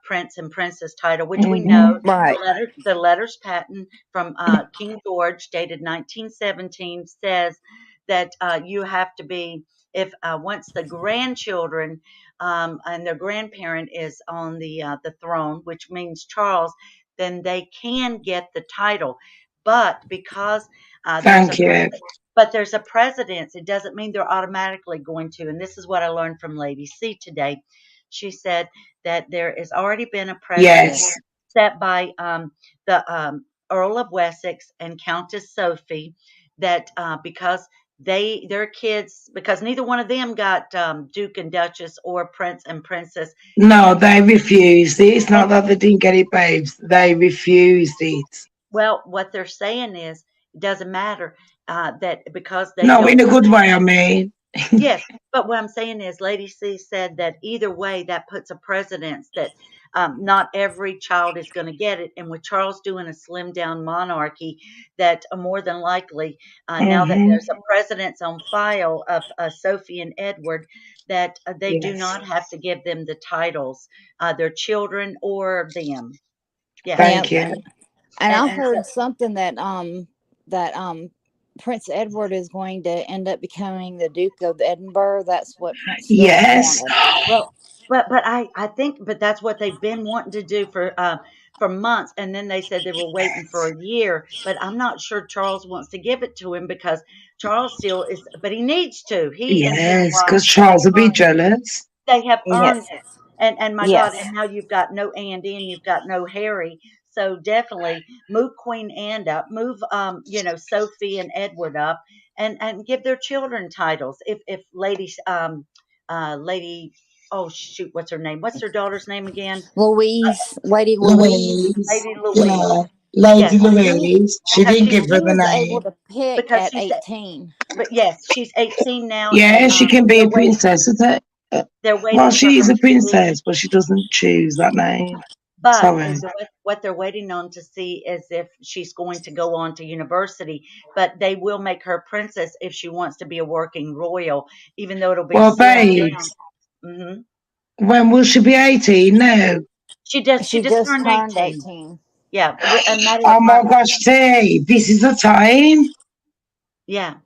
prince and princess title, which we know Right. the letters patent from King George, dated 1917, says that you have to be, if once the grandchildren and their grandparent is on the throne, which means Charles, then they can get the title. But because there's a thank you. but there's a precedence, it doesn't mean they're automatically going to. And this is what I learned from Lady C today. She said that there has already been a precedent Yes. set by the Earl of Wessex and Countess Sophie that because their kids, because neither one of them got Duke and Duchess or Prince and Princess. No, they refused it. It's not And that they didn't get it, babes. They refused it. well, what they're saying is it doesn't matter that because they No, in don't. a good way, I mean. Yes, but what I'm saying is, Lady C said that either way, that puts a precedence that not every child is going to get it. And with Charles doing a slim down monarchy, that more than likely, now that Hmm. there's a precedence on file of Sophie and Edward, that they do Yes. not have to give them the titles, their children or them. Yeah. Yeah, Thank you. and I And so, heard something that Prince Edward is going to end up becoming the Duke of Edinburgh. That's what Prince Philip Yes. wanted. well, but I think, but that's what they've been wanting to do for months, and then they said they were waiting for a year. But I'm not sure Charles wants to give it to him because Charles still is, but he needs to. He and his Yes, wife because Charles would be earned it. jealous. They have earned Yes, it, and my God, yes. and now you've got no Andy and you've got no Harry. So definitely move Queen Anne up, move Sophie and Edward up, and give their children titles. If Lady, oh shoot, what's her name? What's her daughter's name again? Lady Louise. Louise, Lady Louise. Lady Yes, She Louise. She because didn't she's give her she the was able name. to pick because at she's 18. but yes, she's 18 now, and Yeah, she can be they're a waiting. princess. They're Well, waiting for she is her a to see. princess, but she doesn't choose that name. But Sorry. what they're waiting on to see is if she's going to go on to university. But they will make her princess if she wants to be a working royal, even though it'll be Well, slimmed down. babes, Hmm. when will she be 18 now? She does. She She just just turned turned 18. 18. Yeah, a matter Oh of my months. gosh, T, this is the time. Yeah.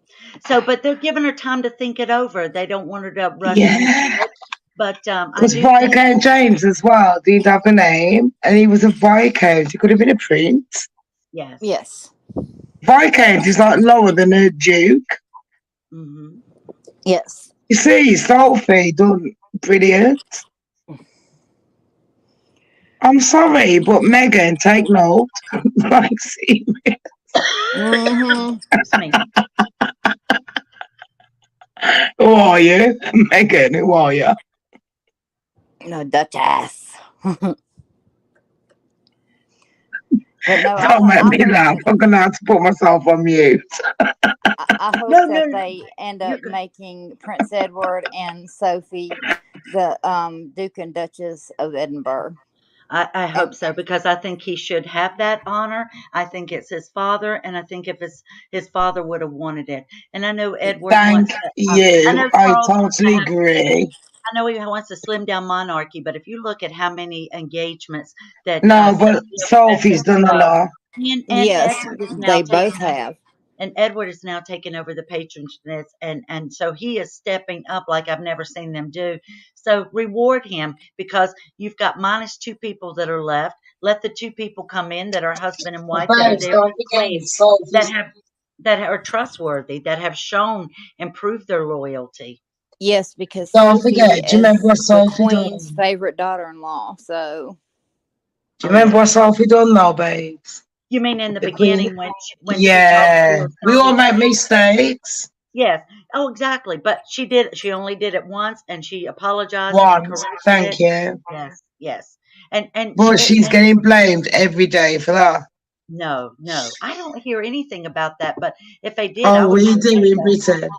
So, but they're giving her time to think it over. They don't want her to rush into Yeah. it. But I Because do think Viscount James as well didn't have a name, and he was a Viscount. He could have been a prince. yes. Yes. Viscount is like lower than a duke. Hmm. Yes. You see, Sophie done brilliant. I'm sorry, but Megan, take note. Like, see, Mm-hmm. Excuse me. who are you? Megan, who are you? No, Duchess. But no, Don't make I me hope laugh. that I'm going to have to put myself on mute. I hope No, no, that no. they end You up could. making Prince Edward and Sophie the Duke and Duchess of Edinburgh. I hope so, because I think he should have that honor. I think it's his father, and I think if his father would have wanted it. And I know Edward Thank wants to. I you. know I Charles wants to totally have. agree. I know he wants to slim down monarchy, but if you look at how many engagements that No, but Sophia has Sophie's done a done, lot. and Yes, Edward is now they both taking have. and Edward is now taking over the patronage, and so he is stepping up like I've never seen them do. So reward him, because you've got minus two people that are left. Let the two people come in that are husband and wife that are Babes, there don't to forget clean, that Sophie's. have that are trustworthy, that have shown and proved their loyalty. Yes, because Don't Sophie forget. Do you remember is what the Sophie queen's done? favorite daughter-in-law. So Do you Oh remember yeah. what Sophie done though, babes? You mean in the The Queen. beginning when she talked to Yeah. her We son all make before? mistakes. Yes. Oh, exactly. But she only did it once, and she apologized and Once. corrected Thank it. you. Yes, yes. And But she's getting blamed every day for that. no, no. I don't hear anything about that, but if they did, Oh, we do in Britain.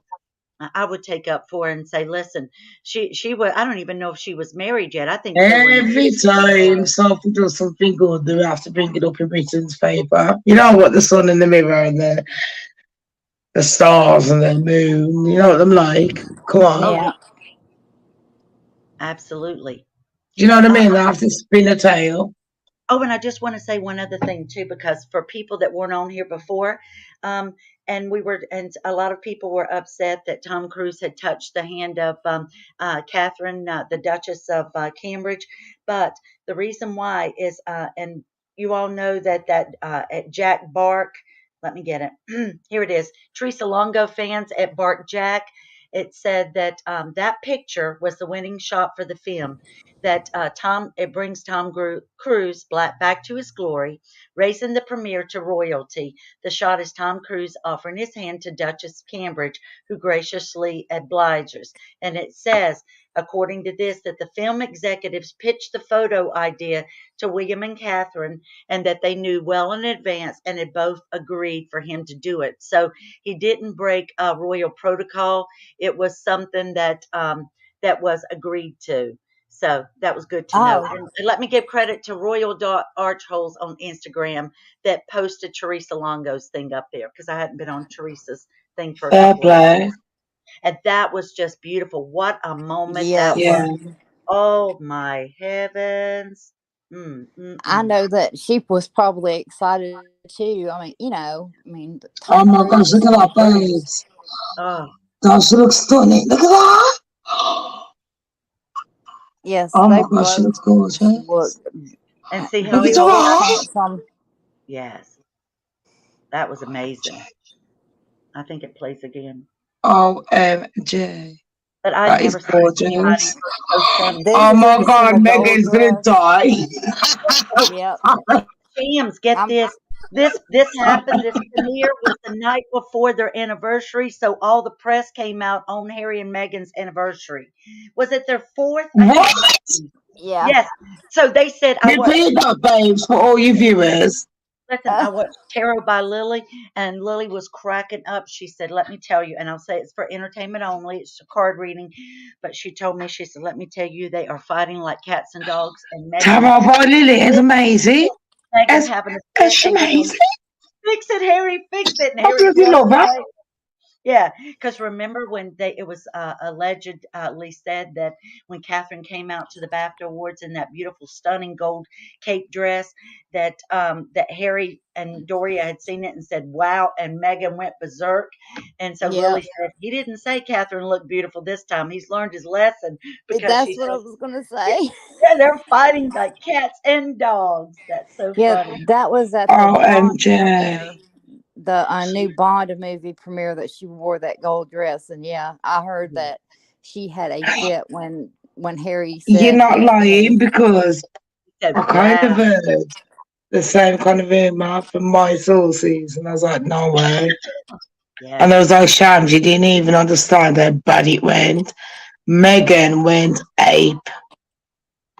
I would take up for her and say, listen, she was, I don't even know if she was married yet. I think they were Every engaged when they time Sophie does something good, they have to bring it up in Britain's paper. You know what? The sun and the mirror and the stars and the moon. You know what I'm like? Come Oh on. yeah, yeah. absolutely. Do you know what I Uh, mean? They have to spin a tail. Oh, and I just want to say one other thing too, because for people that weren't on here before, um, and a lot of people were upset that Tom Cruise had touched the hand of Catherine, the Duchess of Cambridge. But the reason why is, and you all know at Jack Bark, let me get it. Here it is. Teresa Longo fans at Bark Jack. It said that that picture was the winning shot for the film, that it brings Cruise back to his glory, raising the premiere to royalty. The shot is Tom Cruise offering his hand to Duchess Cambridge, who graciously obliges. And it says, according to this, that the film executives pitched the photo idea to William and Catherine, and that they knew well in advance and had both agreed for him to do it. So he didn't break royal protocol. It was something that was agreed to. So that was good to know. Oh, And let me give credit to Royal Archholes on Instagram that posted Teresa Longo's thing up there, because I hadn't been on Teresa's thing for a Fair couple of days. play. And that was just beautiful. What a moment yeah, that it was. Yeah. was. Oh my heavens. I Mm. know that she was probably excited too. I mean, Oh Tom my Cruise gosh, is look at Tom that, Cruise. babes. Oh, Don't she look stunning? Look at that. Yes, Oh they my gosh, she both looks gorgeous. look and see how Look he at her looks. very eyes. handsome. Yes, that was amazing. I think it plays again. OMG. But I'd That is never seen anybody gorgeous. look so stunning. Oh This my is in god, the gold Megan's gonna dress. die. Oh, Yep. Shams, get I'm. this. This happened. This premiere was the night before their anniversary, so all the press came out on Harry and Meghan's anniversary. Was it their fourth? I What? can't remember. Yeah. Yes. So they said I watched. Repeat that, babes, for all you viewers. Listen, I watched Tarot by Lily, and Lily was cracking up. She said, "Let me tell you," and I'll say it's for entertainment only. It's a card reading, but she told me, she said, "Let me tell you, they are fighting like cats and dogs, and Tarot by Lily is amazing. Megan's It's, having a fit. it's They were going, amazing. fix it, Harry, fix it," and I Harry's bloody running love her. away. Yeah, because remember when it was allegedly said that when Catherine came out to the BAFTA Awards in that beautiful, stunning gold cape dress, that Harry and Doria had seen it and said, "Wow," and Meghan went berserk. And so Lily Yep. said, he didn't say Catherine looked beautiful this time. He's learned his lesson, because she That's what I said, was gonna yeah, say. yeah, they're fighting like cats and dogs. That's so Yeah, funny. that was at the Bond OMG. premiere, the new Bond movie premiere that she wore that gold dress, and yeah, I heard Yeah. that she had a fit when Harry You're said not that. lying because He said, I kind of "Wow." heard the same kind of rumor from my sources, and I was like, no way. And Yes, I was like, Shams, you didn't even understand how bad it went. Megan went ape.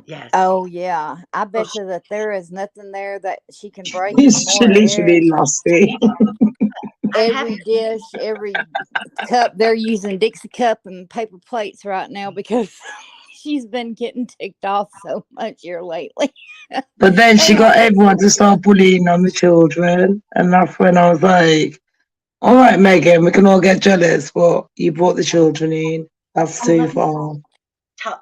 yes. Oh yeah, I Oh, bet you that there is nothing there that she can break She anymore. literally lost it. I have Every dish, every cup, they're using Dixie cup and paper plates right now because she's been getting ticked off so much here lately. But then she got everyone to start bullying on the children. And that's when I was like, all right, Megan, we can all get jealous, but you brought the children in. That's too far.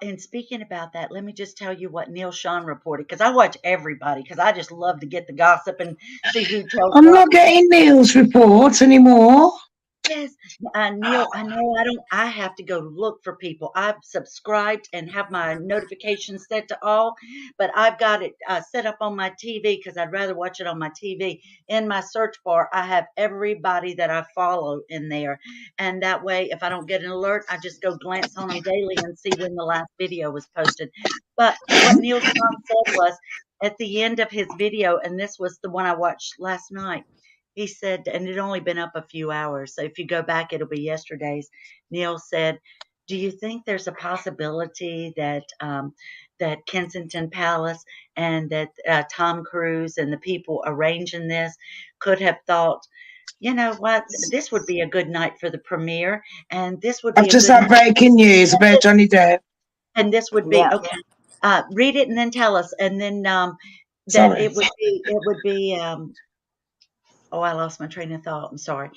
And speaking about that, let me just tell you what Neil Sean reported, because I watch everybody, because I just love to get the gossip and see who tells I'm what. not getting Neil's reports anymore. Yes, Neil, I know I have to go look for people. I've subscribed and have my notifications set to all, but I've got it set up on my TV because I'd rather watch it on my TV. In my search bar, I have everybody that I follow in there. And that way, if I don't get an alert, I just go glance on them daily and see when the last video was posted. But what Neil Sean said was at the end of his video, and this was the one I watched last night. He said, and it only been up a few hours, so if you go back, it'll be yesterday's. Neil said, "Do you think there's a possibility that that Kensington Palace and that Tom Cruise and the people arranging this could have thought, you know what, this would be a good night for the premiere, and this would be I've just had breaking news about Johnny Depp. And this would be okay. Read it and then tell us, and then that it would be." Oh, I lost my train of thought. I'm sorry.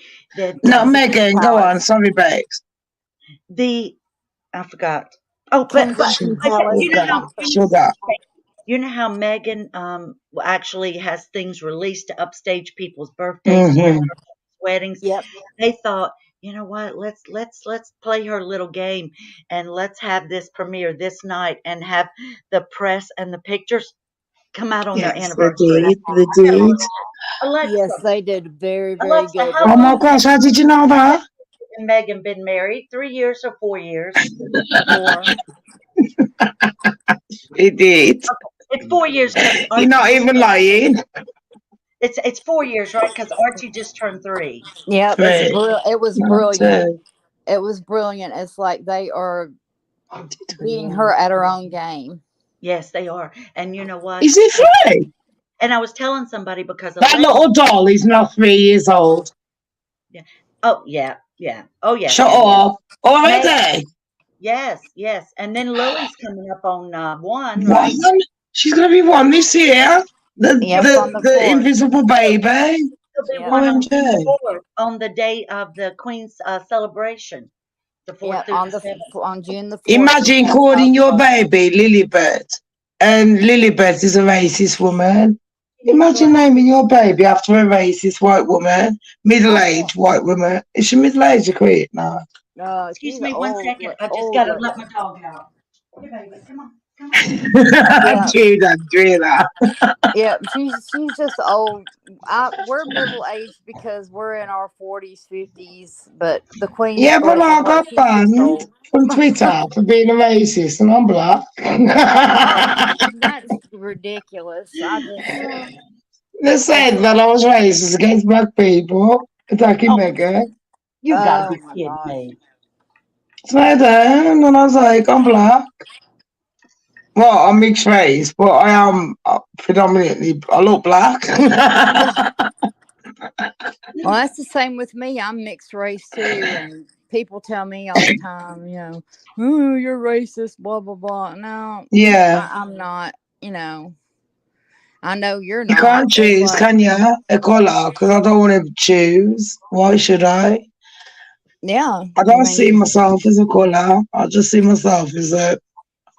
No, Megan, go on. Sorry, Bex. I forgot. Oh, but you know how Megan actually has things released to upstage people's birthdays, weddings. Yep. They thought, you know what? Let's play her little game, and let's have this premiere this night, and have the press and the pictures come out on their anniversary. They did. Alexa, yes, they did very, very Alexa, good. Oh my gosh, how did you know that? And Megan been married 3 years or 4 years? 4. It did. It's 4 years. You're not even lying. It's 4 years, right? Because Archie just turned 3. Yeah, it was brilliant. It was brilliant. It's like they are beating her at her own game. Yes, they are. And you know what? Is it 3? And I was telling somebody because that little doll is not 3 years old. Yeah. Oh yeah, yeah. Oh yeah. Shut up already. Yes, yes. And then Lily's coming up on 1. Right? She's gonna be 1 this year. The invisible baby. She'll be 1 on the day of the Queen's celebration. The 4th on June the 4th. Imagine calling your baby Lilibet, and Lilibet is a racist woman. Imagine naming your baby after a racist white woman, middle-aged white woman. Is she middle-aged or quit now? Excuse me 1 second. I just gotta let my dog out. Here, baby, come on. Drina. Yeah, she's just old. We're middle aged because we're in our 40s, 50s, but the Queen. Yeah, but I got banned from Twitter for being a racist, and I'm black. That's ridiculous. They said that I was racist against black people, attacking Megan. You gotta be kidding me. So then, and I was like, I'm black. Well, I'm mixed race, but I am predominantly, I look black. Well, that's the same with me. I'm mixed race too, and people tell me all the time, you know, oh, you're racist, blah, blah, blah. No, I'm not, you know. I know you're not. You can't choose, can you? A colour, because I don't want to choose. Why should I? Yeah. I don't see myself as a colour. I just see myself as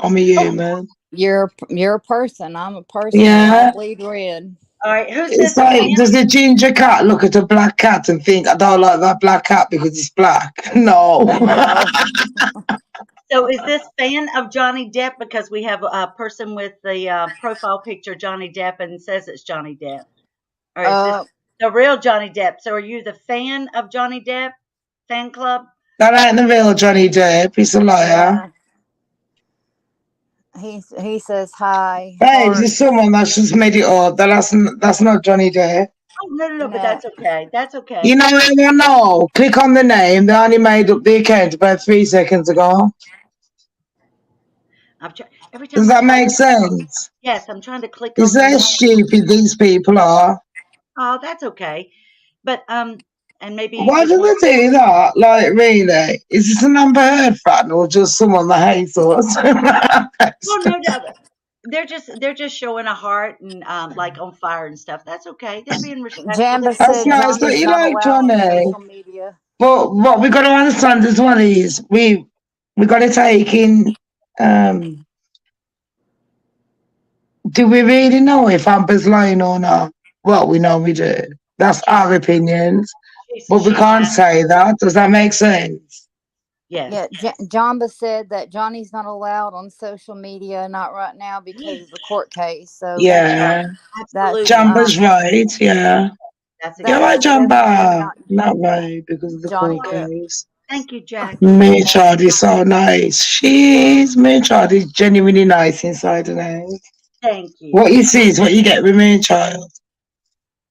I'm a human. You're a person. I'm a person. Yeah. I bleed red. All right. It's like, does the ginger cat look at a black cat and think, I don't like that black cat because it's black? No. So is this fan of Johnny Depp because we have a person with the profile picture Johnny Depp and says it's Johnny Depp? Or is this the real Johnny Depp? So are you the fan of Johnny Depp? Fan club? That ain't the real Johnny Depp. He's a liar. He says hi. Babes, it's someone that's just made it up. That's not Johnny Depp. Oh, no, but that's okay. That's okay. You know how I know? Click on the name. They only made up the account about 3 seconds ago. Every time Does that make sense? Yes, I'm trying to click on. Is that stupid these people are? Oh, that's okay. But and maybe you Why could do they do that? Like, really? Is this an Amber Heard fan or just someone that hates us? well, no doubt. They're just showing a heart and like on fire and stuff. That's okay. They're being respectful. Jamba That's said nice that Johnny's you not like allowed on Johnny. social media. But what we got to understand as well is we got to take in. Do we really know if Amber's lying or not? Well, we know we do. That's She's our opinions, but we she's can't say that. Does that make sense? Yeah, yes. Jamba said that Johnny's not allowed on social media, not right now because of the court case. So Yeah, that's Absolutely. Jumba's right. Yeah, That's you're that's right, exactly. definitely Jumba. not Not right because of the Johnny court Depp. case. Thank you, Jackie. Moonchild is so nice. She is. Moonchild is genuinely nice inside and out. Thank you. What you see is what you get with Moonchild.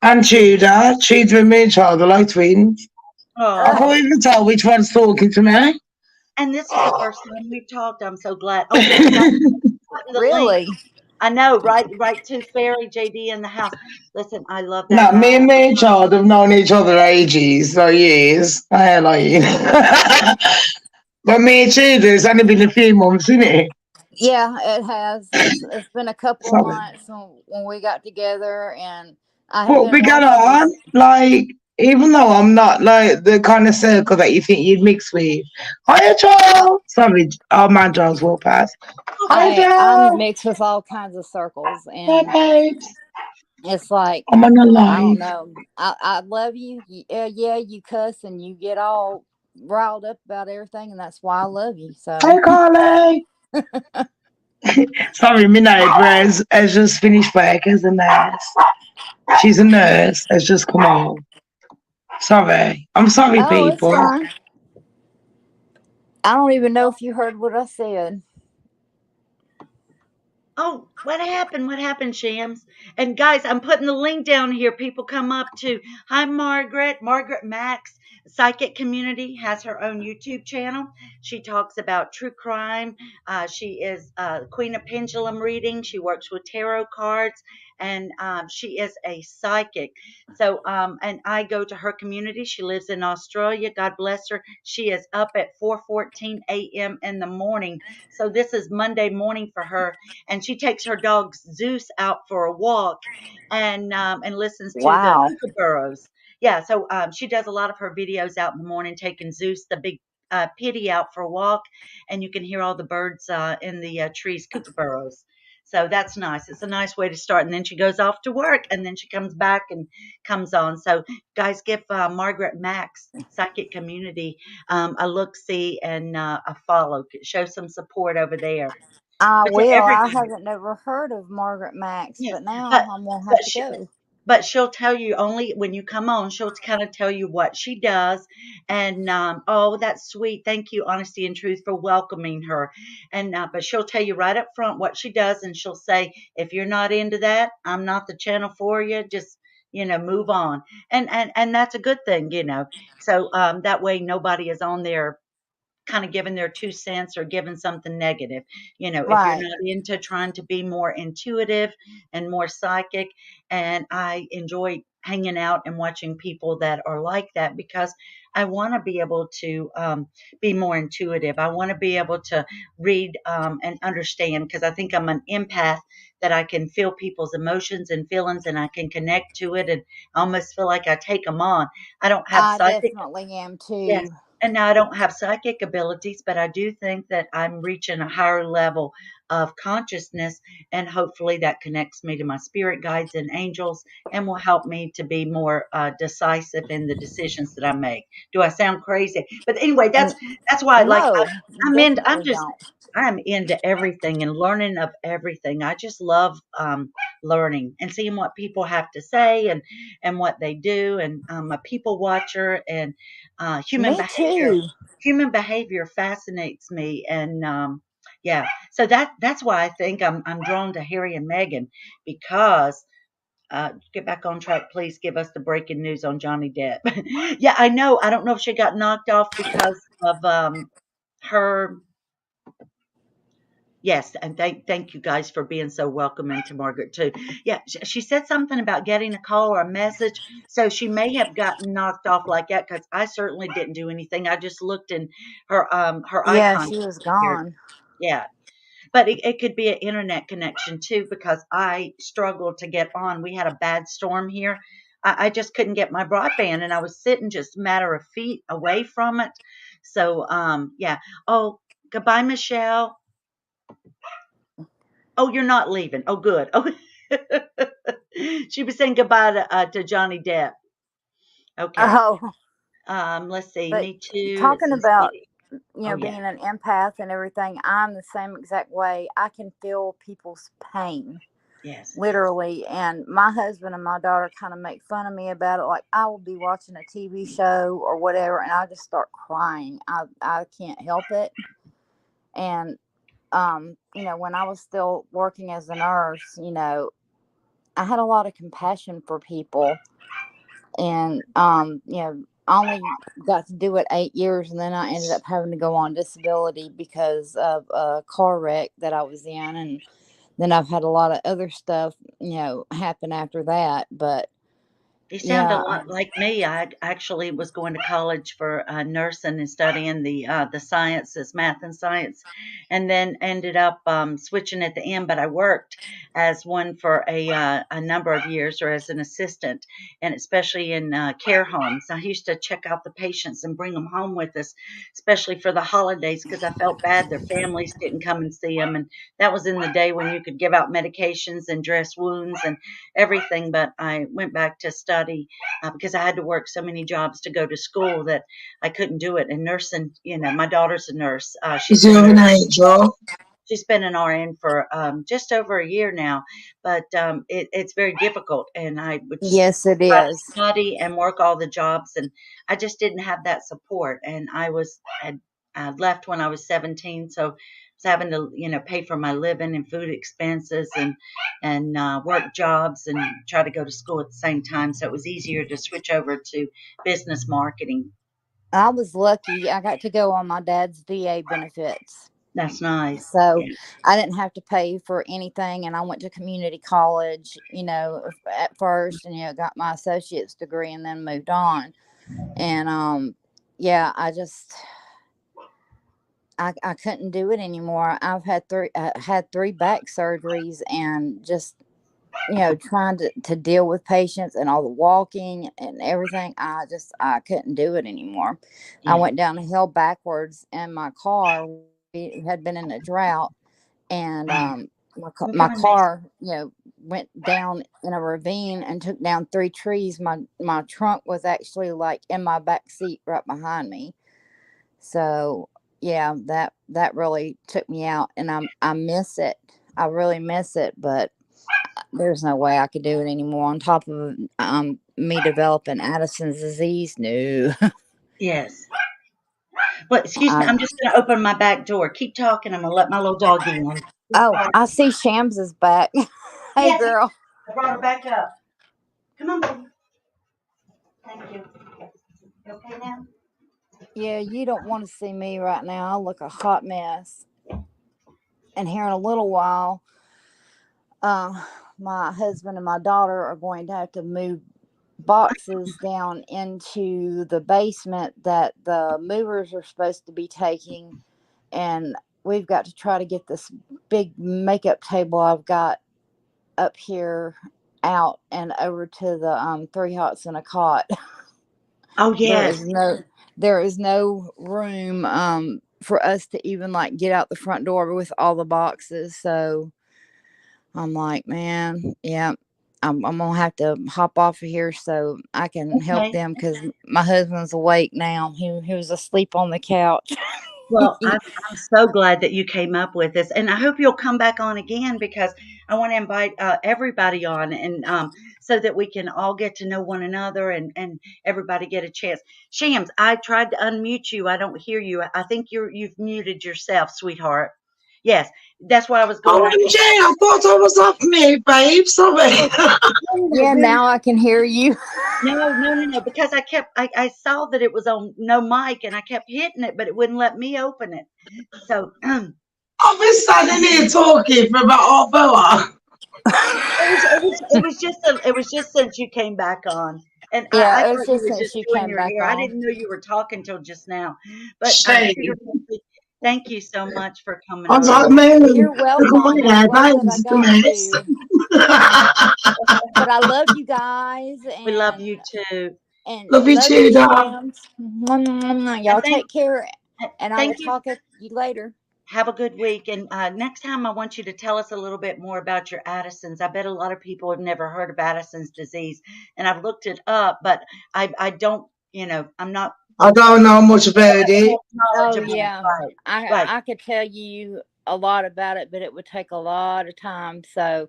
And Tudor. Tudor and Moonchild are like twins. I Oh, can't even tell which one's talking to me. and this is the first time we've talked. I'm so glad. Oh, and guys, putting the link. Really? I know, right? Right to Fairy JD in the house. Listen, I love that No, me guy. and Moonchild have known each other ages, so years. I ain't lying. But me and Tudor, it's only been a few months, isn't it? Yeah, it has. It's been a couple of Sorry. months when we got together, and I have But been we get watching on, his. like, even though I'm not like the kind of circle that you think you'd mix with. Hiya, Joel. Sorry, oh man, Joel's walk past. Hi, I'm Joel. mixed with all kinds of circles, Hi, and babes. it's like I'm on the I don't live. know. I love you. Yeah, you cuss and you get all riled up about everything, and that's why I love you. Hi, So Carly. Sorry, my neighbour has just finished work as a nurse. She's a nurse, has just come home. Sorry. I'm sorry, oh, it's people. fine. I don't even know if you heard what I said. Oh, what happened? What happened, Shams? And guys, I'm putting the link down here. People come up to. Hi, Margaret. Margaret Max, Psychic Community, has her own YouTube channel. She talks about true crime. She is Queen of Pendulum reading. She works with tarot cards, and she is a psychic. So, and I go to her community. She lives in Australia. God bless her. She is up at 4:14 a.m. in the morning. So this is Monday morning for her, and she takes her dog Zeus out for a walk, and listens to the Wow. kookaburras. Yeah, so she does a lot of her videos out in the morning, taking Zeus, the big pitty, out for a walk, and you can hear all the birds in the trees, kookaburras. So that's nice. It's a nice way to start. And then she goes off to work, and then she comes back and comes on. So, guys, give Margaret Max, Psychic Community, a look, see, and a follow. Show some support over there. I But to will. I everybody, haven't never heard of Margaret Max, yeah. but now But I'm gonna but have to she go. but she'll tell you only when you come on. She'll kind of tell you what she does, and oh, that's sweet. Thank you, Honesty and Truth, for welcoming her. And but she'll tell you right up front what she does, and she'll say, if you're not into that, I'm not the channel for you. Just move on. And that's a good thing, So that way nobody is on there kind of giving their 2 cents or giving something negative. If you're Right. not into trying to be more intuitive and more psychic, and I enjoy hanging out and watching people that are like that, because I want to be able to be more intuitive. I want to be able to read and understand, because I think I'm an empath, that I can feel people's emotions and feelings, and I can connect to it, and I almost feel like I take them on. I don't have I psychic. definitely am Yes. too. And now I don't have psychic abilities, but I do think that I'm reaching a higher level of consciousness, and hopefully that connects me to my spirit guides and angels, and will help me to be more decisive in the decisions that I make. Do I sound crazy? But anyway, N- that's why, like, No, you I'm into, definitely don't. I'm into everything and learning of everything. I just love learning and seeing what people have to say, and what they do, and I'm a people watcher, and human Me behavior. too. Human behavior fascinates me, and yeah. So that's why I think I'm drawn to Harry and Meghan, because get back on track, please. Give us the breaking news on Johnny Depp. Yeah, I know. I don't know if she got knocked off because of her Yes, and thank you guys for being so welcoming to Margaret too. Yeah, she said something about getting a call or a message, so she may have gotten knocked off like that because I certainly didn't do anything. I just looked and her Yeah, icon she was appeared. gone. Yeah, but it could be an internet connection too because I struggled to get on. We had a bad storm here. I just couldn't get my broadband, and I was sitting just a matter of feet away from it. So yeah. Oh, goodbye, Michelle. Oh, you're not leaving. Oh, good. Oh, she was saying goodbye to Johnny Depp. Okay. Oh, Let's see. but Me too. It talking says about, Sweetie. Oh, being yeah. an empath and everything, I'm the same exact way. I can feel people's pain, Yes. literally. And my husband and my daughter kind of make fun of me about it. Like, I will be watching a TV show or whatever, and I just start crying. I can't help it. And when I was still working as a nurse, I had a lot of compassion for people, and I only got to do it 8 years, and then I ended up having to go on disability because of a car wreck that I was in, and then I've had a lot of other stuff, happen after that. But You sound a yeah, lot like me. I actually was going to college for nursing and studying the sciences, math and science, and then ended up switching at the end. But I worked as one for a number of years, or as an assistant, and especially in care homes. I used to check out the patients and bring them home with us, especially for the holidays, because I felt bad their families didn't come and see them. And that was in the day when you could give out medications and dress wounds and everything. But I went back to study because I had to work so many jobs to go to school that I couldn't do it. And nursing, my daughter's a nurse. Is your an angel? She's been an RN for just over a year now, but it's very difficult. And I would yes, it try to is. study and work all the jobs, and I just didn't have that support. And I left when I was 17, so I was having to pay for my living and food expenses and work jobs and try to go to school at the same time. So it was easier to switch over to business marketing. I was lucky. I got to go on my dad's VA benefits. That's nice. So Yeah. I didn't have to pay for anything. And I went to community college, at first, and, got my associate's degree and then moved on. And, yeah, I couldn't do it anymore. I've had three back surgeries, and just, trying to deal with patients and all the walking and everything. I couldn't do it anymore. I Yeah. went down a hill backwards in my car. We had been in a drought, and We're my coming, Mason. car, went down in a ravine and took down three trees. My trunk was actually like in my back seat right behind me. So yeah, that really took me out, and I miss it. I really miss it, but there's no way I could do it anymore. On top of me developing Addison's disease, no. Yes. But excuse me, I, I'm just going to open my back door. Keep talking. I'm going to let my little doggy in. oh, I see Shams is back. Hey, Yes, girl. I brought her back up. Come on, baby. Thank you. You okay now? Yeah, you don't want to see me right now. I look a hot mess. And here in a little while, uh, my husband and my daughter are going to have to move boxes down into the basement that the movers are supposed to be taking. And we've got to try to get this big makeup table I've got up here out and over to the three hots and a cot. Oh, there yes. is no there is no room for us to even like get out the front door with all the boxes. So I'm like, man, yeah, I'm gonna have to hop off of here so I can help Okay. them, because my husband's awake now. He was asleep on the couch. Well, I'm so glad that you came up with this, and I hope you'll come back on again because I want to invite everybody on, and so that we can all get to know one another and everybody get a chance. Shams, I tried to unmute you. I don't hear you. I think you've muted yourself, sweetheart. Yes, that's what I was going to. OMG, I thought I was off mute, babe. Sorry. No, no, Yeah, we're now I can hear you. no, because I saw that it was on no mic and I kept hitting it, but it wouldn't let me open it. So I've been standing here talking for about half hour. It was just since you came back on. And I Yeah, it was thought you just were since just you doing came your back hair. I on. didn't know you were talking till just now. But Shame. Peter, thank you so much for coming I was on. like, man, You're look at welcome. my I'm hair, glad that I thanks, got mess. to. But I love you guys We love you too. and Love you love you, too, dog. Shams. Y'all And take care, and I will thank you. talk at you later. Have a good week. And next time, I want you to tell us a little bit more about your Addison's. I bet a lot of people have never heard of Addison's disease, and I've looked it up, but I don't, I'm not I don't know much about it. Oh knowledgeable. yeah, Right, I right. I could tell you a lot about it, but it would take a lot of time. So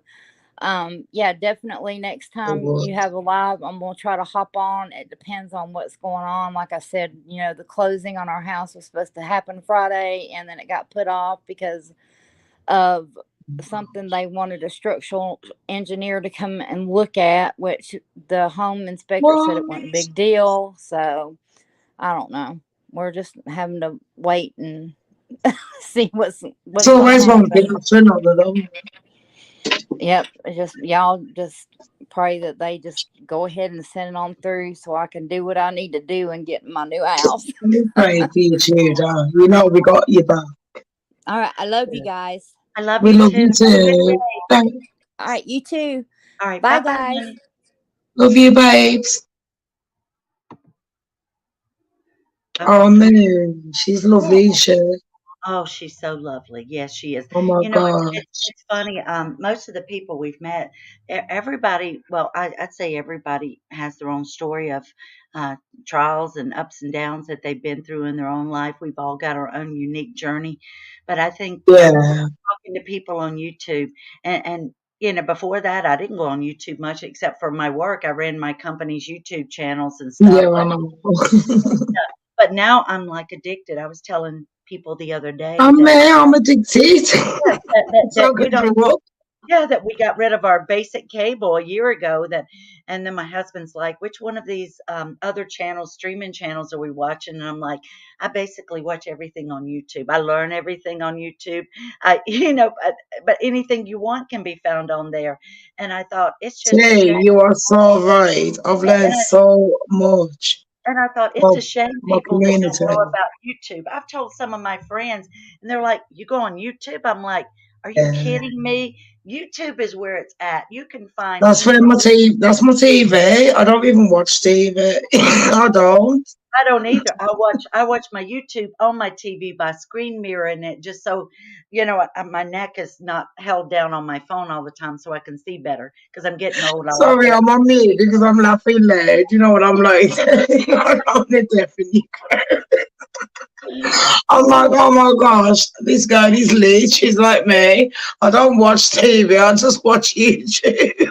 yeah, definitely next time you have a live, I'm gonna try to hop on. It depends on what's going on. Like I said, the closing on our house was supposed to happen Friday, and then it got put off because of something they wanted a structural engineer to come and look at, which the home inspector said it wasn't a What? big deal. So I don't know. We're just having to wait and see what's It's going to always one happen. thing after another, though. Yep, just y'all just pray that they just go ahead and send it on through so I can do what I need to do and get in my new house. We pray for you too, dog. You know we got you back. All right, I love you guys. I love We you love too. you Have a good too. day. Thank- All right, you too. All right. Bye, Bye bye, guys. honey. Love you, babes. Okay. Oh man, she's lovely, she. Oh, she's so lovely. Yes, she is. Oh my God. It's funny. Most of the people we've met, everybody, well, I'd say everybody has their own story of uh, trials and ups and downs that they've been through in their own life. We've all got our own unique journey. But I think Yeah. talking to people on YouTube, and before that, I didn't go on YouTube much except for my work. I ran my company's YouTube channels and stuff. Yeah, I know. But now I'm like addicted. I was telling people the other day I'm that there, I'm addicted. that So we good don't to walk. yeah, that we got rid of our basic cable a year ago. And then my husband's like, which one of these other channels, streaming channels, are we watching? And I'm like, I basically watch everything on YouTube. I learn everything on YouTube. But anything you want can be found on there. And I thought it's just a Jay, shame. you are so right. I've learned so much And I thought it's a of shame my people don't know community. about YouTube. I've told some of my friends, and they're like, "You go on YouTube?" I'm like, "Are you Yeah. kidding me? YouTube is where it's at. You can find That's where my TV, that's my TV. I don't even watch TV. I don't. I don't either. I watch my YouTube on my TV by screen mirroring it just so my neck is not held down on my phone all the time so I can see better because I'm getting old. I like Sorry, that. I'm on mute because I'm laughing loud. You know what I'm like? I'm definitely. I'm like, oh my gosh, this girl is lit. She's like me. I don't watch TV. I just watch YouTube.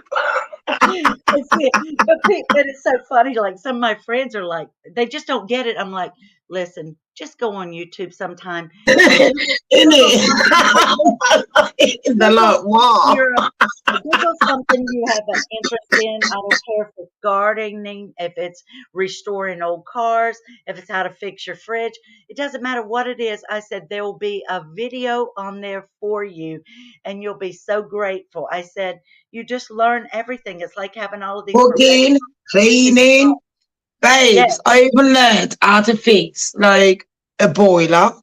That's it. But it's so funny. Like some of my friends are like, they just don't get it. I'm like, listen, just go on YouTube sometime and In Google something that it, they're Google like, something wow. Google something you have an interest in. I don't care if it's gardening, if it's restoring old cars, if it's how to fix your fridge. It doesn't matter what it is. I said there will be a video on there for you, and you'll be so grateful. I said you just learn everything. It's like having all of these professionals. Cooking, cleaning, Yeah. babes. I even learned how to fix like a boiler.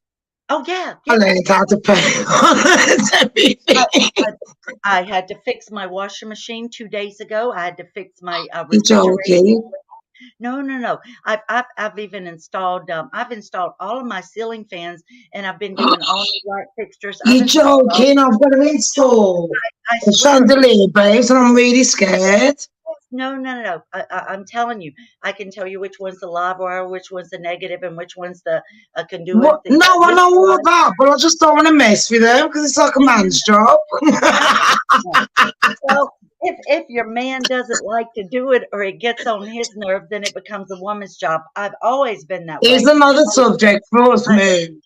Oh yeah. I Yeah. learned how to pay I, everything. I, I had to fix my washing machine 2 days ago. I had to fix my You refrigerator. joking? No, no, no. I've even installed. I've installed all of my ceiling fans, and I've been doing all the light fixtures. I've You installed all. joking? I've got to install I a swear. chandelier, babes, and I'm really scared. No, no, no, no. I'm telling you. I can tell you which one's the live wire, which one's the negative, and which one's the conduit. What? No, I know all that, but I just don't want to mess with them because it's like a man's job. No. Well, if your man doesn't like to do it or it gets on his nerve, then it becomes a woman's job. I've always been that Here's way. another subject for us, I, Moon.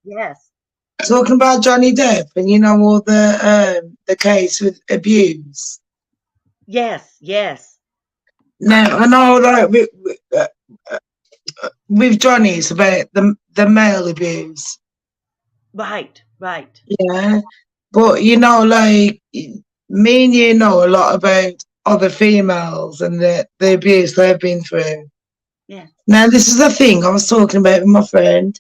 yes, Talking about Johnny Depp and all the case with abuse. yes, yes. Now I know like with Johnny, it's about the male abuse. Right, Right. Yeah. But like me and you know a lot about other females and the abuse they've been through. Yeah. Now this is the thing I was talking about with my friend.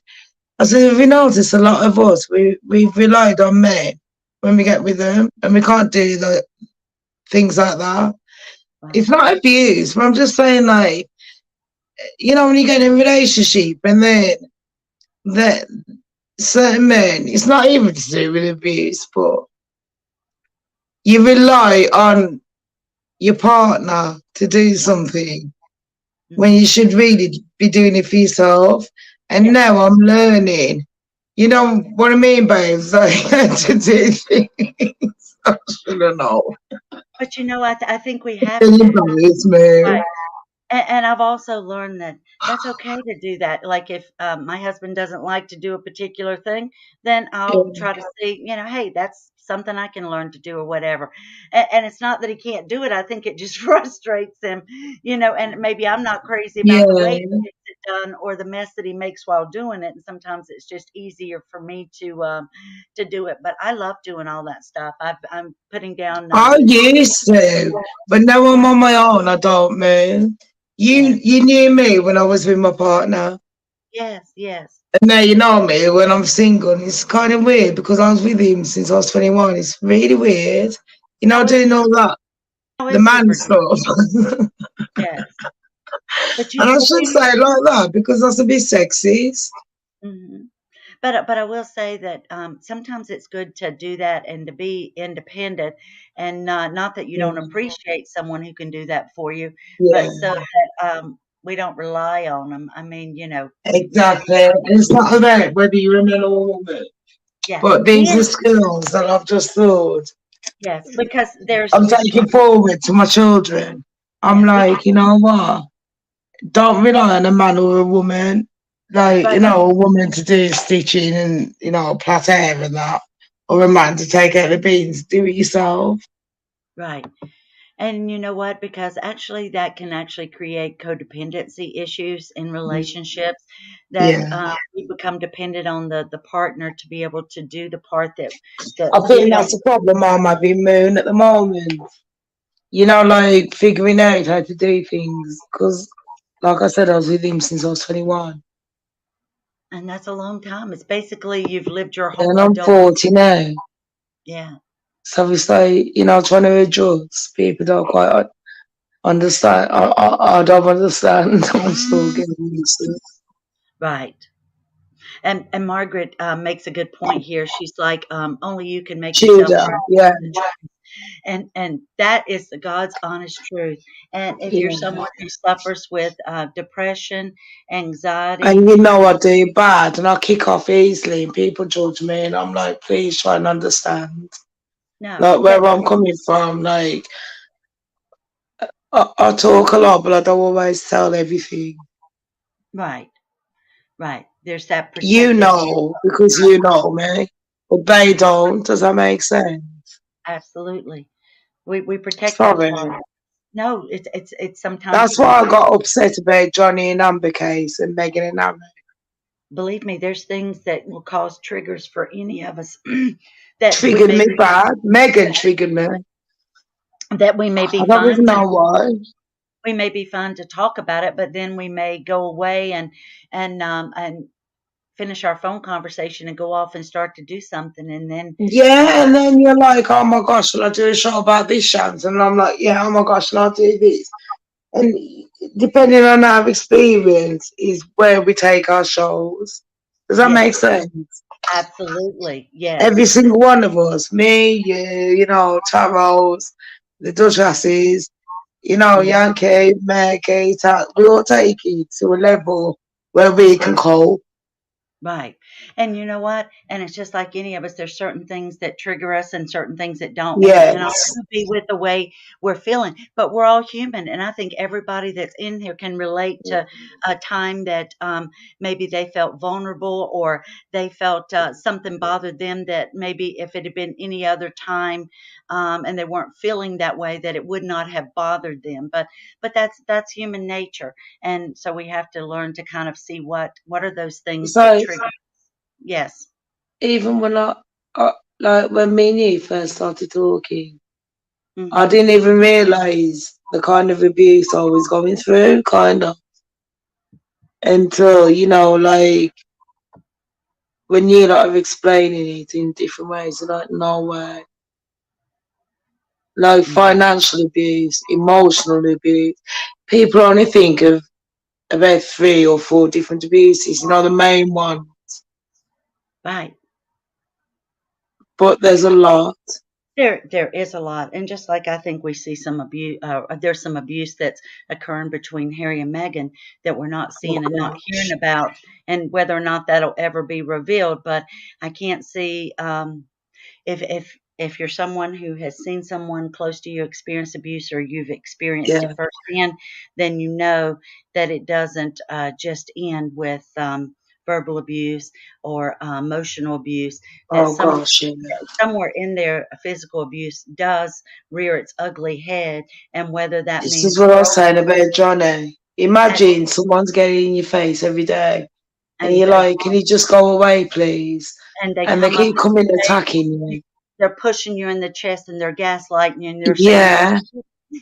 I said, have you noticed a lot of us we've relied on men when we get with them and we can't do things like that. Right. It's not abuse, but I'm just saying like, when you get in a relationship and then that certain men, it's not even to do with abuse, but you rely on your partner to do something when you should really be doing it for yourself. And Yeah. now I'm learning. You know what I mean, babes? Like to do things I shouldn't know. But I think we have It to. embarrass me. Right. And I've also learned that that's okay to do that. Like if my husband doesn't like to do a particular thing, then I'll try to see, hey, that's something I can learn to do or whatever. And it's not that he can't do it. I think it just frustrates him, and maybe I'm not crazy about the way Yeah. he gets it done or the mess that he makes while doing it. And sometimes it's just easier for me to do it. But I love doing all that stuff. I'm putting down, I used to, but now I'm on my own. I don't move. yes, You knew me when I was with my partner, yes, yes. and now you know me when I'm single. And it's kind of weird because I was with him since I was 21. It's really weird, No, doing all that, the it's man super. stuff. Yes. But And I should say it like that because that's a bit sexist. mhm. But I will say that sometimes it's good to do that and to be independent, and not that you don't Yeah, appreciate someone who can do that for you, yeah, but so that we don't rely on them. I mean, that exactly. And it's not about whether you're a man or a woman, yeah, but these and are skills that I've just thought yes, because I'm taking forward to my children. I'm yeah, like, you know what? Don't rely on a man or a woman. Like, right, a woman to do stitching and, plait hair and that, or a man to take out the beans. Do it yourself. right. And you know what? Because actually, that can actually create codependency issues in relationships. That Yeah. we become dependent on the partner to be able to do the part that I we think don't. that's the problem I'm having, Moon, at the moment. Like figuring out how to do things. Because, like I said, I was with him since I was 21. And that's a long time. It's basically you've lived your whole And I'm adult. 40 now. Yeah. So it's like, trying to adjust. People don't quite understand. I don't understand. I'm still getting used to it. Right. And Margaret makes a good point here. She's like, only you can make yourself Tudor, yeah, and that is the God's honest truth. And if you're yeah. someone who suffers with depression, anxiety, And I do bad and I kick off easily and people judge me and I'm like, please try and understand. no, Like where I'm coming from, like I talk a lot but I don't always tell everything. right, right. There's that You protective. know because you know me. But they don't. Does that make sense? Absolutely. We protect those Sorry. parts. No, it's sometimes That's why I got upset about Johnny and Amber case and Megan and Amber. believe me, there's things that will cause triggers for any of us that we Triggered may me be bad. Megan triggered me. that we may be I don't fine even to know why. we may be fine to talk about it, but then we may go away and finish our phone conversation and go off and start to do something, and then Yeah, and then you're like, oh my gosh, shall I do a show about this, Shans? And I'm like, yeah, oh my gosh, shall I do this? And depending on our experience is where we take our shows. Does that make yes, sense? absolutely, Every yes, single one of us, me, you, Taros, the Duchesses, mhm. Yankee, Maggie, we all take it to a level where we can cope. Right. And you know what? And it's just like any of us, there's certain things that trigger us and certain things that don't. And it can also Yes. be with the way we're feeling. But we're all human. And I think everybody that's in here can relate to a time that maybe they felt vulnerable or they felt something bothered them that maybe if it had been any other time and they weren't feeling that way, that it would not have bothered them. But that's human nature. And so we have to learn to kind of see what are those things that So trigger. Yes. even when Like when me and you first started talking, I Mm-hmm. didn't even realise the kind of abuse I was going through, kind of, until, like, when you like are explaining it in different ways, like, no way. Like Mm-hmm. financial abuse, emotional abuse. People only think of about 3 or 4 different abuses, the main one, Right. but there's a lot. There is a lot, and just like I think we see some abuse, there's some abuse that's occurring between Harry and Meghan that we're not Oh seeing and not hearing gosh. about, and whether or not that'll ever be revealed. But I can't see if you're someone who has seen someone close to you experience abuse or you've experienced it Yeah. firsthand, then you know that it doesn't just end with verbal abuse or emotional abuse. That Oh gosh, yeah. somewhere in there, physical abuse does rear its ugly head, and whether that This is means what I was saying about Johnny. and Imagine someone's getting in your face every day, and and you're they like, "Can you just go away, please?" and they And they come up keep and coming attacking you. they're pushing you in the chest and they're gaslighting you and they're saying Yeah.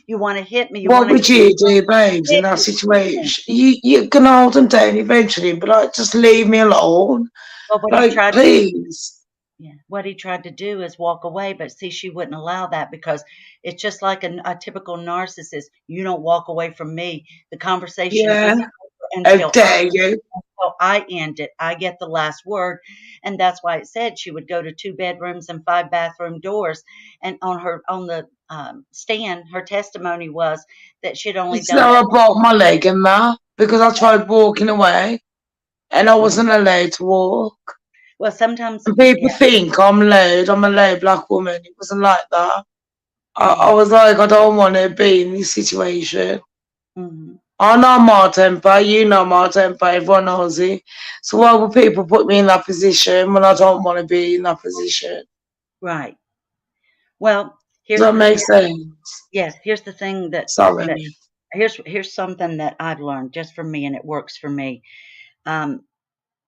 you want to hit me, you What want to would you do, babes, in hit that me. situation? You can hold them down eventually, but like, just leave me alone. Well, what he Like, tried please. Yeah, what he tried to do is walk away, but see, she wouldn't allow that because it's just like a typical narcissist. You don't walk away from me. The conversation Yeah. isn't over How until dare you? I end it. I get the last word, and that's why it said she would go to 2 bedrooms and 5 bathroom doors. And on the stand, her testimony was that she'd only It's done now that. I broke my leg and that because I tried walking away and I Yeah. wasn't allowed to walk. Well, sometimes, And people yeah. think I'm a loud black woman. It wasn't like that. I Hmm. was like, I don't want to be in this situation. Hmm. I know my temper, you know my temper, everyone knows it. So why would people put me in that position when I don't want to be in that position? Right. Well, Does that make sense? yes, here's the thing that Sorry. here's something that I've learned just for me, and it works for me. Um,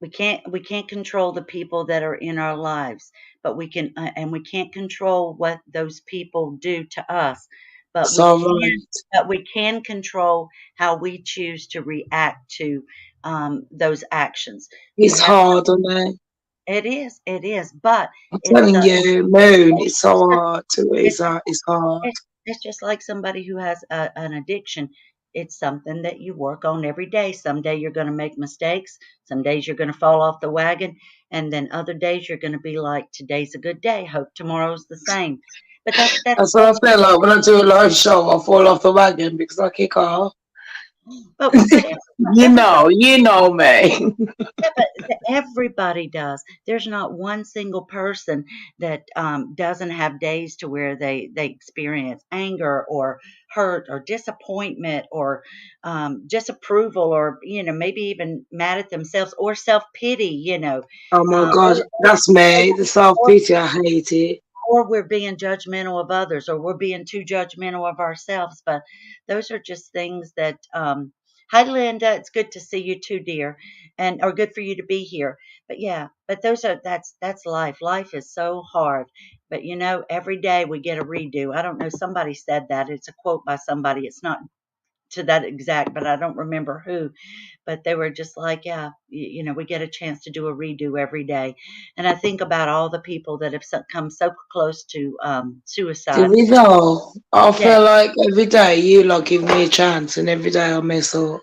we can't control the people that are in our lives, but we can, and we can't control what those people do to us, but we So can, right. control how we choose to react to those actions. We It's have hard, isn't it? it is, but I'm it's telling you, Moon, it's so just hard, it's Teresa. It's hard. it's just like somebody who has an addiction. It's something that you work on every day. Some day you're going to make mistakes. Some days you're going to fall off the wagon. And then other days you're going to be like, today's a good day. Hope tomorrow's the same. But That's what I feel like when I do a live show. I fall off the wagon because I kick off. but You know me. yeah, but everybody does. There's not one single person that doesn't have days to where they experience anger or hurt or disappointment or disapproval or maybe even mad at themselves or self pity. Oh my Um, God, or, that's me. The self pity, I hate it. or we're being judgmental of others, or we're being too judgmental of ourselves. But those are just things that, hi, Linda, it's good to see you too, dear, and or good for you to be here. But yeah, but that's life. Life is so hard. But every day we get a redo. I don't know. Somebody said that. It's a quote by somebody. It's not to that exact, but I don't remember who, but they were just like, yeah, we get a chance to do a redo every day. And I think about all the people that have come so close to Do suicide. we know? I Yeah, feel like every day you lot give me a chance and every day I mess up.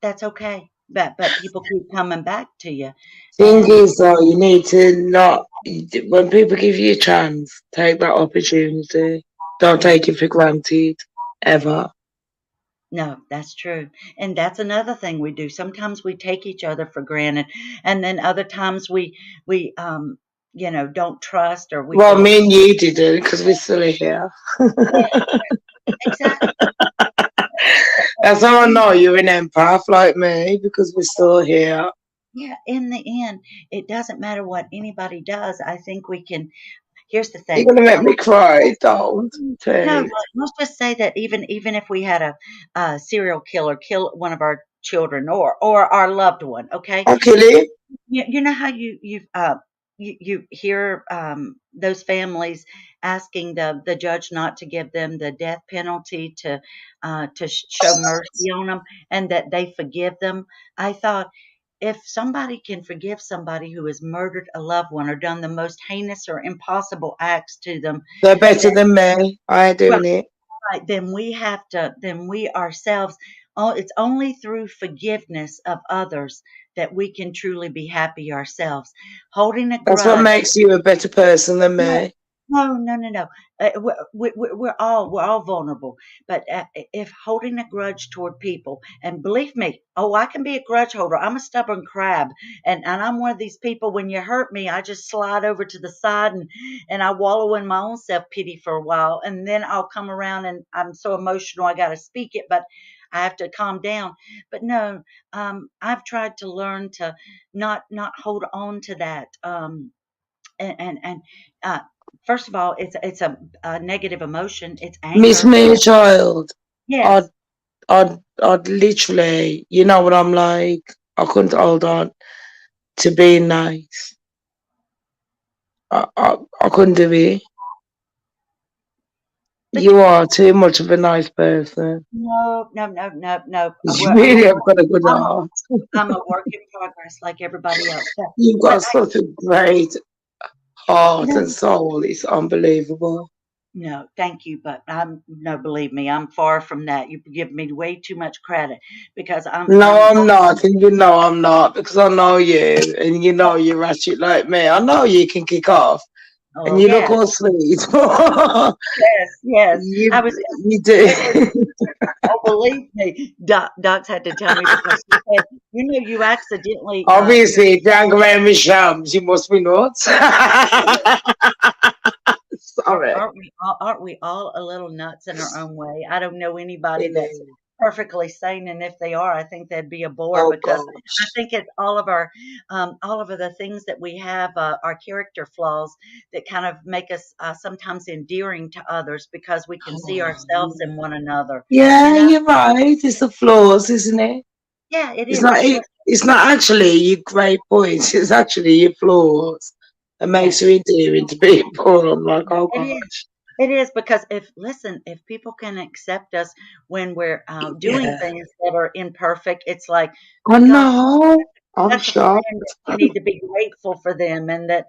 that's okay. But people keep coming back to you. Thing And is though, you need to not, when people give you a chance, take that opportunity. Don't yeah, take it for granted, ever. no, that's true. And that's another thing we do. Sometimes we take each other for granted, and then other times we don't trust or we Well, feel me and you didn't because we're still here. yeah, exactly. That's how I know you're an empath like me because we're still here. Yeah, in the end, it doesn't matter what anybody does. I think we can. Here's the You're thing. gonna make me cry, don't, No, please. let's just say that even if we had a serial killer kill one of our children or our loved one, okay? I'll kill him. You know how you've you hear those families asking the judge not to give them the death penalty, to show mercy on them, and that they forgive them. I thought, if somebody can forgive somebody who has murdered a loved one or done the most heinous or impossible acts to them, They're better than me. I ain't well, doing it. right, then we have to, then we ourselves, it's only through forgiveness of others that we can truly be happy ourselves. Holding a That's what grudge, makes you a better person than no, me. no. We're all vulnerable. But if holding a grudge toward people, and believe me, oh, I can be a grudge holder. I'm a stubborn crab, and I'm one of these people. When you hurt me, I just slide over to the side, and I wallow in my own self pity for a while, and then I'll come around, and I'm so emotional I got to speak it, but I have to calm down. But no, I've tried to learn to not hold on to that. And uh, first of all, it's a negative emotion. It's Miss anger. Moonchild, I'd, Yes. I'd literally, you know what I'm like? I couldn't hold on to being nice. I couldn't do it. But You are too much of a nice person. no. You really have got a good I'm a, heart. I'm a work in progress like everybody else. You've But got such a great heart no, and soul. It's unbelievable. no, thank you. But no, believe me, I'm far from that. You give me way too much credit because No, I'm not, and you know I'm not, because I know you, and you know you're ratchet like me. I know you can kick off, and oh you look yeah, all sweet. yes. I you, was. you do. It was. Oh, believe me, Doc's had to tell me because she said, you accidentally, Obviously, if you hang around with shams, you must be nuts. Sorry. aren't we all a little nuts in our own way? I don't know anybody that's Yeah. perfectly sane, and if they are, I think they'd be a bore Oh because I gosh. think it's all of the things that we have, our character flaws that kind of make us sometimes endearing to others because we can see ourselves in one another. You Yeah, know? you're right. It's the flaws, isn't it? Yeah, it It's is. not. It's what. It's not actually your great points. It's actually your flaws that makes Yes, you endearing to people. I'm like, oh it is. gosh. It is because if people can accept us when we're doing Yeah. things that are imperfect, it's like, I God, know. I'm that's a friend shocked. that we need to be grateful for them, and that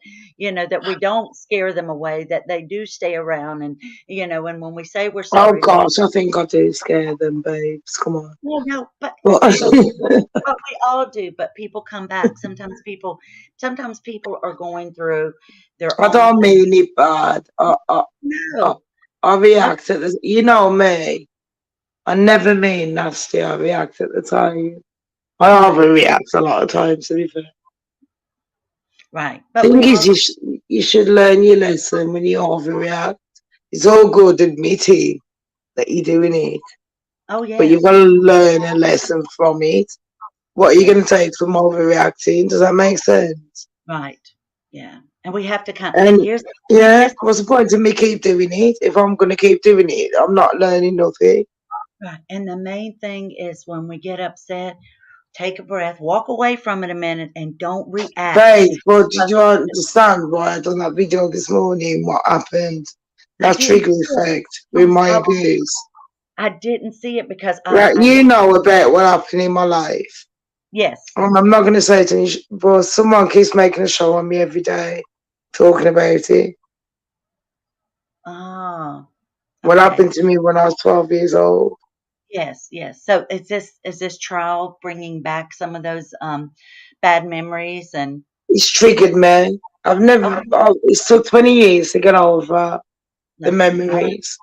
that we don't scare them away, that they do stay around, and and when we say we're Oh sorry, we gosh, I think I do scare them, babes. Come on. no, But but we all do. But people come back. Sometimes people are going through their I own don't thing. mean it bad. I, No, I I, react at this. You know me. I never mean nasty. I react at the time. I right, overreact a lot of times, to be fair. right. But Thing we is, all. you should learn your lesson when you overreact. It's all good admitting that you're doing it, Oh but you've yes, got to learn a lesson from it. What are you going yes. to take from overreacting? Does that make sense? Right. Yeah. And we have to And here's yeah, here's what's the point of me keep doing it if I'm going to keep doing it? I'm not learning nothing. right. And the main thing is when we get upset, take a breath, walk away from it a minute, and don't react. Babe, but did Because you understand why I done that video this morning? What happened? I That didn't trigger see it. effect with my Oh, abuse. I didn't see it because Right, I you know about what happened in my life. yes. I'm not going to say it, but someone keeps making a show on me every day, talking about it. Oh, What okay. happened to me when I was 12 years old? Yes. So is this trial bringing back some of those bad memories and It's triggered me. okay, It's took 20 years to get over the listen, memories.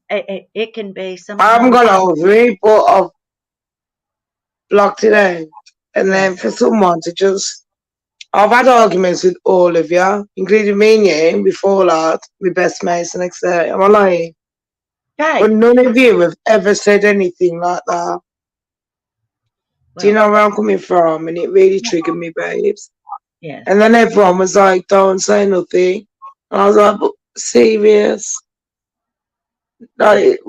it can be I haven't sometimes. got over it, but I've blocked it out. And then Yes, for someone to just, I've had arguments with all of you, including me and you, before that, my best mates the next day. Am I lying? But right. none of you have ever said anything like that. Do you Well, know where I'm coming from? And it really triggered me, babes. And yes. then everyone was like, don't say nothing. And I was like, but serious? Yeah. Like,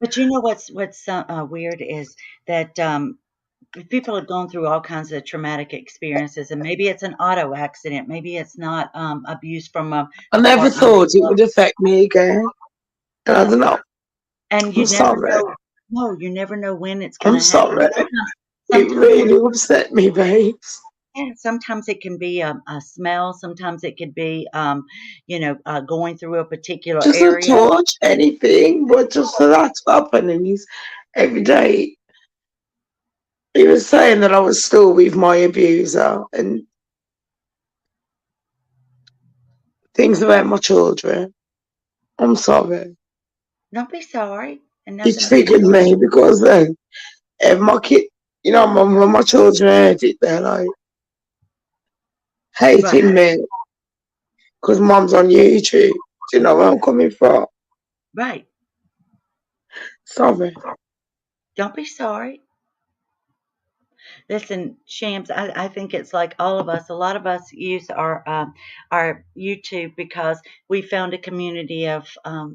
But you know what's weird is that if people have gone through all kinds of traumatic experiences, and maybe it's an auto accident, maybe it's not abuse from I a never partner. thought it would affect me again. And I don't know. And you I'm never sorry. know. No, you never know when it's going I'm to happen. sorry. It Sometimes, really upset me, babes. yeah, sometimes it can be a smell. Sometimes it could be, going through a particular Just a area. touch, anything, but just for that to happen. And he's every day. He was saying that I was still with my abuser and things about my children. I'm sorry. Don't be sorry, and He nothing to be triggered me because if my kid, my children heard it, they're like right. hating me because mom's on YouTube. Do you know where I'm coming from? Right. Sorry. Don't be sorry. Listen, Shams, I think it's like all of us. A lot of us use our YouTube because we found a community of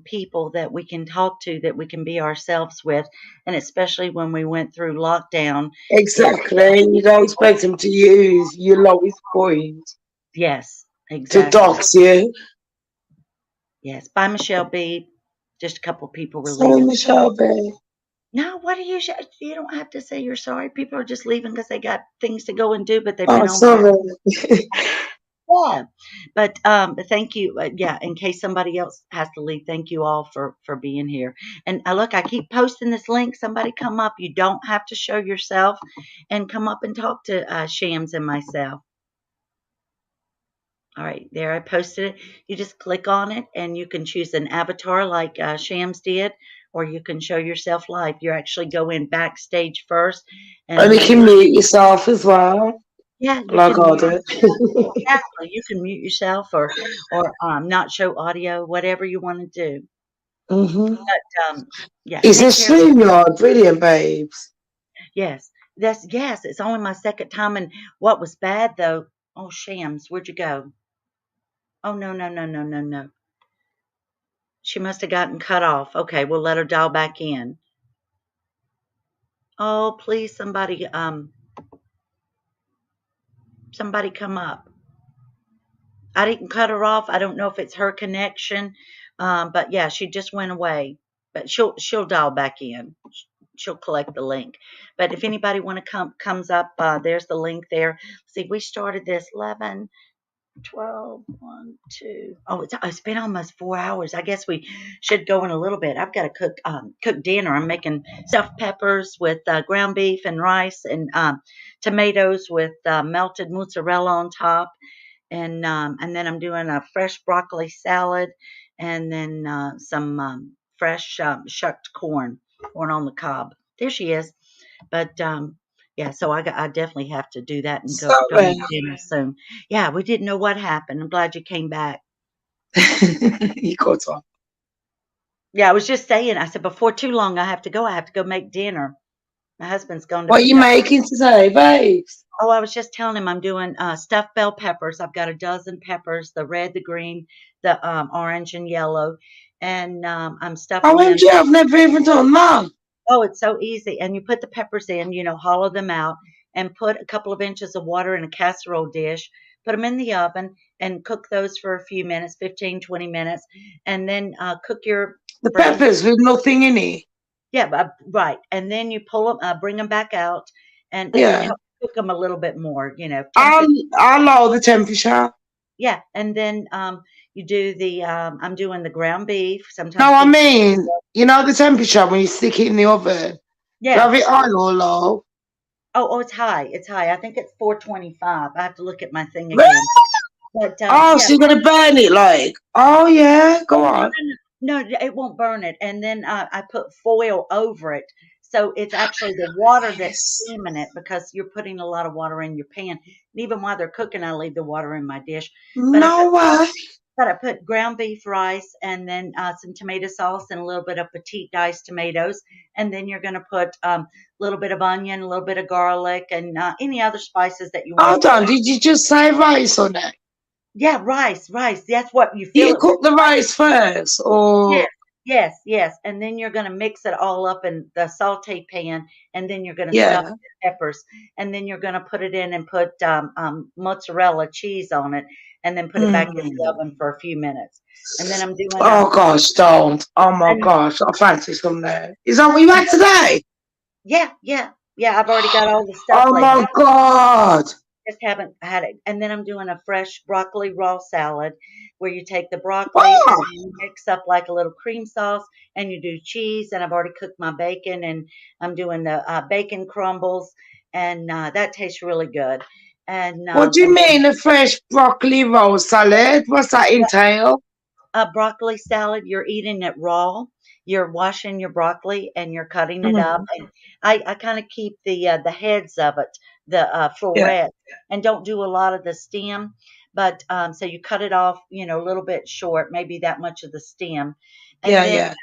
people that we can talk to, that we can be ourselves with, and especially when we went through lockdown, it Exactly. You don't expect them to use your lowest point yes, to exactly. dox you. Yes. Bye, Michelle B. Just a couple of people were Sorry, leaving. Michelle B. No, what do you don't have to say you're sorry. People are just leaving because they got things to go and do, but they've Oh, been on for sorry. yeah. But thank you. Yeah, in case somebody else has to leave, thank you all for being here. And look, I keep posting this link. Somebody come up. You don't have to show yourself, and come up and talk to Shams and myself. All right, there I posted it. You just click on it, and you can choose an avatar like Shams did, or you can show yourself live. You actually go in backstage first, and And you then can mute yourself as well, yeah, you like can I mute. did. Exactly. You can mute yourself or not show audio, whatever you want to do. hmm But yeah, It's a take care. StreamYard, brilliant, babes. Yes. Yes, it's only my second time, and what was bad though, oh Shams, where'd you go? Oh no, no, no, no, no, no. She must have gotten cut off. Okay, we'll let her dial back in. Oh, please somebody come up. I didn't cut her off. I don't know if it's her connection. But yeah, she just went away. But she'll dial back in. She'll collect the link. But if anybody want to comes up, there's the link there. See, we started this 11, 12, 1, 2. Oh, it's been almost 4 hours. I guess we should go in a little bit. I've got to cook dinner. I'm making stuffed peppers with ground beef and rice, and tomatoes with melted mozzarella on top, and then I'm doing a fresh broccoli salad, and then some fresh shucked corn on the cob. There she is. But yeah, so I definitely have to do that and go Sorry. make dinner soon. Yeah, we didn't know what happened. I'm glad you came back. You got on. Yeah, I was just saying. I said before too long I have to go. I have to go make dinner. My husband's gone to What are pick you up. making today, babes? Oh, I was just telling him I'm doing stuffed bell peppers. I've got a dozen peppers: the red, the green, the orange, and yellow, and I'm stuffing them. OMG, I've never even done that. Oh, it's so easy. And you put the peppers in, hollow them out, and put a couple of inches of water in a casserole dish. Put them in the oven and cook those for a few minutes, 15, 20 minutes, and then cook your The bring them. peppers with nothing in it. Yeah, right. And then you pull them, bring them back out, and Yeah. cook them a little bit more. 10, I'll lower the temperature. yeah, and then you do the I'm doing the ground beef. Sometimes No, I people, mean, you know the temperature when you stick it in the oven. You yeah. have it on or low. Oh, it's high. It's high. I think it's 425. I have to look at my thing again. But Oh, yeah. so you're gonna burn it like? Oh yeah, Oh go on. no, it won't burn it. And then I put foil over it, so it's actually the water that's Yes. steaming it, because you're putting a lot of water in your pan. And even while they're cooking, I leave the water in my dish. But I No way. But I put ground beef, rice, and then some tomato sauce and a little bit of petite diced tomatoes. And then you're going to put a little bit of onion, a little bit of garlic, and any other spices that you want to Hold put. on, did you just say rice on it? Yeah, rice. That's what you Do fill you it with. cook the rice first Yeah, or Yes, yes. And then you're going to mix it all up in the saute pan, and then you're going to stuff Yeah. the peppers, and then you're going to put it in and put mozzarella cheese on it, and then put it back in the Mm. oven for a few minutes. And then I'm doing Oh gosh, don't. Oh my and gosh, I fancy some there. Is that what you had today? yeah, yeah, yeah. I've already got all the stuff Oh laid out. my god. Just haven't had it. And then I'm doing a fresh broccoli raw salad where you take the broccoli and Oh, you mix up like a little cream sauce and you do cheese. And I've already cooked my bacon and I'm doing the bacon crumbles and that tastes really good. what do you mean a fresh broccoli roll salad? What's that entail? a broccoli salad, you're eating it raw. You're washing your broccoli and you're cutting it up. Mm. And I kind of keep the heads of it, the Yeah, florets, and don't do a lot of the stem. But so you cut it off, a little bit short, maybe that much of the stem, and yeah, then yeah.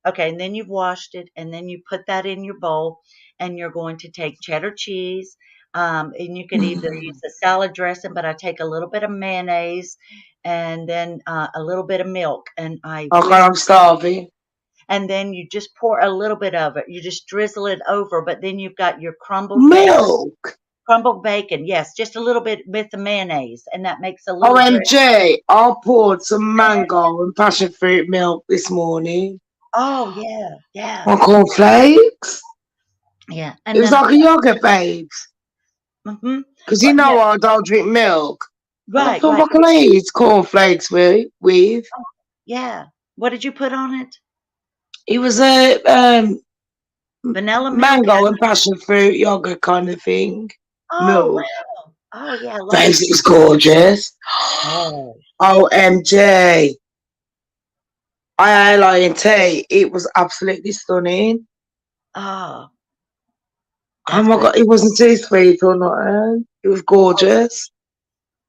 okay, and then you've washed it, and then you put that in your bowl, and you're going to take cheddar cheese, and you can either use Mm. the salad dressing, but I take a little bit of mayonnaise, and then a little bit of milk, and I Oh god, whisk, I'm starving. and then you just pour a little bit of it. You just drizzle it over, but then you've got your Milk. crumbled bacon. Yes, just a little bit with the mayonnaise, and that makes a little dress. OMG, I poured some mango and passion fruit milk this morning Oh yeah, yeah, on cornflakes. yeah, It and was then like a yogurt, babes. hmm Because well, yeah, I don't drink milk. I right, thought right, I can eat cornflakes with. yeah. What did you put on it? It was a Vanilla milk? mango and passion fruit yogurt kind of thing. Oh, Milk. wow. Oh, yeah, I love Babes, it. it was gorgeous. Oh, OMG. ILINT. It was absolutely stunning. oh, Oh that's my good. god, it wasn't too sweet or nothing. It was Oh, gorgeous.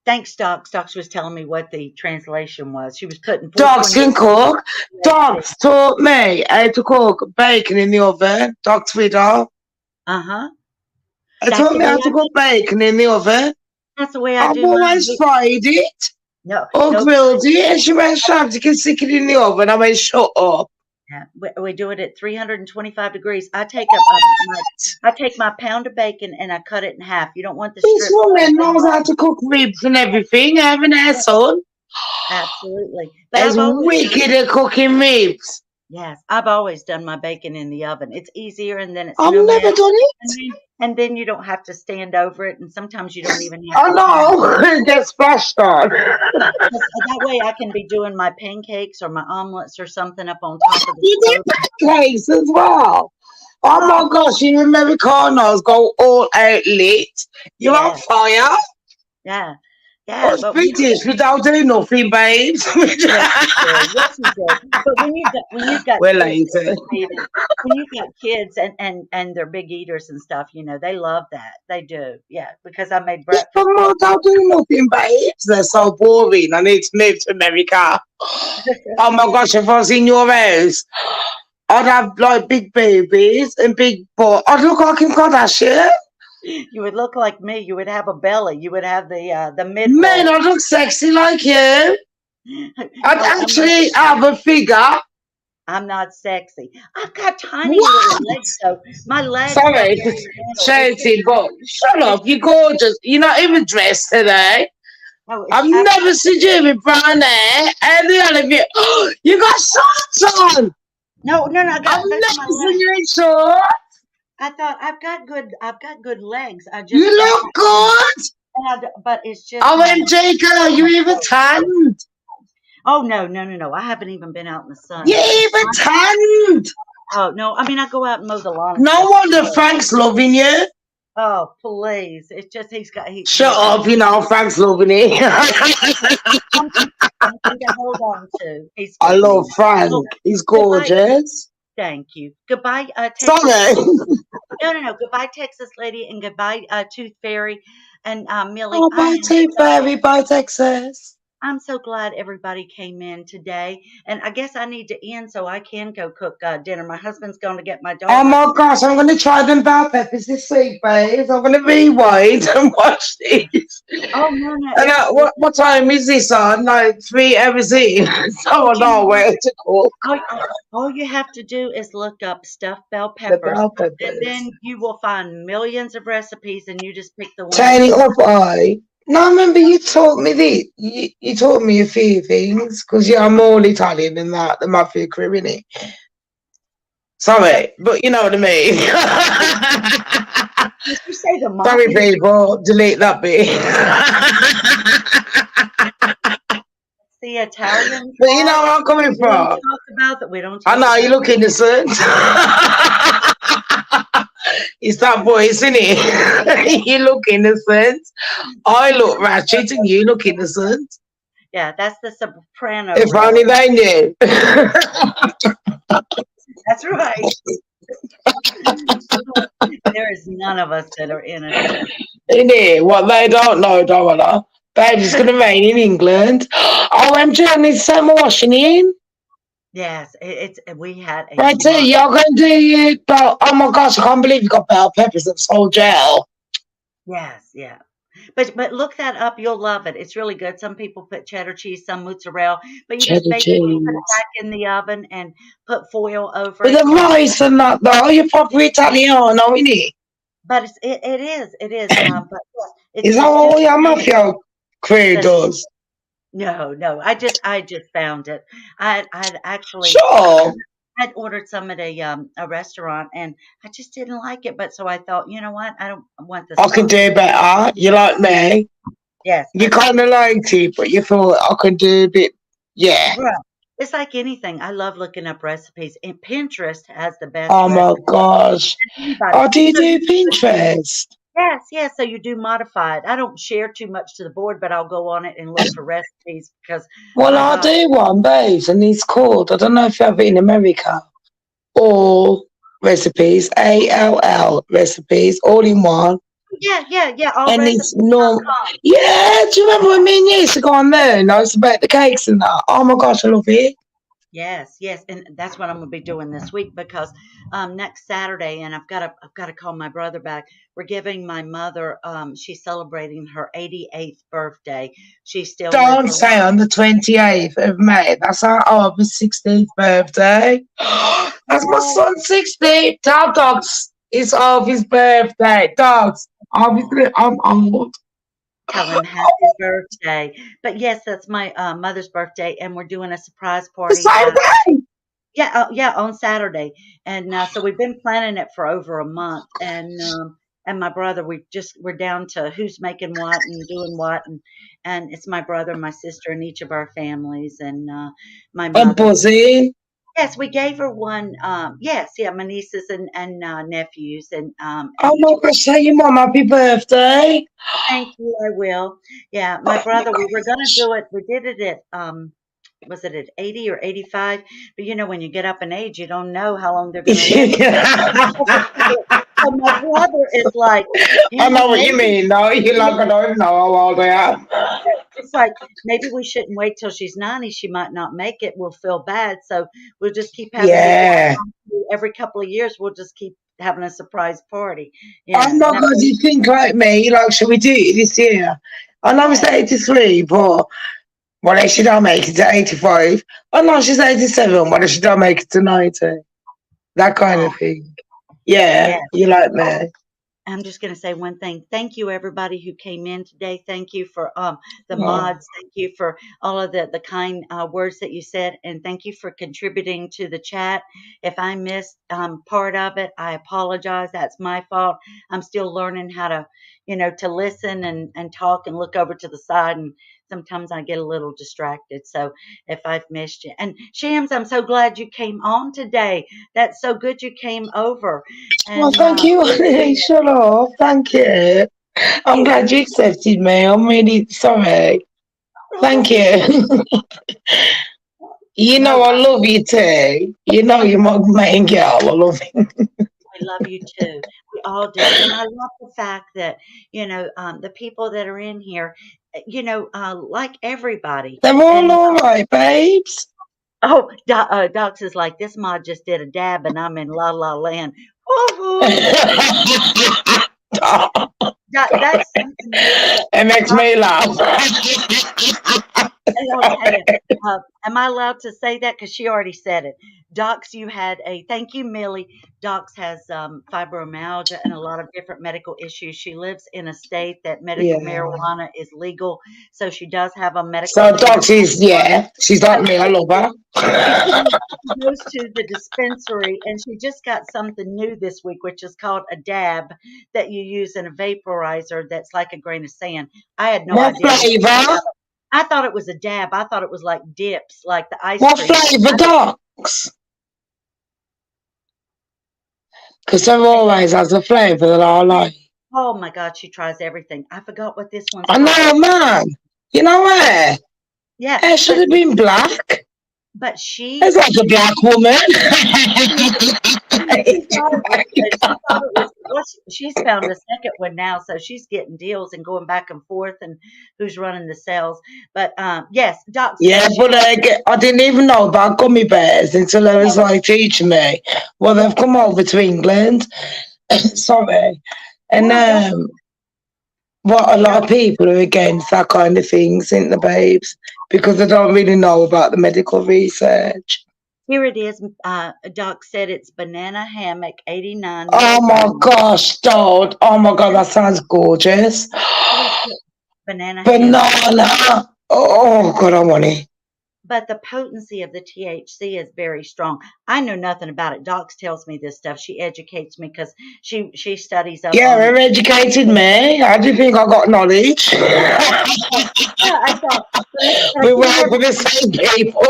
thanks, Doc. Stocks was telling me what the translation was. She was putting Dogs 420 can cook. UHC. Dogs taught me how to cook bacon in the oven. Dog Twitter. Uh-huh. It That's taught the me way how to cook bacon in the oven. that's the way I I've do mine. always fried it No, or no, grilled it, and she went, Shabs, you can stick it in the oven. I went, shut up. yeah, we do it at 325 degrees. I take my pound of bacon and I cut it in half. You don't want the This strips so woman thin. knows how to cook ribs and everything, having her Yeah, son. absolutely. But It's I've always done wicked at cooking ribs. Yes, I've always done my bacon in the oven. It's easier and then it's I've no never mess. done And it. then you don't have to stand over it, and sometimes you don't even have I to turn it. know, it gets splashed on. That way I can be doing my pancakes or my omelets or something up on top of the You stove. do pancakes as well. Oh Oh, my gosh, you Americanos go all out lit. You're on yeah, fire. yeah, yeah. Us But British, we don't do nothing, babes. yes, you do. Yes, you do. But when you've got We're kids that lazy. you're feeding, when you've got kids and they're big eaters and stuff, they love that. They do. Yeah, because I made Yeah, but breakfast. Mom, don't do nothing, babes. They're so boring. I need to move to America. Oh my gosh, if I was in your house, I'd have like big babies and big boys. I'd look like Kim Kardashian. You would look like me. You would have a belly. You would have the mid Man, roll. I'd look sexy like you. I'd No, actually have a figure. I'm not sexy. I've got tiny What? little legs though. My legs are Sorry, very little. Charity, but shut It's up. You're gorgeous. You're not even dressed today. no, it's I've never seen you with brown hair. And the other of you, you got shorts on. no. I I've got those are never my seen legs. you in shorts. I thought I've got good legs. I You just don't. look good. But it's just my. OMG, girl, you even tanned. Oh no. I haven't even been out in the sun. You even tanned. Oh no. I mean, I go out and mow the lawn and No stuff. wonder Frank's loving you. Oh please! It's just he. Shut up, Frank's loving it. Something to hold on to. He's I sweet love man. Frank. Well, He's goodbye. gorgeous. Thank you. Goodbye, Texas. Sorry. No. Goodbye, Texas lady, and goodbye, Tooth Fairy, and Millie. Oh, bye, Tea Fairy. Bye, Texas. I'm so glad everybody came in today. And I guess I need to end so I can go cook dinner. My husband's going to get my Oh daughter. my gosh, I'm going to try them bell peppers this week, babes. I'm going to rewind and watch these. Oh, no, no. And what time is this on? Like 3 hours in. So I But you know know what? where to cook. All you have to do is look up stuffed bell The peppers, bell and peppers. then you will find millions of recipes, and you just pick the one Turn that it you like. up, I. No, remember you taught me this. You taught me a few things because I'm more Italian than that, the mafia crew, innit? Sorry, but you know what I mean. Did you say the Sorry, mafia? people. Delete that bit. The Italian But you know side where I'm coming we don't from. talk about that we don't I talk know you about. look innocent. It's that voice, isn't it? You look innocent. I look ratchet and you look innocent. Yeah, that's the soprano If voice. only they knew. That's right. There is none of us that are innocent. In it, what they don't know, Donna. Babe, it's going to rain in England. OMG, I need some more washing in. Yes, we had a Right there, y'all going to do it. Oh my gosh, I can't believe you got bell peppers and soul gel. yes, yeah. But look that up. You'll love it. It's really good. Some people put cheddar cheese, some mozzarella, but you just Cheddar basically put it cheese. back in the oven and put foil over With it. the rice and that, though, you're proper Italiano, innit? But it is. But yes, Is that it's just all your mafia crew this. does? No. I just found it. I'd actually Sure. I'd ordered some at a restaurant and I just didn't like it. But so I thought, you know what? I don't want the I can sauce. do better. You like me? Yes, You kind of liked it, but you thought I could do a bit. Yeah. right. It's like anything. I love looking up recipes, and Pinterest has the best Oh my recipes. gosh. Anybody. Oh, do you So do Pinterest? yes. So you do modify it. I don't share too much to the board, but I'll go on it and look for recipes because Well, my I God, do one, babes, and it's called, I don't know if you have it in America, All Recipes, ALL Recipes, all in one. yeah. And it's normal. Yeah, do you remember when me and you used to go on there and I used to bake the cakes and that? Oh my gosh, I love it. Yes, and that's what I'm gonna be doing this week because next Saturday, and I've got to call my brother back. We're giving my mother she's celebrating her 88th birthday. She still lives Don't say on the 28th of May. That's our Arthur's 16th birthday. That's my son's 16th. Tell dogs it's Arthur's birthday. Dogs. Obviously, I'm old. tell him happy birthday. But yes, that's my mother's birthday, and we're doing a surprise The party. same day. Yeah, on Saturday, and so we've been planning it for over a month, and my brother, we're down to who's making what and doing what, and it's my brother, my sister, and each of our families, and my I'm mother. buzzing. Yes, we gave her one. Yes, yeah, my nieces and nephews, Oh and each my of our. gosh, say your mum happy birthday. Thank you, I will. Yeah, my Oh my brother, we were gonna gosh. do it. We did it at was it at 80 or 85? But you know, when you get up in age, you don't know how long they're gonna live. So my brother is like, I know what you maybe mean, though. You're like, I don't know how old I am. it's like maybe we shouldn't wait till she's 90. She might not make it. We'll feel bad. So we'll just keep having these Yeah. every couple of years. We'll just keep having a surprise party. Oh Yeah, my God, you think like me? Like, should we do it this year? I know it's yeah. 83, but what if she don't make it to 85? Oh no, she's 87. What if she don't make it to 90? That kind Oh, of thing. Yeah, yeah. you like me. I'm just going to say one thing. Thank you, everybody who came in today. Thank you for the Oh, mods. Thank you for all of the kind words that you said. And thank you for contributing to the chat. If I missed part of it, I apologize. That's my fault. I'm still learning how to, to listen and talk and look over to the side. And sometimes I get a little distracted. So if I've missed you. And Shams, I'm so glad you came on today. That's so good you came over. well, And thank you, honey. Shut up. Thank you. I'm glad you accepted me. I'm really sorry. Thank you. You know no, I love you too. You know you're my main girl. I love you. we love you too. We all do. And I love the fact that, the people that are in here, like everybody. They're all And alright, babes. oh, Docs is like, this mod just did a dab and I'm in La La Land. Woohoo! That's something new. It makes me laugh. And I'll tell you, am I allowed to say that? Because she already said it. Docs, you had thank you, Millie. Docs has fibromyalgia and a lot of different medical issues. She lives in a state that medical Yeah. marijuana is legal. So she does have a medical. So Doxy's, she's like me, I love her. She goes to the dispensary and she just got something new this week, which is called a dab that you use in a vaporizer that's like a grain of sand. I had no What idea. flavour? I thought it was a dab. I thought it was like dips, like the ice What cream. flavour, Docs? Because there always has a flavour that I like. Oh my God, she tries everything. I forgot what this one's I called. know, man. You know where? Yeah. It should have been black. But she. It's like a black woman. She's found a second one now, so she's getting deals and going back and forth and who's running the sales. But yes, Doc. Yeah, but I didn't even know about gummy bears until they was like teaching me. Well, they've come over to England. Sorry. And what a lot of people are against that kind of thing, ain't the babes? Because they don't really know about the medical research. Here it is. Doc said it's banana hammock 89. Oh my gosh, Dad. Oh my God, that sounds gorgeous. Banana. Oh God, I want it. But the potency of the THC is very strong. I know nothing about it. Docs tells me this stuff. She educates me because she studies up. Yeah, her educated me. How do you think I got knowledge? I thought, we work with the same people.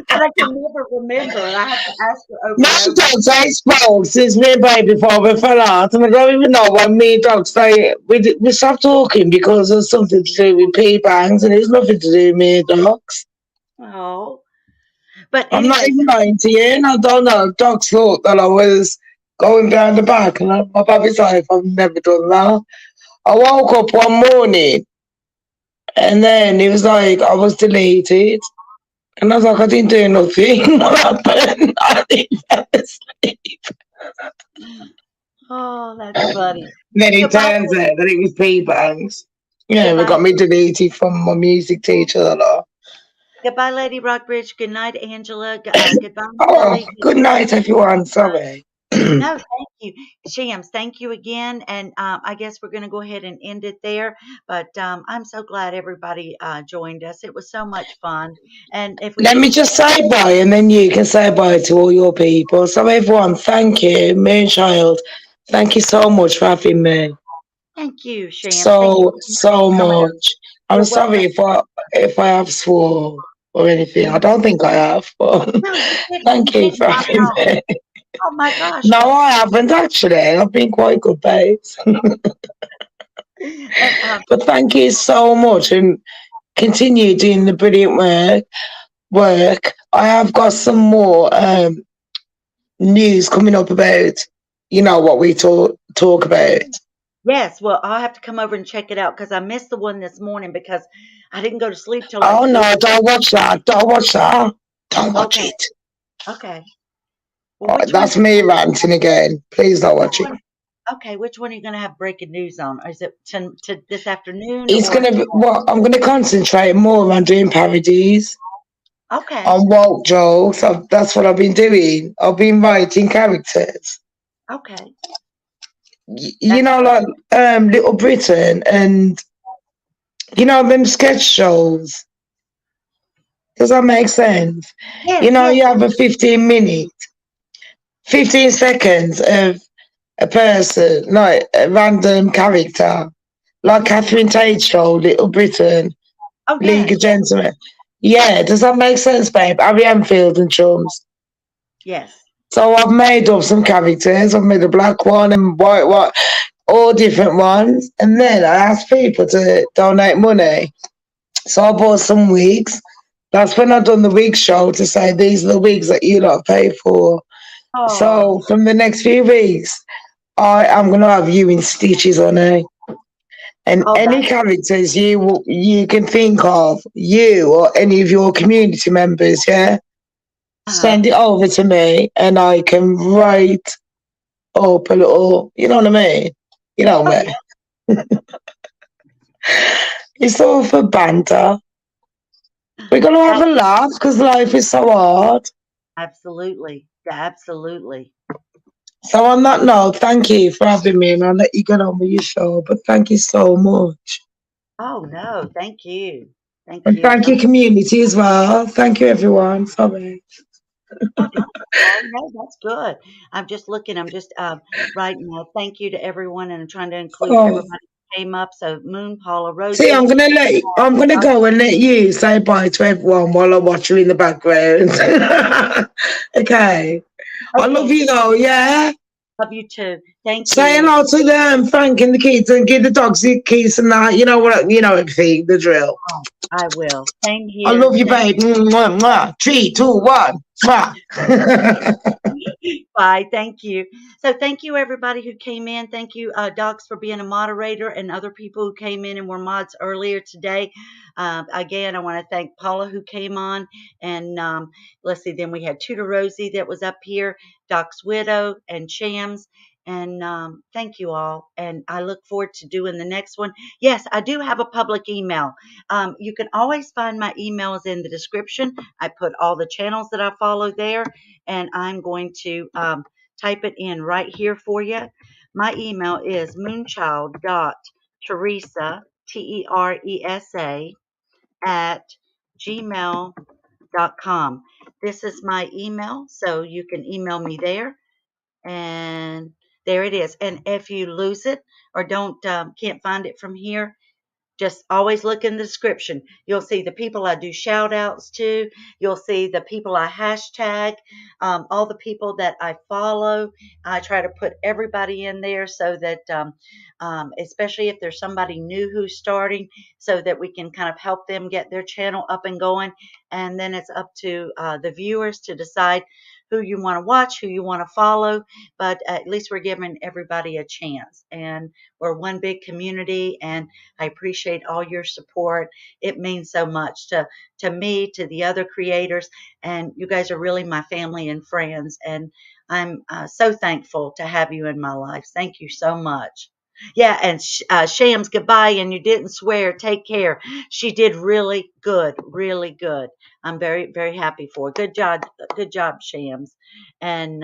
But I can never remember, and I have to ask her over. No, Dogs, I spoke since me and baby before we fell out, and I don't even know when me and Dogs we stopped talking because there's something to do with pee bangs, and it's nothing to do with me and Dogs. Oh, but I'm not even lying to you, and I don't know. Dogs thought that I was going down the back, and my baby's like, I've never done that. I woke up one morning, and then it was like I was deleted. And I was like, I didn't do nothing. What happened? I didn't fall asleep. Oh, that's funny. Then it turns out that it was pee bangs. Yeah, they got me deleted from my music teacher. Goodbye, Lady Rockbridge. Good night, Angela. Goodbye. Oh, good night, everyone. Sorry. No, thank you. Shams, thank you again. And I guess we're going to go ahead and end it there. But I'm so glad everybody joined us. It was so much fun. And if we Let me just say bye, and then you can say bye to all your people. So everyone, thank you. Moonchild, thank you so much for having me. Thank you, Shams. So much. I'm sorry if I have swore or anything. I don't think I have, but thank you for having me. Oh my gosh. No, I haven't actually. I've been quite good, babes. But thank you so much and continue doing the brilliant work. I have got some more news coming up about, what we talk about. Yes, well, I'll have to come over and check it out because I missed the one this morning because I didn't go to sleep till. Oh no! Don't watch that! Don't watch that! Don't watch it. Okay. Well, that's me ranting again. Please don't watch it. Okay, which one are you going to have breaking news on? Is it to this afternoon? It's going to be. Well, I'm going to concentrate more on doing parodies. Okay. On woke jokes. That's what I've been doing. I've been writing characters. Okay. Like Little Britain and them sketch shows. Does that make sense? Yes, you have a 15 seconds of a person, like a random character, like Catherine Tate's show, Little Britain, League of Gentlemen. Yeah, does that make sense, babe? Harry Enfield and chums. Yes. So I've made up some characters. I've made a black one and white one, all different ones. And then I asked people to donate money. So I bought some wigs. That's when I done the wig show to say these are the wigs that you lot pay for. Oh, So from the next few weeks, I am gonna have you in stitches, honey. And oh, any that's characters you can think of, you or any of your community members, yeah, uh-huh. send it over to me, and I can write up a little. You know what I mean? You know Oh, me. yeah, It's all for banter. We're gonna have a laugh because life is so hard. absolutely. Absolutely. So on that note, thank you for having me, and I'll let you get on with your show. But thank you so much. Oh, no, thank you. Thank And you. thank you, community, as well. Thank you, everyone. Sorry. Oh, that's okay. No, that's good. I'm just looking. I'm just writing a thank you to everyone, and I'm trying to include Oh, everybody who came up. So Moon, Paula, see, Rosie. I'm gonna go and let you say bye to everyone while I watch you in the background. Okay. I love Okay, you though, yeah? love you too. Thank Say you. hello to them, Frank and the kids, and give the dogs the keys and that. You know what, you know everything, the drill. Oh, I will. Same I here. love you, Same. babe. Mwah, mwah. 3, 2, 1. Mwah. Bye. Thank you. So thank you everybody who came in. Thank you, Docs, for being a moderator and other people who came in and were mods earlier today. Again, I want to thank Paula who came on. And let's see, then we had Tudor Rosie that was up here, Doc's widow, and Shams. And thank you all. And I look forward to doing the next one. Yes, I do have a public email. You can always find my emails in the description. I put all the channels that I follow there, and I'm going to type it in right here for you. My email is moonchild.teresa, Teresa, at gmail.com. This is my email, so you can email me there. And there it is. And if you lose it or can't find it from here, just always look in the description. You'll see the people I do shout outs to. You'll see the people I hashtag, all the people that I follow. I try to put everybody in there so that, especially if there's somebody new who's starting, so that we can kind of help them get their channel up and going. And then it's up to the viewers to decide who you want to watch, who you want to follow. But at least we're giving everybody a chance. And we're one big community, and I appreciate all your support. It means so much to me, to the other creators, and you guys are really my family and friends. And I'm so thankful to have you in my life. Thank you so much. Yeah, and Shams, goodbye. And you didn't swear. Take care. She did really good, really good. I'm very, very happy for her. Good job, Shams. And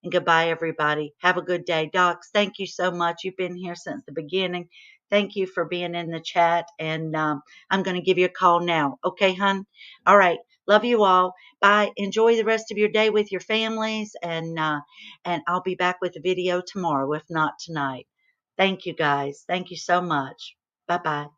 goodbye, everybody. Have a good day, Docs. Thank you so much. You've been here since the beginning. Thank you for being in the chat, and I'm going to give you a call now. Okay, hun? All right. Love you all. Bye. Enjoy the rest of your day with your families, and I'll be back with a video tomorrow, if not tonight. Thank you, guys. Thank you so much. Bye-bye.